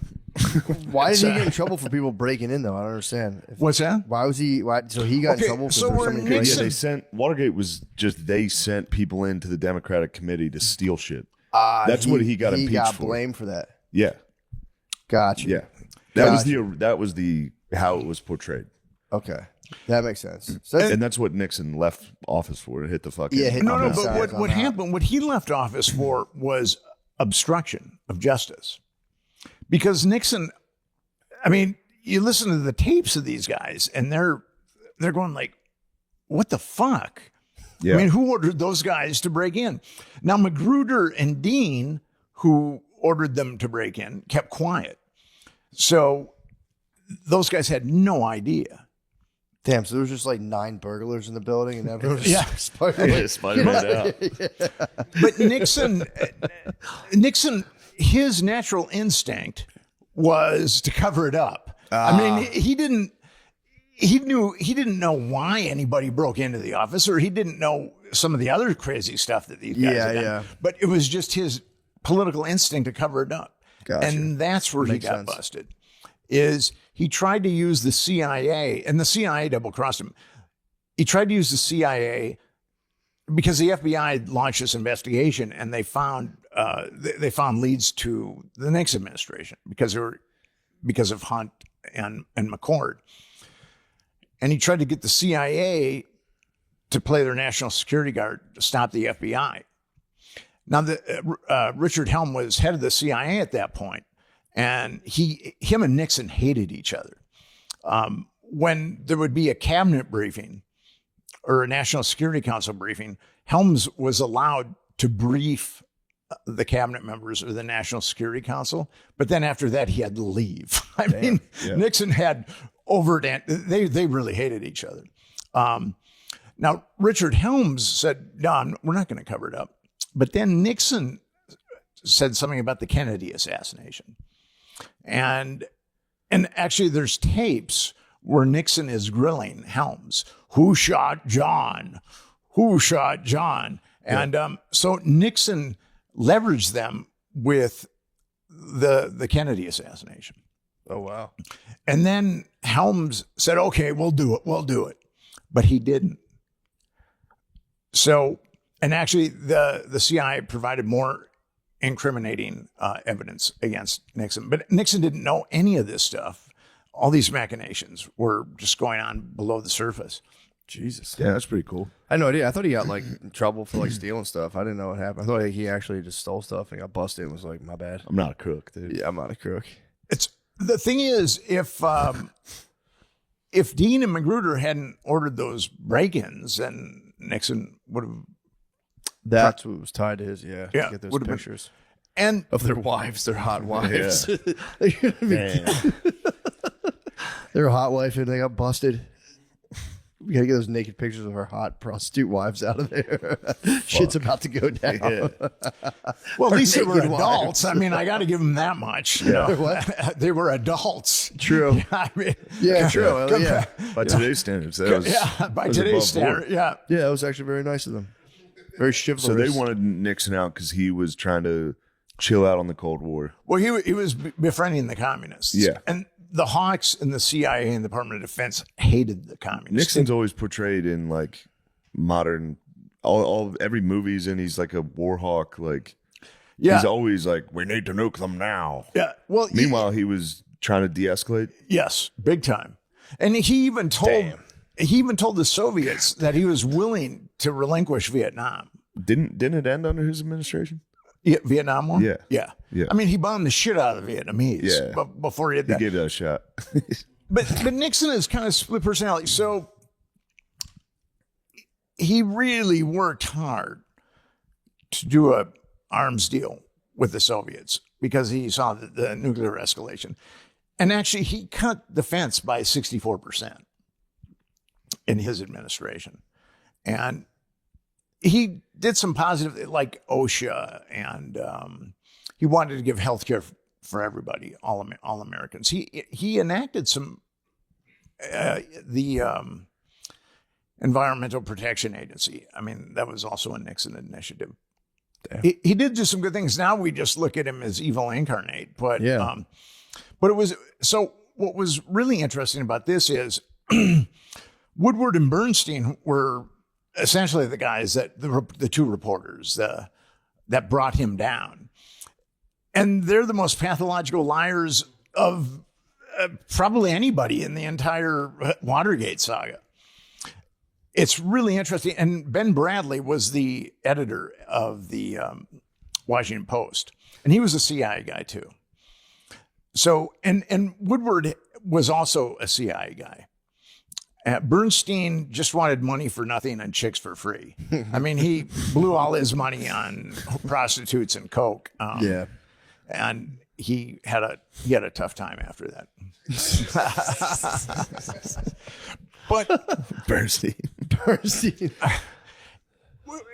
Why did he get in trouble for people breaking in, though? I don't understand. What's that? Why was he? So he got in trouble because so there were so we're many Nixon- crazy- They sent Watergate was just they sent people into the Democratic committee to steal shit. That's what he got impeached got for. blamed for that. Yeah, Gotcha. yeah. That was the how it was portrayed, Okay, that makes sense. So that's, and that's what Nixon left office for. To hit the fucking hit No, the but sides what on that. happened, what he left office for was obstruction of justice. Because Nixon, I mean, you listen to the tapes of these guys and they're going like, what the fuck? Yeah. I mean, who ordered those guys to break in? Now, Magruder and Dean, who ordered them to break in, kept quiet. So those guys had no idea. Damn, so there was just like 9 burglars in the building, and everyone was Yeah. Spider-Man out. But Nixon, his natural instinct was to cover it up. I mean, he didn't know why anybody broke into the office, or he didn't know some of the other crazy stuff that these guys had done. Yeah. But it was just his political instinct to cover it up. Gotcha. And that's where Makes he got sense. busted. Is he tried to use the CIA, and the CIA double-crossed him. He tried to use the CIA because the FBI launched this investigation, and they found leads to the Nixon administration because of Hunt and McCord. And he tried to get the CIA to play their national security guard to stop the FBI. Now, Richard Helm was head of the CIA at that point, and him and Nixon hated each other. When there would be a cabinet briefing or a National Security Council briefing, Helms was allowed to brief the cabinet members or the National Security Council, but then after that, he had to leave. I mean, Nixon had overt, they really hated each other. Now, Richard Helms said, no, we're not going to cover it up. But then Nixon said something about the Kennedy assassination. And actually, there's tapes where Nixon is grilling Helms. Who shot John? Who shot John? And so Nixon leveraged them with the Kennedy assassination. Oh, wow. And then Helms said, okay, we'll do it. But he didn't. So, and actually the CIA provided more incriminating evidence against Nixon. But Nixon didn't know any of this stuff. All these machinations were just going on below the surface. Jesus. Yeah, that's pretty cool. I had no idea. I thought he got like in trouble for like stealing stuff. I didn't know what happened. I thought he actually just stole stuff and got busted and was like, my bad. I'm not a crook, dude. Yeah, I'm not a crook. The thing is, if Dean and Magruder hadn't ordered those break-ins, then Nixon would have. That's what was tied to his, to get those would have been- pictures And of their wives, their hot wives. Damn. Their hot wife and they got busted. We gotta get those naked pictures of our hot prostitute wives out of there. Shit's about to go down. Yeah. well, at least they were naked adults. I mean, I got to give them that much. You know? They were adults. True. I mean, Yeah, true. Well, yeah. By today's standards, that was, by that was today's above standard, board. yeah. Yeah, it was actually very nice of them. Very chivalrous. So they wanted Nixon out because he was trying to chill out on the Cold War. Well, he was befriending the communists. Yeah. And the Hawks and the CIA and the Department of Defense hated the communists. Nixon's always portrayed in like modern, every movie's in. He's like a war hawk. Like he's always like, we need to nuke them now. Yeah. Well, Meanwhile, he was trying to de-escalate. yes, big time. And he even told the Soviets that he was willing to relinquish Vietnam. Didn't it end under his administration? Yeah, Vietnam War? Yeah. Yeah. Yeah. I mean, he bombed the shit out of the Vietnamese before he did He that. gave that a shot. But Nixon is kind of split personality. So he really worked hard to do a arms deal with the Soviets because he saw the nuclear escalation. And actually, he cut the fence by 64% in his administration. And he did some positive, like OSHA, and he wanted to give health care for everybody, all Americans. He enacted some the Environmental Protection Agency. I mean, that was also a Nixon initiative. He did do some good things. Now we just look at him as evil incarnate. But but it was so. What was really interesting about this is Woodward and Bernstein were essentially the guys that the two reporters that brought him down, and they're the most pathological liars of probably anybody in the entire Watergate saga. It's really interesting. And Ben Bradley was the editor of the Washington Post, and he was a CIA guy too. So, and Woodward was also a CIA guy. Bernstein just wanted money for nothing and chicks for free. I mean, he blew all his money on prostitutes and coke. Yeah. And he had a tough time after that. But Bernstein.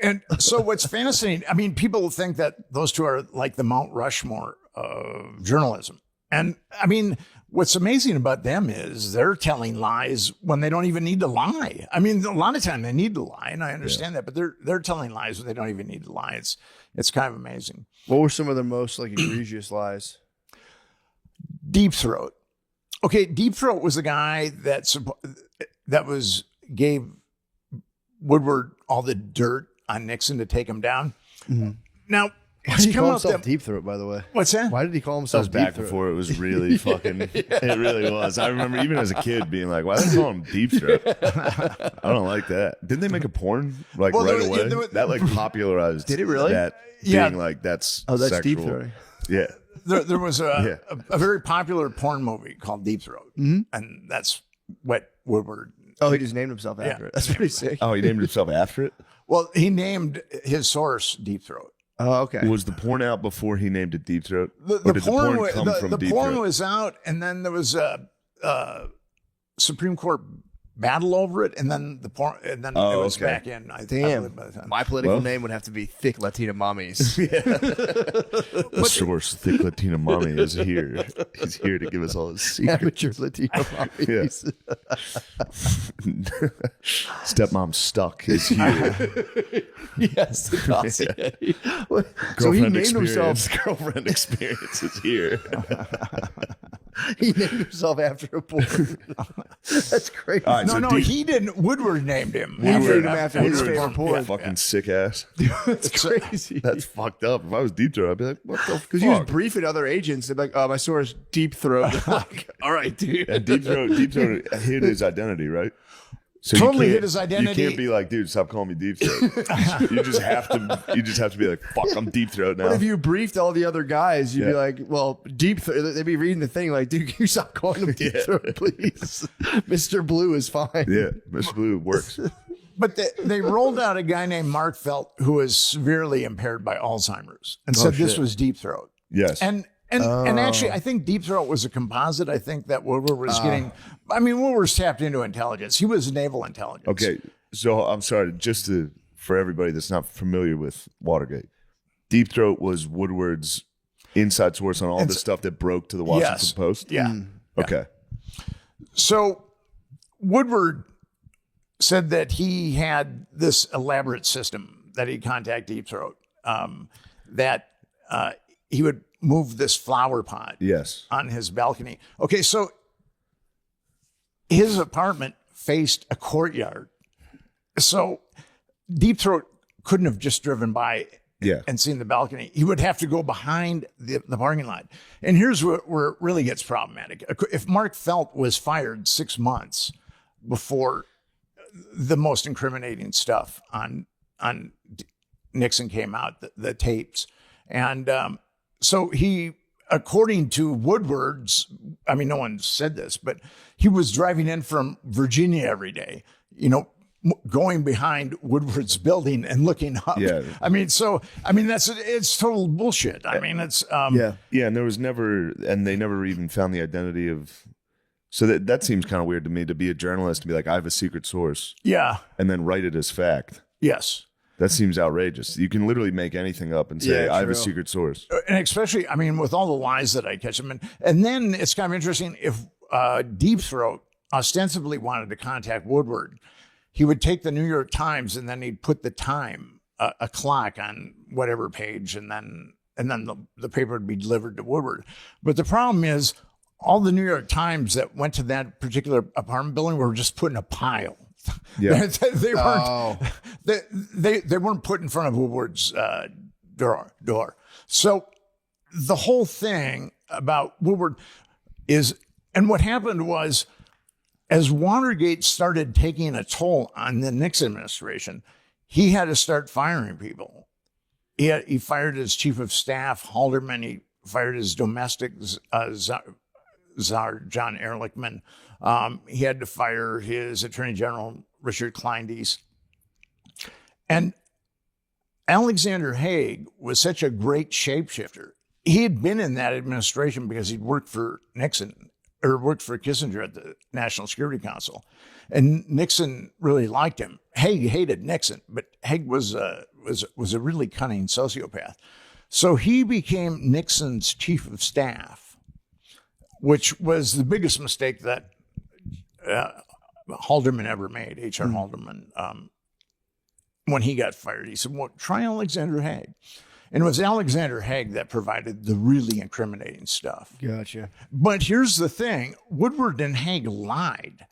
and so what's fascinating, I mean, people think that those two are like the Mount Rushmore of journalism. And I mean, what's amazing about them is they're telling lies when they don't even need to lie. I mean, a lot of time they need to lie, and I understand that, but they're telling lies when they don't even need to lie. It's kind of amazing. What were some of the most like egregious lies? Deep Throat. Okay, Deep Throat was the guy that gave Woodward all the dirt on Nixon to take him down. Mm-hmm. Now, Why did he call himself Deep Throat, by the way? What's that? Why did he call That himself was Deep back Throat? before it was really fucking. It really was. I remember even as a kid being like, "Why do they call him Deep Throat?" I don't like that. Didn't they make a porn like Well, right there- away? there was- That like popularized. Did it really? That Yeah. being like that's Oh, that's sexual. Deep Throat. Yeah. There was a very popular porn movie called Deep Throat, and that's what Woodward. Oh, he just named himself after it. That's pretty sick. Oh, he named himself after it. Well, he named his source Deep Throat. Oh, okay. Was the porn out before he named it Deep Throat, The or did the porn wa- come from the Deep porn Throat? was out, and then there was a Supreme Court battle over it, and then the porn, and then Oh, it was okay. back in. I Damn. believe by the time. My political Well- name would have to be Thick Latina Mommies. The source, Thick Latina Mommy, is here. He's here to give us all his secrets. Amateur Latina Mommies. Stepmom Stuck is here. Yes, the dossier. So he Girlfriend named himself. experience. Girlfriend experience is here. He named himself after a porn. That's crazy. All right, No, so no, Deep- he didn't. Woodward named him. named him after his Woodward. favorite porn. Fucking sick ass. That's crazy. That's fucked up. If I was Deep Throat, I'd be like, what the fuck? Because he was briefing other agents. They'd be like, my source, Deep Throat. Like, all right, dude. And Deep Throat hid his identity, right? So Totally you can't- hid his identity. You can't be like, dude, stop calling me Deep Throat. you just have to be like, fuck, I'm Deep Throat now. What if you briefed all the other guys? You'd be Yeah. like, well, Deep Throat. They'd be reading the thing like, dude, can you stop calling him Deep Throat, please? Mr. Blue is fine. Yeah, Mr. Blue works. But they rolled out a guy named Mark Felt who was severely impaired by Alzheimer's and said this shit. was Deep Throat. Yes. And actually, I think Deep Throat was a composite. I think that Woodward was getting. I mean, Woodward's tapped into intelligence. He was naval intelligence. Okay, so I'm sorry, for everybody that's not familiar with Watergate, Deep Throat was Woodward's inside source on all the stuff that broke to the Washington Yes. Post. Yeah. Okay. So Woodward said that he had this elaborate system that he'd contact Deep Throat, that he would move this flower pot Yes. on his balcony. Okay, so his apartment faced a courtyard. So Deep Throat couldn't have just driven by Yeah. and seen the balcony. He would have to go behind the parking lot. And here's where it really gets problematic. If Mark Felt was fired 6 months before the most incriminating stuff on Nixon came out, the tapes. And so he, according to Woodward's, I mean, no one said this, but he was driving in from Virginia every day, going behind Woodward's building and looking up. Yeah. It's total bullshit. I mean, it's, Yeah. Yeah, and they never even found the identity of. So that seems kind of weird to me, to be a journalist and be like, I have a secret source, yeah, and then write it as fact. yes. That seems outrageous. You can literally make anything up and say, Yeah, I have a true. secret source. And especially, I mean, with all the lies that I catch him in. And then it's kind of interesting if Deep Throat ostensibly wanted to contact Woodward, he would take the New York Times and then he'd put the time, a clock on whatever page, and then the paper would be delivered to Woodward. But the problem is, all the New York Times that went to that particular apartment building were just put in a pile. Yeah. they weren't. They weren't put in front of Woodward's door. So the whole thing about Woodward is, and what happened was, as Watergate started taking a toll on the Nixon administration, he had to start firing people. He fired his chief of staff, Halderman. He fired his domestic czar John Ehrlichman. He had to fire his Attorney General Richard Kleindienst. And Alexander Haig was such a great shapeshifter. He had been in that administration because he'd worked for Nixon or worked for Kissinger at the National Security Council. And Nixon really liked him. Haig hated Nixon, but Haig was a really cunning sociopath. So he became Nixon's chief of staff, which was the biggest mistake that Haldeman ever made, H.R. Haldeman. When he got fired, he said, well, try Alexander Haig. And it was Alexander Haig that provided the really incriminating stuff. Gotcha. But here's the thing. Woodward and Haig lied.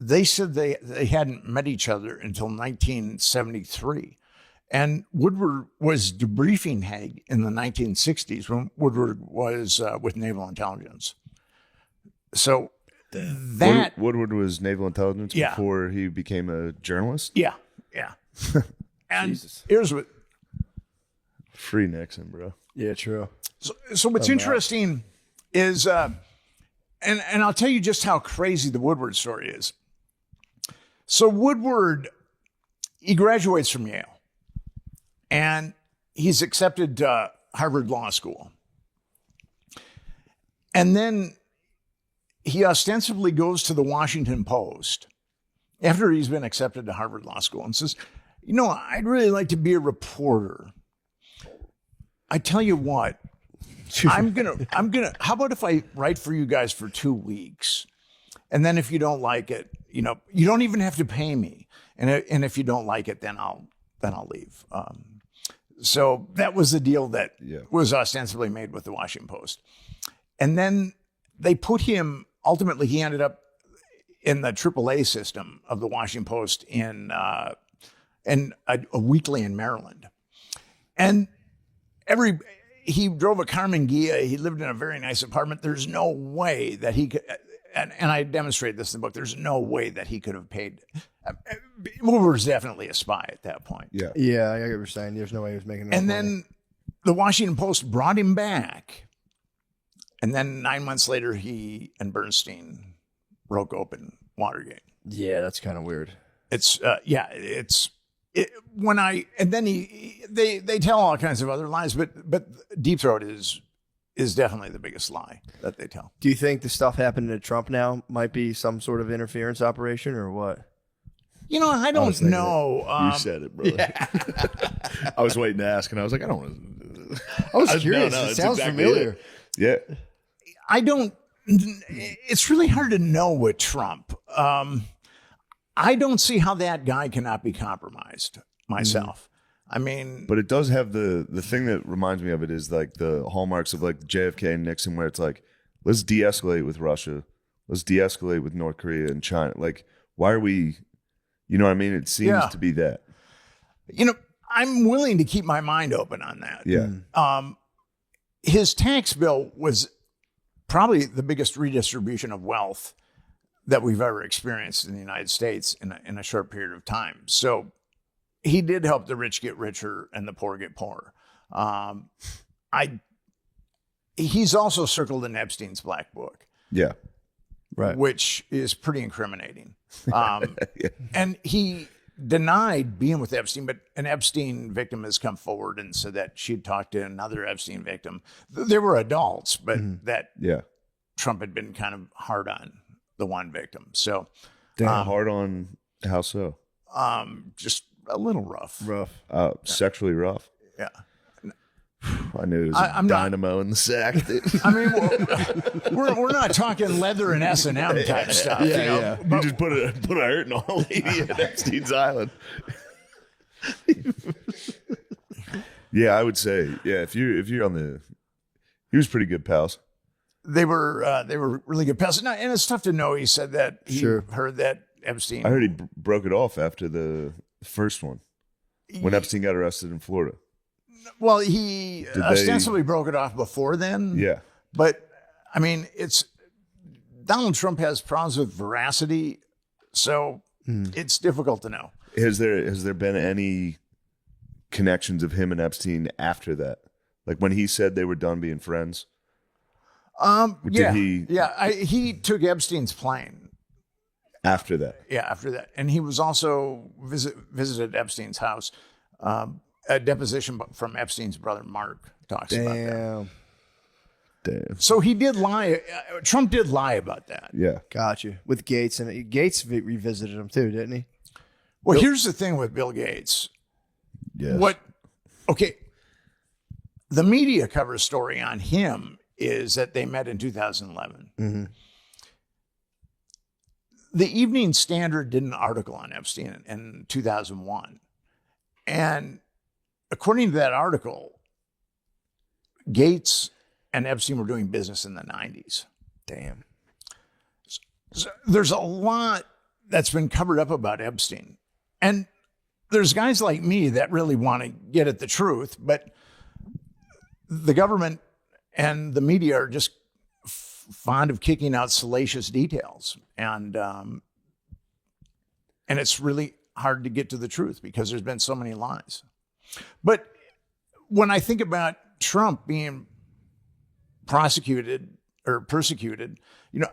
They said they hadn't met each other until 1973. And Woodward was debriefing Haig in the 1960s when Woodward was with Naval Intelligence. So that... Woodward was Naval Intelligence before he became a journalist? Yeah. And Jesus. here's what... Free Nixon, bro. Yeah, true. So what's interesting is, and I'll tell you just how crazy the Woodward story is. So Woodward, he graduates from Yale, and he's accepted to Harvard Law School. And then he ostensibly goes to the Washington Post after he's been accepted to Harvard Law School and says, you know, I'd really like to be a reporter. I tell you what, I'm gonna, how about if I write for you guys for 2 weeks? And then if you don't like it, you know, you don't even have to pay me. And if you don't like it, then I'll leave. So that was the deal that was ostensibly made with the Washington Post. And then they put him, ultimately he ended up in the AAA system of the Washington Post in a weekly in Maryland. And he drove a Carmen Ghia. He lived in a very nice apartment. There's no way that he could, and I demonstrate this in the book, there's no way that he could have paid. Woodward was definitely a spy at that point. Yeah, I get what you're saying. There's no way he was making enough And money. then the Washington Post brought him back. And then 9 months later, he and Bernstein broke open Watergate. Yeah, that's kind of weird. They tell all kinds of other lies, but Deep Throat is definitely the biggest lie that they tell. Do you think the stuff happening to Trump now might be some sort of interference operation or what? You know, I don't know. You said it, brother. Yeah. I was waiting to ask, and I was like, I don't know. I was curious. It sounds exactly familiar. Yeah. I don't. It's really hard to know with Trump. I don't see how that guy cannot be compromised myself. I mean, but it does have the thing that reminds me of it is like the hallmarks of like JFK and Nixon, where it's like, let's de-escalate with Russia, let's de-escalate with North Korea and China. Like, why are we? You know what I mean? It seems to be that. You know, I'm willing to keep my mind open on that. Yeah. His tax bill was probably the biggest redistribution of wealth that we've ever experienced in the United States in a short period of time. So he did help the rich get richer and the poor get poorer. He's also circled in Epstein's black book. Yeah. Right. Which is pretty incriminating. And he denied being with Epstein, but an Epstein victim has come forward and said that she'd talked to another Epstein victim. They were adults, but that Trump had been kind of hard on the one victim. So hard on how so? Just a little rough. Sexually rough. Yeah. I knew it was a dynamo in the sack. I mean, we're not talking leather and S&M type stuff. Yeah. You just put a hurting on a lady at Epstein's Island. Yeah, I would say, if you're on the, he was pretty good pals. They were really good pals. And it's tough to know. He said that he heard that Epstein. I heard he broke it off after the first one when Epstein got arrested in Florida. Well, he ostensibly broke it off before then. Yeah. But, I mean, Donald Trump has problems with veracity, so it's difficult to know. Has there been any connections of him and Epstein after that? Like when he said they were done being friends? Did he he took Epstein's plane. after that? Yeah, after that, and he was also visited Epstein's house. A deposition from Epstein's brother Mark talks about that. Damn. So he did lie. Trump did lie about that. Yeah. Got you. With Gates, and Gates revisited him too, didn't he? Well, here's the thing with Bill Gates. Yes. Okay. The media cover story on him is that they met in 2011. Mm-hmm. The Evening Standard did an article on Epstein in 2001. And according to that article, Gates and Epstein were doing business in the 90s. Damn. So there's a lot that's been covered up about Epstein. And there's guys like me that really want to get at the truth, but the government and the media are just fond of kicking out salacious details. And it's really hard to get to the truth because there's been so many lies. But when I think about Trump being prosecuted or persecuted, you know,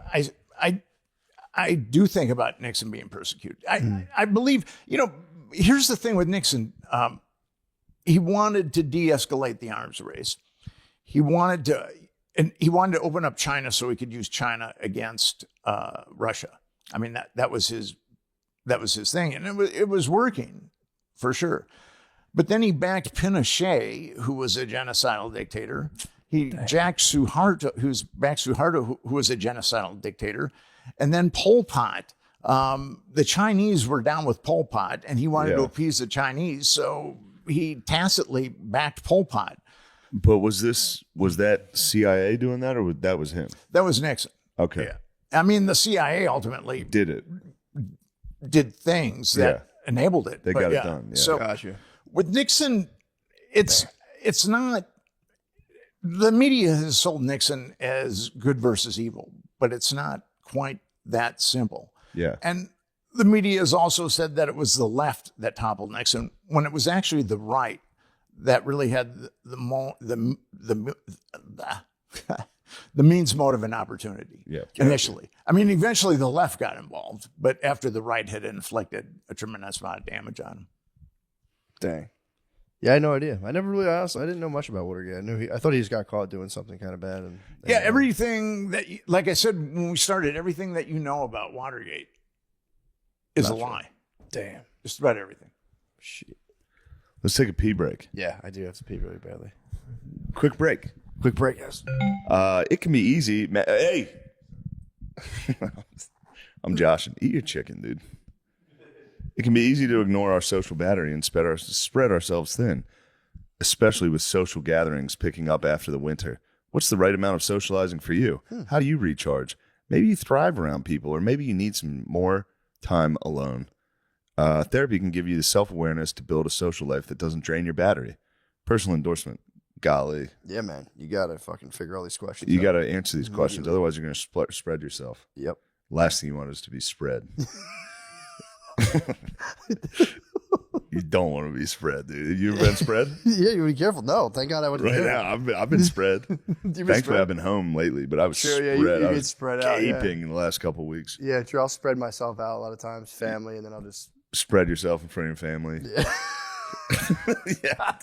I do think about Nixon being persecuted. I believe, you know, here's the thing with Nixon. He wanted to de-escalate the arms race. He wanted to open up China so he could use China against Russia. I mean, that was his thing, and it was working for sure. But then he backed Pinochet, who was a genocidal dictator. He backed Suharto, who was a genocidal dictator, and then Pol Pot. The Chinese were down with Pol Pot, and he wanted to appease the Chinese, so he tacitly backed Pol Pot. But was that CIA doing that, or that was him? That was Nixon. Okay. Yeah. I mean, the CIA ultimately did things that enabled it. They got it done. Yeah. So Gotcha. with Nixon, it's not. The media has sold Nixon as good versus evil, but it's not quite that simple. Yeah. And the media has also said that it was the left that toppled Nixon when it was actually the right that really had the means, motive, and opportunity. Yeah. Initially. I mean, eventually the left got involved, but after the right had inflicted a tremendous amount of damage on him. Dang. Yeah, I had no idea. I never really asked. I didn't know much about Watergate. I thought he just got caught doing something kind of bad. And everything that, like I said when we started, everything that you know about Watergate is a lie. Damn. Just about everything. Shit. Let's take a pee break. Yeah, I do have to pee really badly. Quick break. Quick break, yes. It can be easy. Hey, I'm Josh. Eat your chicken, dude. It can be easy to ignore our social battery and spread ourselves thin, especially with social gatherings picking up after the winter. What's the right amount of socializing for you? How do you recharge? Maybe you thrive around people, or maybe you need some more time alone. Therapy can give you the self-awareness to build a social life that doesn't drain your battery. Personal endorsement. Golly. Yeah, man. You got to fucking figure all these questions You out. got to answer these questions. Otherwise, you're going to spread yourself. Yep. Last thing you want is to be spread. You don't want to be spread, dude. You ever been spread? Yeah, you be careful. No, thank God I wouldn't. Right now, I've been spread. Thankfully, I've been home lately, but I was Sure, spread. yeah, you I get was spread out, yeah. gaping in the last couple of weeks. Yeah, true. I'll spread myself out a lot of times, family, and then I'll just. Spread yourself in front of your family. Yeah. Yeah.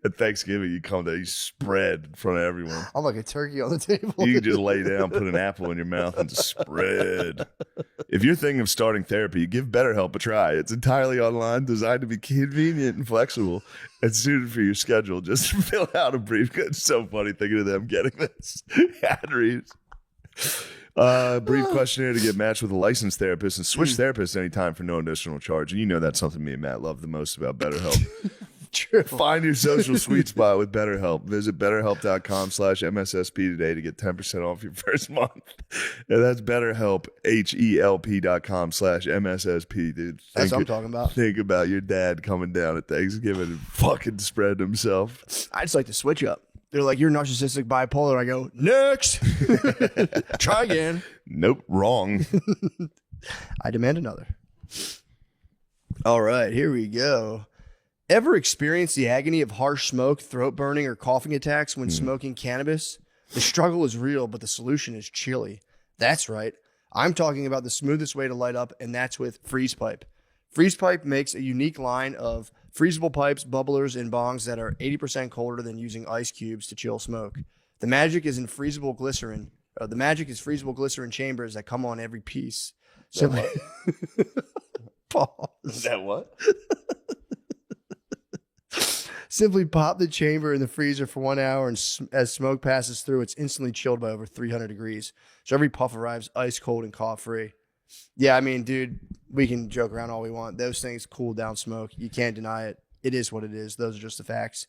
At Thanksgiving, you come there, you spread in front of everyone. I'm like a turkey on the table. You can just lay down, put an apple in your mouth, and just spread. If you're thinking of starting therapy, give BetterHelp a try. It's entirely online, designed to be convenient and flexible, and suited for your schedule. Just fill out a brief. It's so funny thinking of them getting this ad reads. Brief questionnaire to get matched with a licensed therapist and switch therapists anytime for no additional charge. And you know that's something me and Matt love the most about BetterHelp. True. Find your social sweet spot with BetterHelp. Visit BetterHelp.com/MSSP today to get 10% off your first month. And that's BetterHelp, HELP.com/MSSP, dude. That's what I'm talking about. Think about your dad coming down at Thanksgiving and fucking spreading himself. I just like to switch up. They're like, you're narcissistic bipolar. I go, next. Try again. Nope, wrong. I demand another. All right, here we go. Ever experienced the agony of harsh smoke, throat burning, or coughing attacks when smoking cannabis? The struggle is real, but the solution is chilly. That's right. I'm talking about the smoothest way to light up, and that's with Freeze Pipe. Freeze Pipe makes a unique line of freezable pipes, bubblers, and bongs that are 80% colder than using ice cubes to chill smoke. The magic is in freezable glycerin. The magic is freezable glycerin chambers that come on every piece. Simply, pause. Is that what? Simply pop the chamber in the freezer for 1 hour, and as smoke passes through, it's instantly chilled by over 300 degrees. So every puff arrives ice cold and cough free. Yeah, I mean, dude, we can joke around all we want. Those things cool down smoke. You can't deny it. It is what it is. Those are just the facts.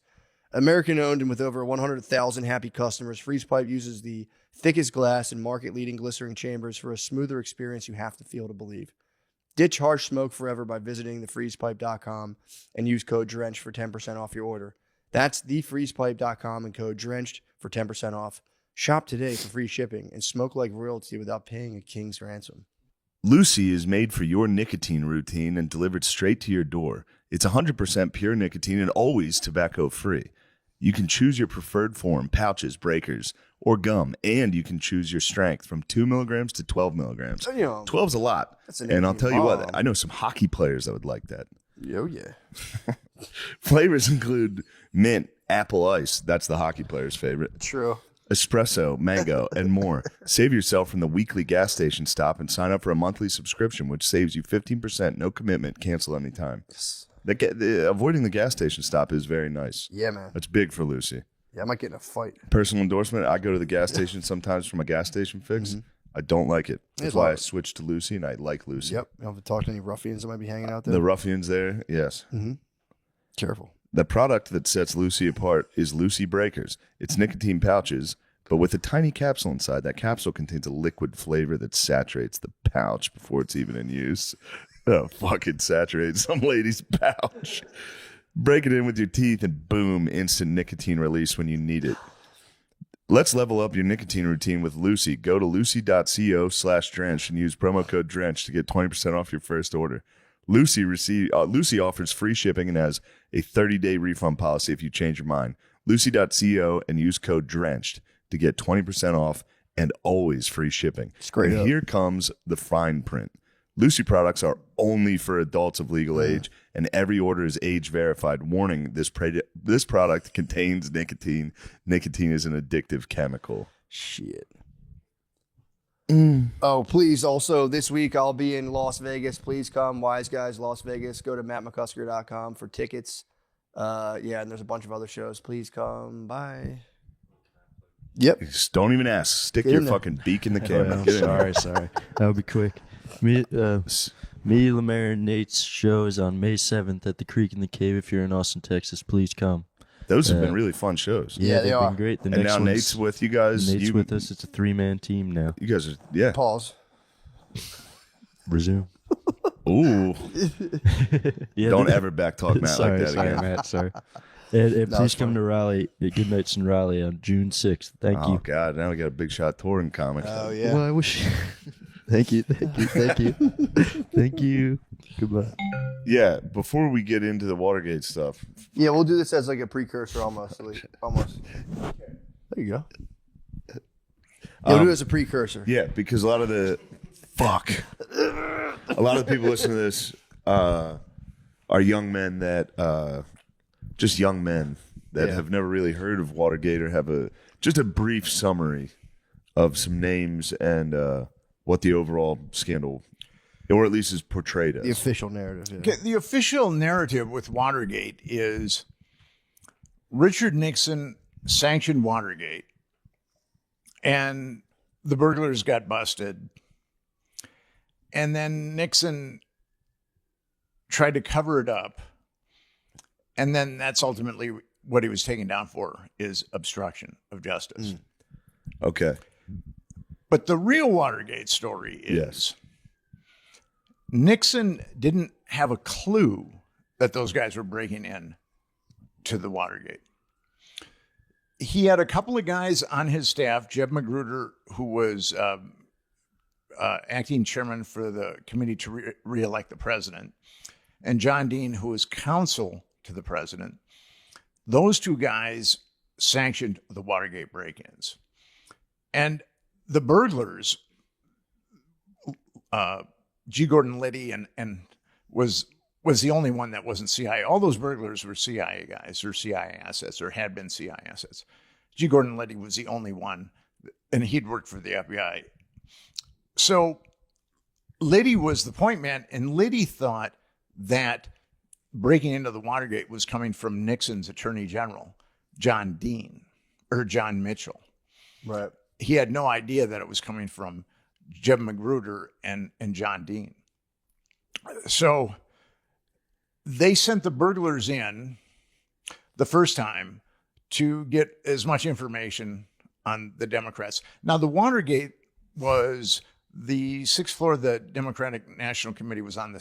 American owned and with over 100,000 happy customers, Freeze Pipe uses the thickest glass and market-leading glycerin chambers for a smoother experience you have to feel to believe. Ditch harsh smoke forever by visiting thefreezepipe.com and use code DRENCHED for 10% off your order. That's thefreezepipe.com and code DRENCHED for 10% off. Shop today for free shipping and smoke like royalty without paying a king's ransom. Lucy is made for your nicotine routine and delivered straight to your door. It's 100% pure nicotine and always tobacco-free. You can choose your preferred form, pouches, breakers, or gum, and you can choose your strength from 2 milligrams to 12 milligrams. Damn. 12's a lot. And I'll tell you what, I know some hockey players that would like that. Yo, yeah. Flavors include mint, apple ice. That's the hockey player's favorite. True. Espresso, mango, and more. Save yourself from the weekly gas station stop and sign up for a monthly subscription, which saves you 15%, no commitment, cancel anytime. Avoiding the gas station stop is very nice. Yeah, man. That's big for Lucy. Yeah, I might get in a fight. Personal endorsement, I go to the gas station sometimes for my gas station fix. Mm-hmm. I don't like it. That's It's why I hard. switched to Lucy, and I like Lucy. Yep. You don't have to talk to any ruffians that might be hanging out there. The ruffians there, yes. Careful. The product that sets Lucy apart is Lucy Breakers. It's nicotine pouches, but with a tiny capsule inside. That capsule contains a liquid flavor that saturates the pouch before it's even in use. Oh, fucking saturate some lady's pouch. Break it in with your teeth and boom, instant nicotine release when you need it. Let's level up your nicotine routine with Lucy. Go to lucy.co/drenched and use promo code DRENCHED to get 20% off your first order. Lucy offers free shipping and has a 30-day refund policy if you change your mind. Lucy.co and use code DRENCHED to get 20% off and always free shipping. Straight and up. Here comes the fine print. Lucy products are only for adults of legal age, and every order is age verified. Warning, this product contains nicotine. Nicotine is an addictive chemical. Shit. Oh, please. Also, this week I'll be in Las Vegas. Please come. Wise Guys, Las Vegas. Go to mattmccusker.com for tickets. Yeah, and there's a bunch of other shows. Please come. Bye. Yep. Just don't even ask. Stick Get your in there. fucking beak in the camera. Well, Get in there. sorry. That'll be quick. Me, Lemaire, and Nate's show is on May 7th at the Creek in the Cave. If you're in Austin, Texas, please come. Those have been really fun shows. Yeah, they they've are. been great. The And next now one's- Nate's with you guys. Nate's with us. It's a 3-man team now. You guys are, yeah. Pause. Resume. Ooh. Yeah, Don't ever backtalk Matt sorry, like that sorry, again. Matt. Sorry. And No, please it's come fine. to Raleigh. Good Nights in Raleigh on June 6th. Thank Oh, you. God. Now we got a big shot touring comic. Oh, yeah. Well, I wish. Thank you. Thank you. Goodbye. Yeah, before we get into the Watergate stuff, Yeah, we'll do this as like a precursor almost. Almost. There you go. Yeah, we'll do it as a precursor. yeah, because a lot of the people listening to this are young men that just young men that Yeah. have never really heard of Watergate or have just a brief summary of some names and what the overall scandal, or at least is portrayed The as. official narrative. Yeah. Okay, the official narrative with Watergate is Richard Nixon sanctioned Watergate, and the burglars got busted. And then Nixon tried to cover it up. And then that's ultimately what he was taken down for, is obstruction of justice. Okay. But the real Watergate story is Yes. Nixon didn't have a clue that those guys were breaking in to the Watergate. He had a couple of guys on his staff, Jeb Magruder, who was acting chairman for the committee to re-elect the president, and John Dean, who was counsel to the president. Those two guys sanctioned the Watergate break-ins. And the burglars, G. Gordon Liddy and was the only one that wasn't CIA. All those burglars were CIA guys or CIA assets or had been CIA assets. G. Gordon Liddy was the only one, and he'd worked for the FBI. So Liddy was the point man, and Liddy thought that breaking into the Watergate was coming from Nixon's Attorney General, John Mitchell. Right. He had no idea that it was coming from Jeb Magruder and John Dean. So they sent the burglars in the first time to get as much information on the Democrats. Now, the Watergate was the sixth floor of the Democratic National Committee was on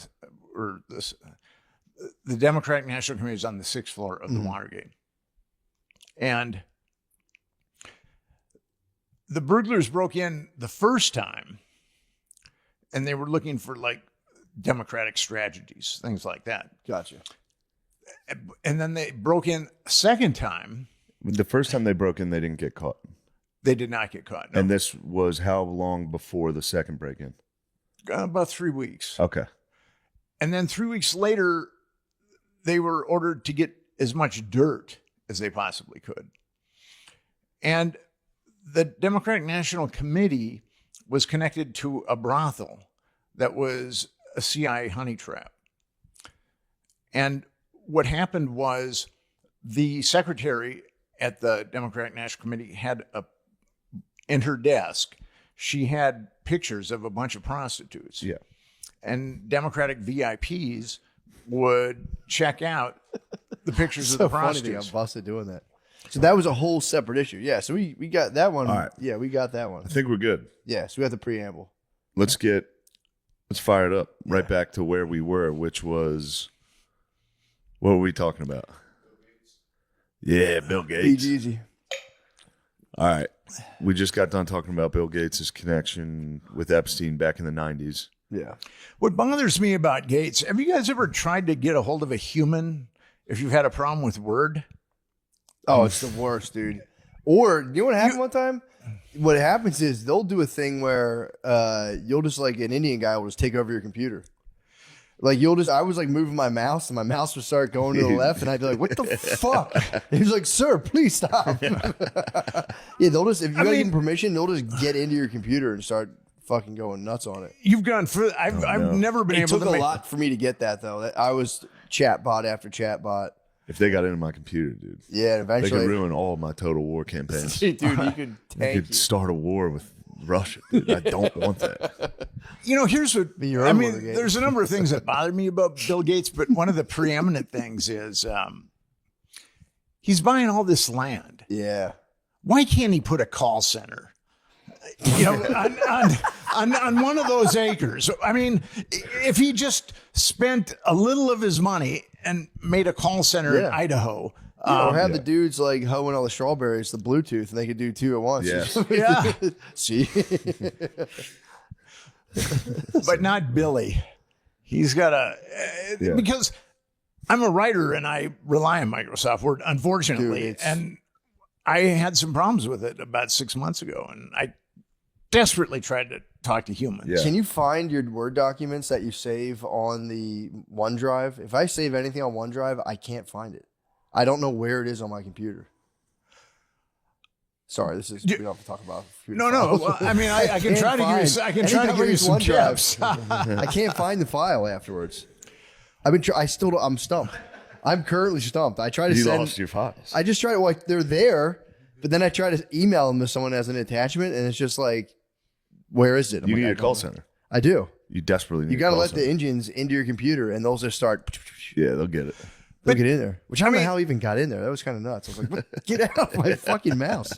the Democratic National Committee was on the sixth floor of the Watergate. And the burglars broke in the first time, and they were looking for like Democratic strategies, things like that. Gotcha. And then they broke in a second time. The first time they broke in, they didn't get caught. They did not get caught. No. And this was how long before the second break-in? About 3 weeks. Okay. And then 3 weeks later, they were ordered to get as much dirt as they possibly could. And the Democratic National Committee was connected to a brothel that was a CIA honey trap. And what happened was the secretary at the Democratic National Committee had in her desk, she had pictures of a bunch of prostitutes. Yeah. And Democratic VIPs would check out the pictures of the prostitutes. I'm busted doing that. So that was a whole separate issue. Yeah, so we got that one. All right. Yeah, we got that one. I think we're good. Yeah, so we got the preamble. Let's fire it up right back to where we were, which was, what were we talking about? Yeah, Bill Gates. Easy. All right. We just got done talking about Bill Gates' connection with Epstein back in the 90s. Yeah. What bothers me about Gates, have you guys ever tried to get a hold of a human if you've had a problem with Word? Oh, it's the worst, dude. Or, you know what happened one time? What happens is they'll do a thing where you'll just, like, an Indian guy will just take over your computer. Like, I was, like, moving my mouse, and my mouse would start going to the left, and I'd be like, what the fuck? And he's like, sir, please stop. Yeah, they'll just, if you gotta give them permission, they'll just get into your computer and start fucking going nuts on it. You've gone through, I've never been It able took to a lot for me to get that, though. I was chatbot after chatbot. If they got into my computer, dude, Yeah, they eventually. could ruin all my Total War campaigns. Dude, you could You tank could start a war with Russia, dude. I don't want that. You know, here's what your I own mean. Watergate. There's a number of things that bother me about Bill Gates, but one of the preeminent things is he's buying all this land. Yeah. Why can't he put a call center? You know, on one of those acres. I mean, if he just spent a little of his money and made a call center in Yeah. Idaho. Or have the dudes like hoeing all the strawberries, the Bluetooth, and they could do two at once. Yes. Yeah, See? but not Billy. He's got because I'm a writer and I rely on Microsoft Word, unfortunately. Dude, and I had some problems with it about 6 months ago, and I desperately tried to talk to humans. Yeah. Can you find your Word documents that you save on the OneDrive? If I save anything on OneDrive, I can't find it. I don't know where it is on my computer. Sorry, we don't have to talk about computer No. files. Well, I mean, I can try to give you. I can try to give you some tips. I can't find the file afterwards. I'm stumped. I'm currently stumped. I try to You send. lost your files. I just try to, like, they're there, but then I try to email them to someone as an attachment, and it's just like, where is it? I'm You like, need I a don't call know. center. I do. You desperately need You a got to call let center. the engines into your computer, and those just start. Yeah, they'll get it. They'll get in there. Which I don't know how it even got in there. That was kind of nuts. I was like, what? Get out of my fucking mouse.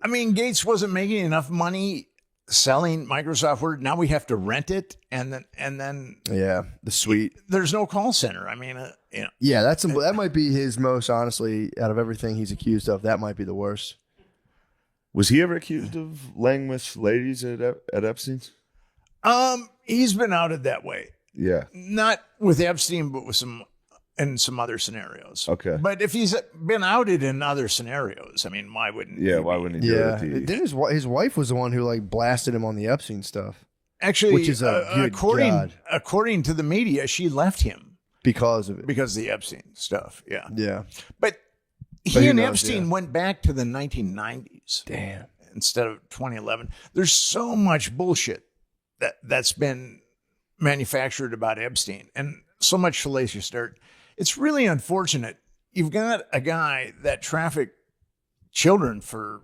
I mean, Gates wasn't making enough money selling Microsoft Word. Now we have to rent it, and then Yeah, the suite. there's no call center. I mean, you know. Yeah, that might be his most, honestly, out of everything he's accused of, that might be the worst. Was he ever accused of laying with ladies at Epstein's? He's been outed that way. Yeah. Not with Epstein, but with some in some other scenarios. Okay. But if he's been outed in other scenarios, I mean, why wouldn't he? Why wouldn't he do Yeah. it? Then his wife was the one who like blasted him on the Epstein stuff Actually, which is a good God. according to the media, she left him because of it. because of the Epstein stuff. Yeah. Yeah. But who he and knows, Epstein yeah. went back to the 1990s. Damn. Instead of 2011. There's so much bullshit that's been manufactured about Epstein and so much fallacious dirt. It's really unfortunate. You've got a guy that trafficked children for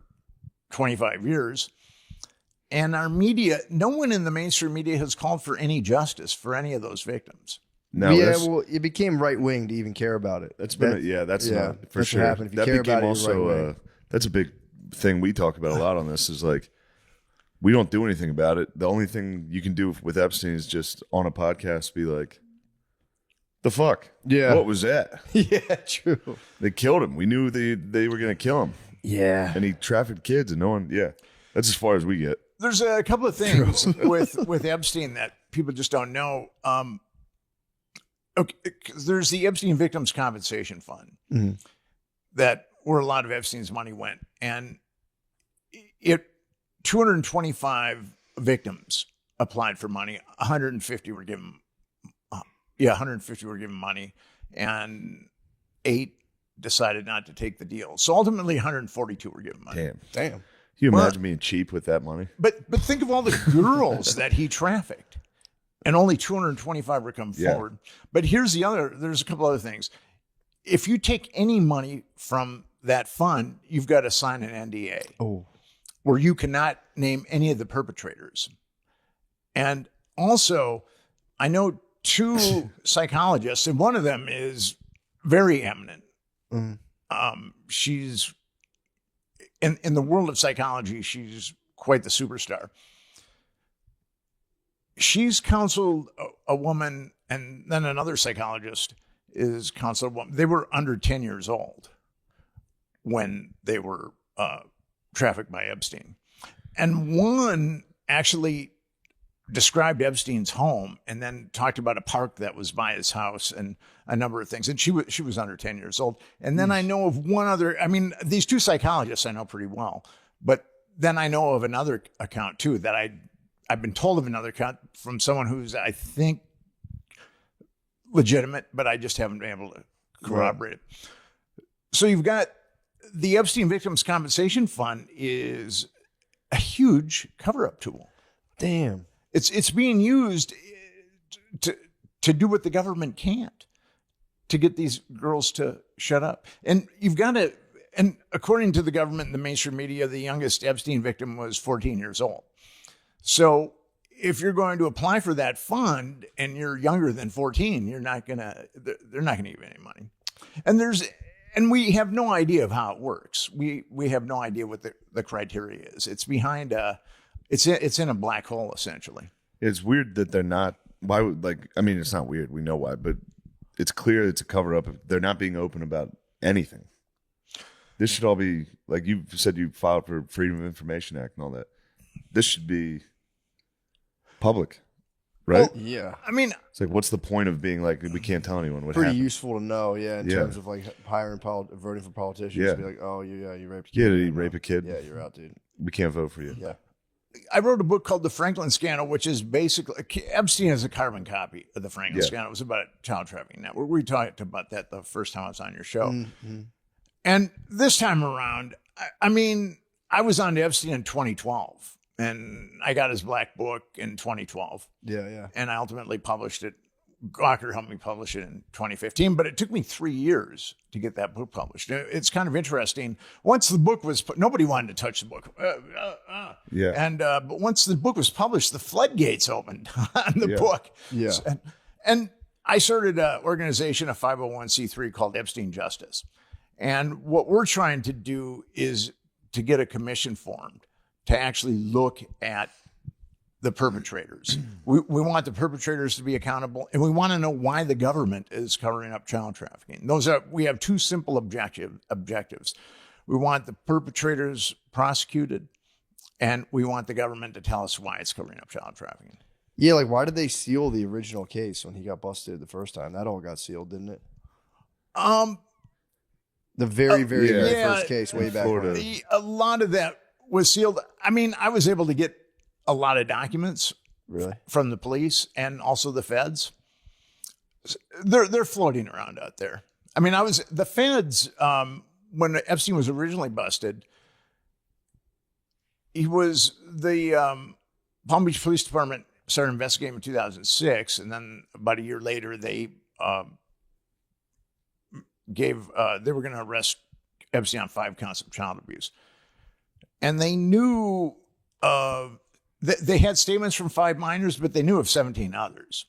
25 years, and our media, no one in the mainstream media has called for any justice for any of those victims. No, yeah, that's, well, it became right wing to even care about it. that's been that's not for what sure. happened. If you That care became about it, also you're right-wing. that's a big thing we talk about a lot on this. Is like we don't do anything about it. The only thing you can do with Epstein is just on a podcast be like, "The fuck? Yeah. what was that? Yeah, true. They killed him. We knew they were gonna kill him, Yeah. and he trafficked kids, and no one. Yeah, that's as far as we get. There's a couple of things with Epstein that people just don't know. Okay, 'cause there's the Epstein Victims Compensation Fund that where a lot of Epstein's money went, and 225 victims applied for money. 150 were given. 150 were given money, and 8 decided not to take the deal. So ultimately, 142 were given money. Damn. Damn. Can you imagine being cheap with that money? But think of all the girls that he trafficked, and only 225 were come Yeah. forward. But there's a couple other things. If you take any money from that fund, you've got to sign an NDA Oh. where you cannot name any of the perpetrators. And also, I know 2 psychologists, and one of them is very eminent. She's in the world of psychology, she's quite the superstar. She's counseled a woman, and then another psychologist is counseled a woman. They were under 10 years old when they were trafficked by Epstein. And one actually described Epstein's home and then talked about a park that was by his house and a number of things. And she was under 10 years old. And then I know of one other, I mean, these 2 psychologists I know pretty well, but then I know of another account too that I've been told of another account from someone who's, I think, legitimate, but I just haven't been able to corroborate it. So you've got the Epstein Victims Compensation Fund is a huge cover-up tool. Damn. It's being used to do what the government can't, to get these girls to shut up. And you've got to, and according to the government and the mainstream media, the youngest Epstein victim was 14 years old. So if you're going to apply for that fund and you're younger than 14, they're not going to give you any money. And we have no idea of how it works. We have no idea what the criteria is. It's behind it's in a black hole, essentially. It's weird that they're not. Why would it's not weird. We know why, but it's clear it's a cover up. They're not being open about anything. This should all be like you said. You filed for Freedom of Information Act and all that. This should be public, right? Well, Yeah. I mean, It's like, what's the point of being like we can't tell anyone what Pretty happened? useful to know, in Yeah. terms of like voting for politicians. Yeah. To be like, oh, you raped a kid. Yeah, did he rape a kid? Yeah, you're out, dude. We can't vote for you. Yeah. I wrote a book called The Franklin Scandal, which is basically Epstein is a carbon copy of the Franklin Yeah. Scandal. It was about a child trafficking network. We talked about that the first time I was on your show. Mm-hmm. And this time around, I was on to Epstein in 2012, and I got his black book in 2012, Yeah. and I ultimately published it. Gawker helped me publish it in 2015, but it took me 3 years to get that book published. It's kind of interesting. Once the book was, nobody wanted to touch the book. Yeah. And but once the book was published, the floodgates opened on the Yeah. book. Yeah. And I started an organization, a 501c3 called Epstein Justice. And what we're trying to do is to get a commission formed to actually look at the perpetrators. We want the perpetrators to be accountable, and we want to know why the government is covering up child trafficking. We have 2 simple objectives. We want the perpetrators prosecuted, and we want the government to tell us why it's covering up child trafficking. Yeah, like why did they seal the original case when he got busted the first time? That all got sealed, didn't it? The very, very, very yeah, first case way back Florida. when. A lot of that was sealed. I mean, I was able to get a lot of documents Really? from the police and also the feds. They're floating around out there. I mean, the feds, when Epstein was originally busted, the Palm Beach Police Department started investigating in 2006, and then about a year later, they they were going to arrest Epstein on 5 counts of child abuse, and they knew they had statements from 5 minors, but they knew of 17 others.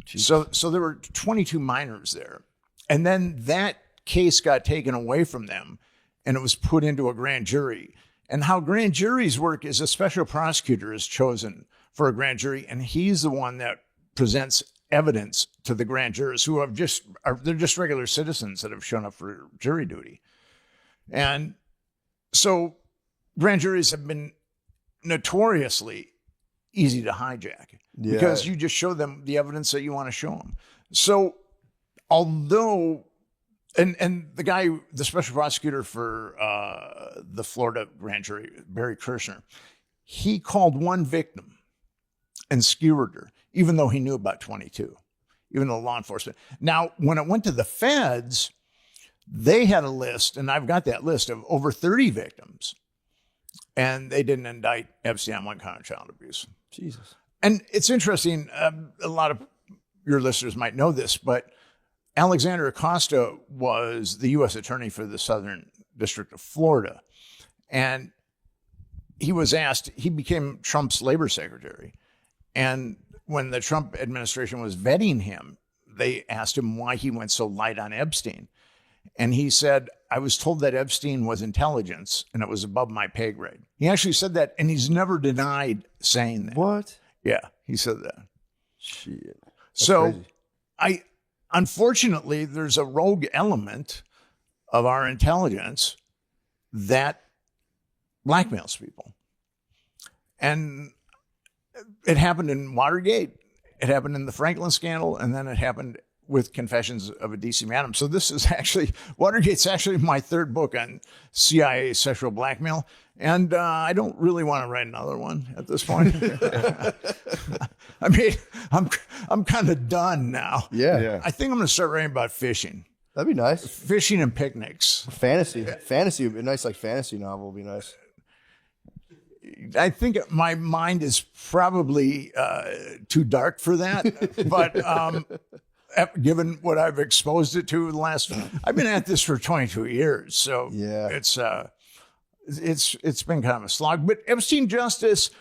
So there were 22 minors there, and then that case got taken away from them, and it was put into a grand jury. And how grand juries work is a special prosecutor is chosen for a grand jury, and he's the one that presents evidence to the grand jurors who they're just regular citizens that have shown up for jury duty. And so grand juries have been notoriously easy to hijack because you just show them the evidence that you want to show them. So although, and the special prosecutor for the Florida grand jury, Barry Kirshner, he called one victim and skewered her, even though he knew about 22, even though law enforcement. Now, when it went to the feds, they had a list, and I've got that list of over 30 victims, and they didn't indict Epstein on 1 count of child abuse. Jesus. And it's interesting, a lot of your listeners might know this, but Alexander Acosta was the U.S. attorney for the Southern District of Florida. And he became Trump's labor secretary. And when the Trump administration was vetting him, they asked him why he went so light on Epstein. And he said, I was told that Epstein was intelligence and it was above my pay grade. He actually said that, and he's never denied saying that. What? Yeah, he said that. Shit. So crazy. Unfortunately, there's a rogue element of our intelligence that blackmails people. And it happened in Watergate, it happened in the Franklin scandal, and then it happened with Confessions of a DC Madam. So this is actually, Watergate's actually my 3rd book on CIA sexual blackmail. And I don't really want to write another one at this point. I mean, I'm kind of done now. Yeah. I think I'm going to start writing about fishing. That'd be nice. Fishing and picnics. Fantasy would be a nice, like fantasy novel would be nice. I think my mind is probably too dark for that, but given what I've exposed it to I've been at this for 22 years, so Yeah. it's been kind of a slog. But Epstein justice,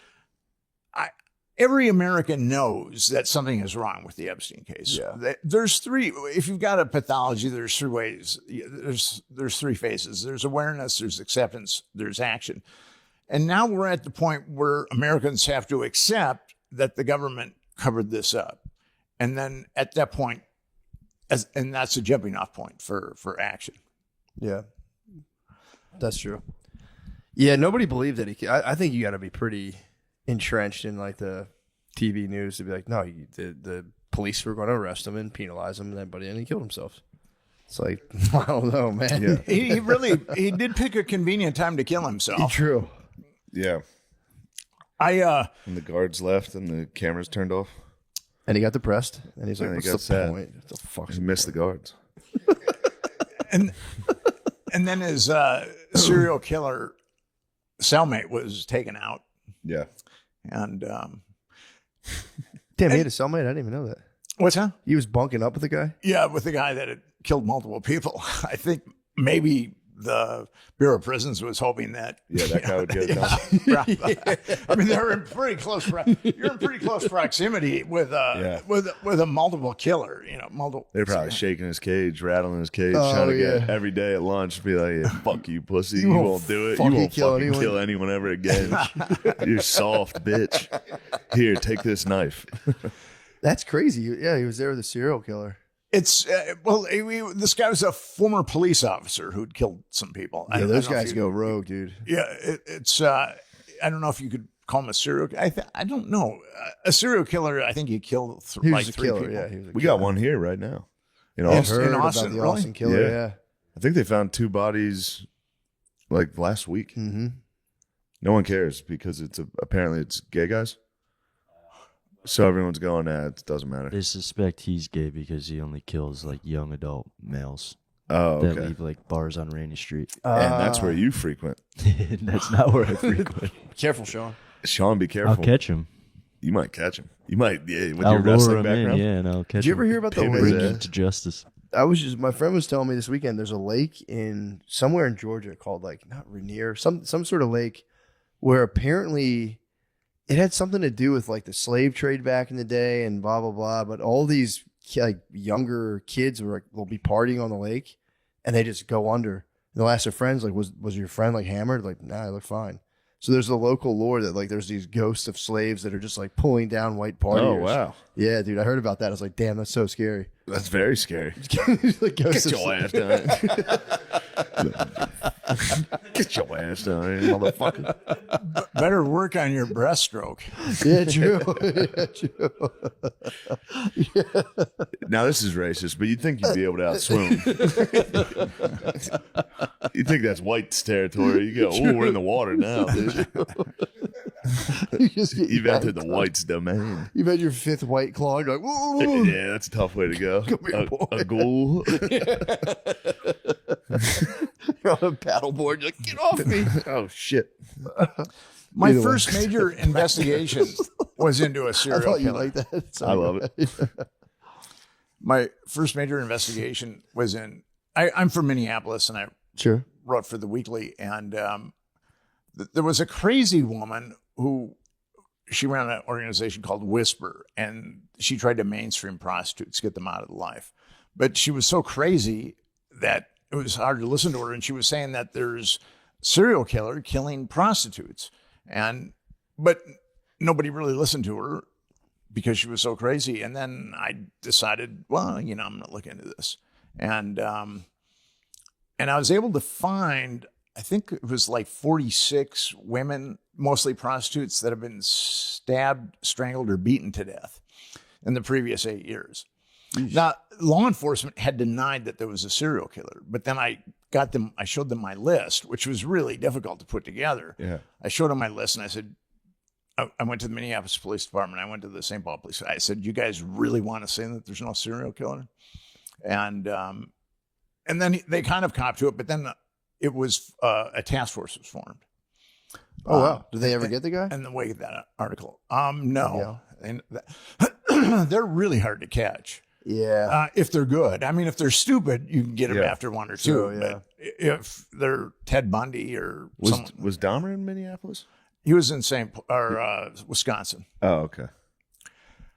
every American knows that something is wrong with the Epstein case. Yeah. There's 3. If you've got a pathology, there's 3 ways. There's 3 phases. There's awareness, there's acceptance, there's action. And now we're at the point where Americans have to accept that the government covered this up. And then at that point, and that's a jumping off point for action. Yeah. That's true. Yeah, nobody believed that I think you got to be pretty entrenched in like the TV news to be like, no, the police were going to arrest him and penalize him, but he killed himself. It's like, I don't know, man. Yeah. He did pick a convenient time to kill himself. True. Yeah. And the guards left and the cameras turned off. And he got depressed, and he's like, And he "What's got the sad. point? What the fuck?" He missed the guards. And then his serial killer cellmate was taken out. Yeah. And Damn, he had a cellmate. I didn't even know that. what's that? He was bunking up with the guy. Yeah, with the guy that had killed multiple people. I think maybe the Bureau of Prisons was hoping that. Yeah, that guy would get it done. I mean, they're in pretty close. You're in pretty close proximity with a multiple killer. Multiple. They're probably shaking his cage, rattling his cage, Oh, trying to yeah. get every day at lunch, be like, yeah, fuck you, pussy. You won't won't do it. You fucking won't kill fucking anyone." kill anyone ever again. You're soft, bitch. Here, take this knife. That's crazy. Yeah, he was there with a serial killer. It's this guy was a former police officer who'd killed some people. Yeah, those guys go rogue, dude. Yeah, it's. I don't know if you could call him a serial. I don't know. A serial killer. I think he killed He was like a 3 killer. people. Yeah, he was a We killer. got one here right now. in In- Austin. in Heard Austin, about the really? Austin killer. Yeah. Yeah. I think they found 2 bodies like last week. Mm-hmm. No one cares because apparently it's gay guys. So everyone's going, it doesn't matter. They suspect he's gay because he only kills like young adult males Oh, that okay. leave like bars on Rainy Street. And that's where you frequent. That's not where I frequent. Careful, Sean. Sean, be careful. I'll catch him. You might catch him. You might, with I'll your lure wrestling him background. in, yeah, and I'll catch Did you him. ever hear about the Pay me Bring his lake? him to justice. My friend was telling me this weekend there's a lake in somewhere in Georgia called like not Rainier, some sort of lake where apparently it had something to do with like the slave trade back in the day and blah blah blah. But all these like younger kids will be partying on the lake and they just go under. And they'll ask their friends like, was your friend like hammered? Like, nah, I look fine. So there's the local lore that like there's these ghosts of slaves that are just like pulling down white partiers. Oh, wow. Yeah, dude, I heard about that. I was like, damn, that's so scary. That's very scary. Like ghosts Get of your ass down. Get your ass down, motherfucker. Better work on your breaststroke. Yeah, true. Yeah, true. Now, this is racist, but you'd think you'd be able to outswim. You think that's white's territory. You go, we're in the water now, dude. You've entered the white's domain. You've had your 5th white claw. You're like, whoa, whoa, whoa. Yeah, that's a tough way to go. A ghoul. You're on a paddleboard. You're like, get off me. Oh, shit. My Either way. first major investigation was into a I serial thought you killer. liked that. I love it. My first major investigation was I'm from Minneapolis, and I Sure. wrote for the Weekly, and there was a crazy woman who she ran an organization called Whisper, and she tried to mainstream prostitutes, get them out of the life. But she was so crazy that it was hard to listen to her, and she was saying that there's serial killer killing prostitutes, but nobody really listened to her because she was so crazy. And then I decided, well, I'm going to look into this, and I was able to find, I think it was like 46 women, mostly prostitutes, that have been stabbed, strangled, or beaten to death in the previous 8 years. Now, law enforcement had denied that there was a serial killer, but then I showed them my list, which was really difficult to put together. Yeah. I showed them my list, and I said, I went to the Minneapolis Police Department. I went to the St. Paul Police. I said, you guys really want to say that there's no serial killer? And then they kind of copped to it, but then it was a task force was formed. Oh, wow. Did they ever get the guy? And the way that article, no, and they're really hard to catch. Yeah. If they're good. I mean, if they're stupid, you can get them Yeah. after one or two. True, yeah. But if they're Ted Bundy or someone, Was Dahmer in Minneapolis? he was in Wisconsin. Oh, okay.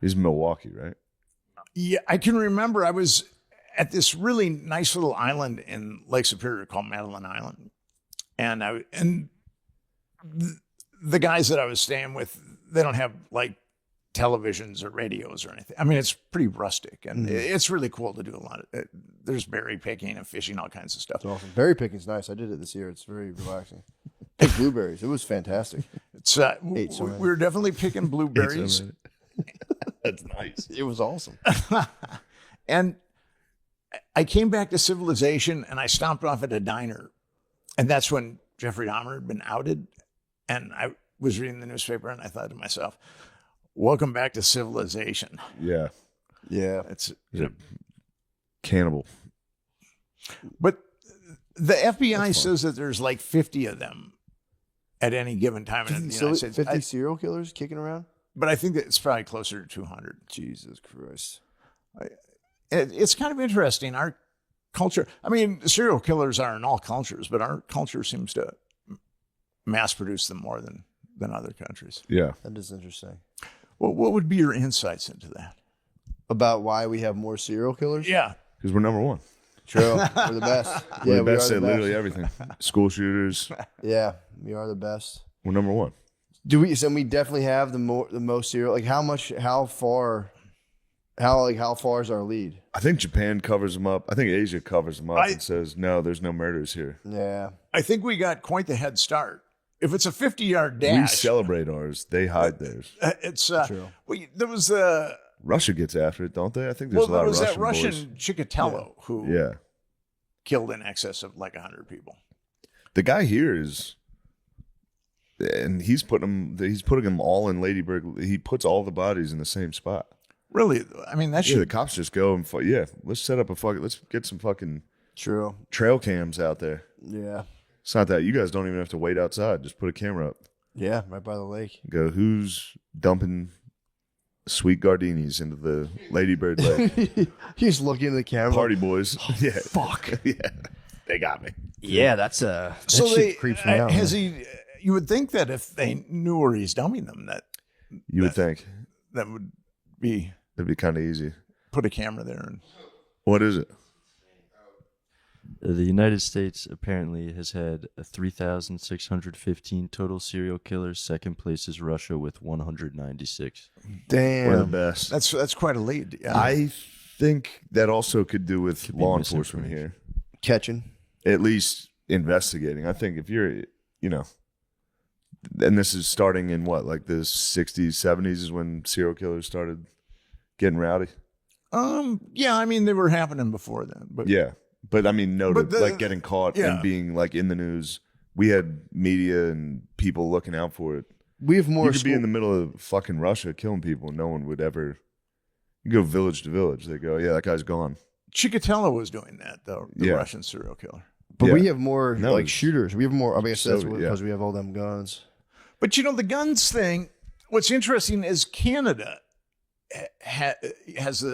He's in Milwaukee, right? Yeah, I can remember I was at this really nice little island in Lake Superior called Madeline Island, and the guys that I was staying with, they don't have like televisions or radios or anything. I mean, it's pretty rustic, and it's really cool to do a lot of it. There's berry picking and fishing, all kinds of stuff. It's awesome. Berry picking's nice. I did it this year. It's very relaxing. Picked blueberries. It was fantastic. It's Ate so many. we were definitely picking blueberries, That's nice. It was awesome. and I came back to civilization, and I stopped off at a diner, and that's when Jeffrey Dahmer had been outed, and I was reading the newspaper, and I thought to myself, welcome back to civilization. Yeah. Yeah. He's a cannibal. But the FBI says that there's like 50 of them at any given time in the United States. 50 serial killers kicking around? But I think that it's probably closer to 200. Jesus Christ. It's kind of interesting. Our culture, I mean, serial killers are in all cultures, but our culture seems to mass produce them more than other countries. Yeah. That is interesting. Well, what would be your insights into that? About why we have more serial killers? Yeah. Because we're number one. True. We're the best. We're Yeah, the we best are at the literally best. everything. School shooters. Yeah, we are the best. We're number one. Do we? So we definitely have the most serial. Like how far is our lead? I think Japan covers them up. I think Asia covers them up and says, no, there's no murders here. Yeah. I think we got quite the head start. If it's a 50-yard We dash, celebrate ours. They hide theirs. it's True. there was Russia gets after it, don't they? I think there's a lot there of was that Russian Russian boys. Chikatilo who Yeah. killed in excess of like 100 people. The guy here is, and he's putting them all in Lady Bird. He puts all the bodies in the same spot. Really? I mean, that Yeah, the should. cops just go and let's set up let's get some fucking True. trail cams out there. Yeah. It's not that you guys don't even have to wait outside. Just put a camera up. Yeah, right by the lake. Go, who's dumping sweet gardinis into the Lady Bird lake? He's looking at the camera. Party boys. Yeah. Fuck. Yeah. They got me. Yeah, that's a. So that shit they creeps me out. has man. he? You would think that if they knew where he's dumping them, You would think. that would be It'd be kind of easy. put a camera there and. What is it? The United States apparently has had 3,615 total serial killers. Second place is Russia with 196. Damn. We're the best. That's quite a lead. Yeah. I think that also could do with Could be law enforcement misinformation. here. Catching. At least investigating. I think if you're, and this is starting in what, like the 60s, 70s is when serial killers started getting rowdy. Yeah, I mean they were happening before then, but Yeah. But I mean, But like getting caught yeah. and being like in the news. We had media and people looking out for it. We have more. You could be in the middle of fucking Russia killing people and no one would ever. You go village to village. They go, yeah, that guy's gone. Chikatilo was doing that though. The Yeah. Russian serial killer. But Yeah. we have more No, like it's shooters. We have more. I mean, that's Soviet, because we have all them guns. But the guns thing. What's interesting is Canada has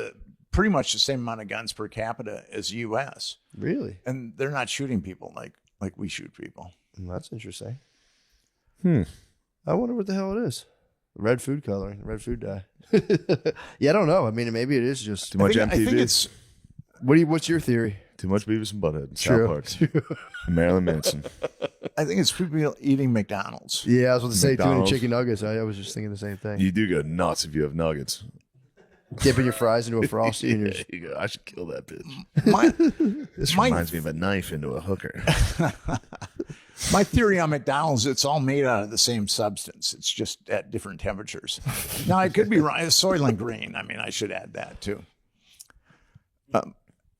pretty much the same amount of guns per capita as U.S. Really? and they're not shooting people like we shoot people. That's interesting. Hmm. I wonder what the hell it is. Red food coloring, red food dye. Yeah, I don't know. I mean, maybe it is just. Too much I think MTV. it's What's your theory? Too much Beavis and Butthead. True. South Park. Marilyn Manson. people eating McDonald's. Yeah, I was going to say tuna McDonald's. chicken nuggets. I was just thinking the same thing. You do go nuts if you have nuggets. Dipping your fries into a frosty and you're Yeah, you go, I should kill that bitch. My This My- reminds me of a knife into a hooker. my theory on McDonald's, it's all made out of the same substance. It's just at different temperatures. Now I could be wrong. It's Soylent Green. I mean, I should add that too.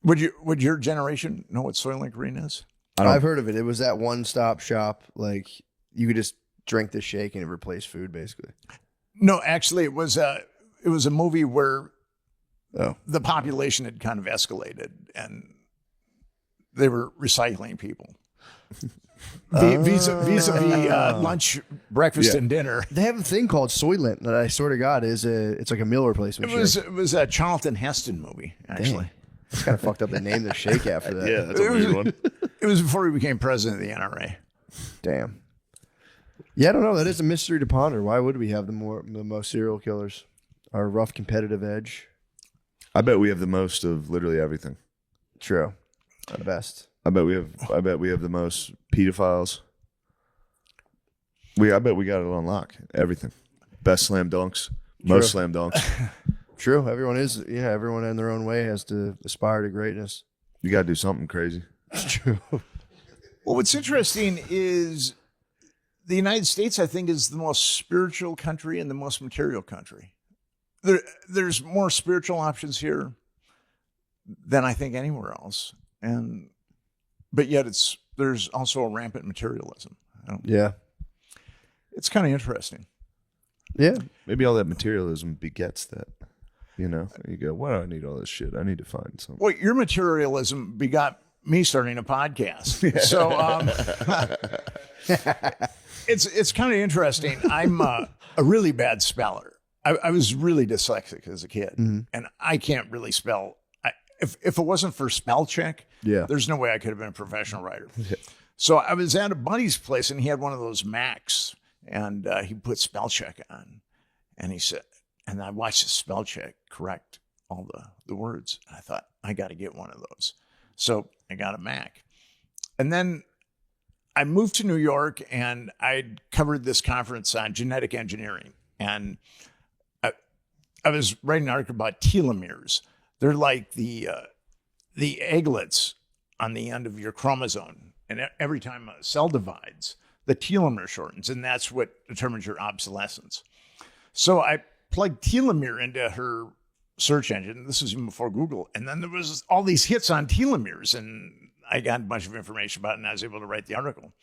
Would your generation know what Soylent Green is? I've heard of it. It was that one-stop shop. Like you could just drink the shake and it replaced food, basically. No, actually, it was a movie where Oh, the population had kind of escalated and they were recycling people. Vis-a-vis lunch, breakfast, Yeah. and dinner. they have a thing called Soylent that I swear to God it's like a meal replacement. It was a Charlton Heston movie, actually. Dang. It's kind of fucked up. They named their shake after that. Yeah, that's a weird one. It was before he became president of the NRA. Damn. Yeah, I don't know. That is a mystery to ponder. Why would we have the most serial killers? Our rough competitive edge. I bet we have the most of literally everything. True. The best. I bet we have the most pedophiles. I bet we got it on lock. Everything. Best slam dunks. Most slam dunks. True. Everyone in their own way has to aspire to greatness. You got to do something crazy. It's true. Well, what's interesting is the United States, I think, is the most spiritual country and the most material country. There's more spiritual options here than I think anywhere else, but yet there's also a rampant materialism. Yeah. It's kind of interesting. Yeah. Maybe all that materialism begets that. You go, why do I need all this shit? I need to find something. Well, your materialism begot me starting a podcast. So it's kind of interesting. I'm a really bad speller. I was really dyslexic as a kid, and I can't really spell. If it wasn't for spell check, there's no way I could have been a professional writer. So I was at a buddy's place, and he had one of those Macs, and he put spell check on, and he said, and I watched the spell check correct all the words, and I thought, I got to get one of those. So I got a Mac, and then I moved to New York, and I'd covered this conference on genetic engineering, and I was writing an article about telomeres. They're like the egglets on the end of your chromosome. And every time a cell divides, the telomere shortens, and that's what determines your obsolescence. So I plugged telomere into her search engine. This was even before Google. And then there was all these hits on telomeres, and I got a bunch of information about it, and I was able to write the article.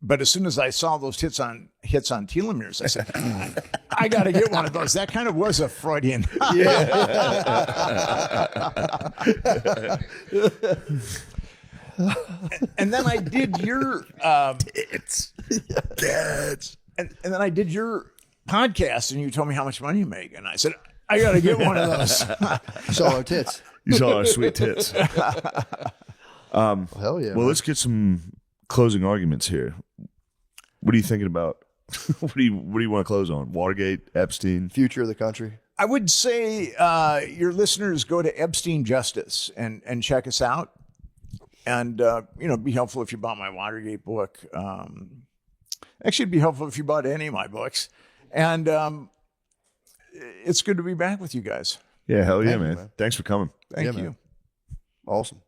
But as soon as I saw those hits on telomeres, I said, I got to get one of those. That kind of was a Freudian. And then I did your It's and then I did your podcast, and you told me how much money you make, and I said, I got to get one of those. Saw our tits. you saw our sweet tits. Hell yeah. Well, let's get some closing arguments here. What are you thinking about? What do you want to close on? Watergate, Epstein, Future of the country. I would say your listeners go to Epstein Justice and check us out. And, it'd be helpful if you bought my Watergate book. Actually, it'd be helpful if you bought any of my books. And it's good to be back with you guys. Yeah, hell yeah, Thank you, man. man. Thanks for coming. Thank Yeah, you. man. Awesome.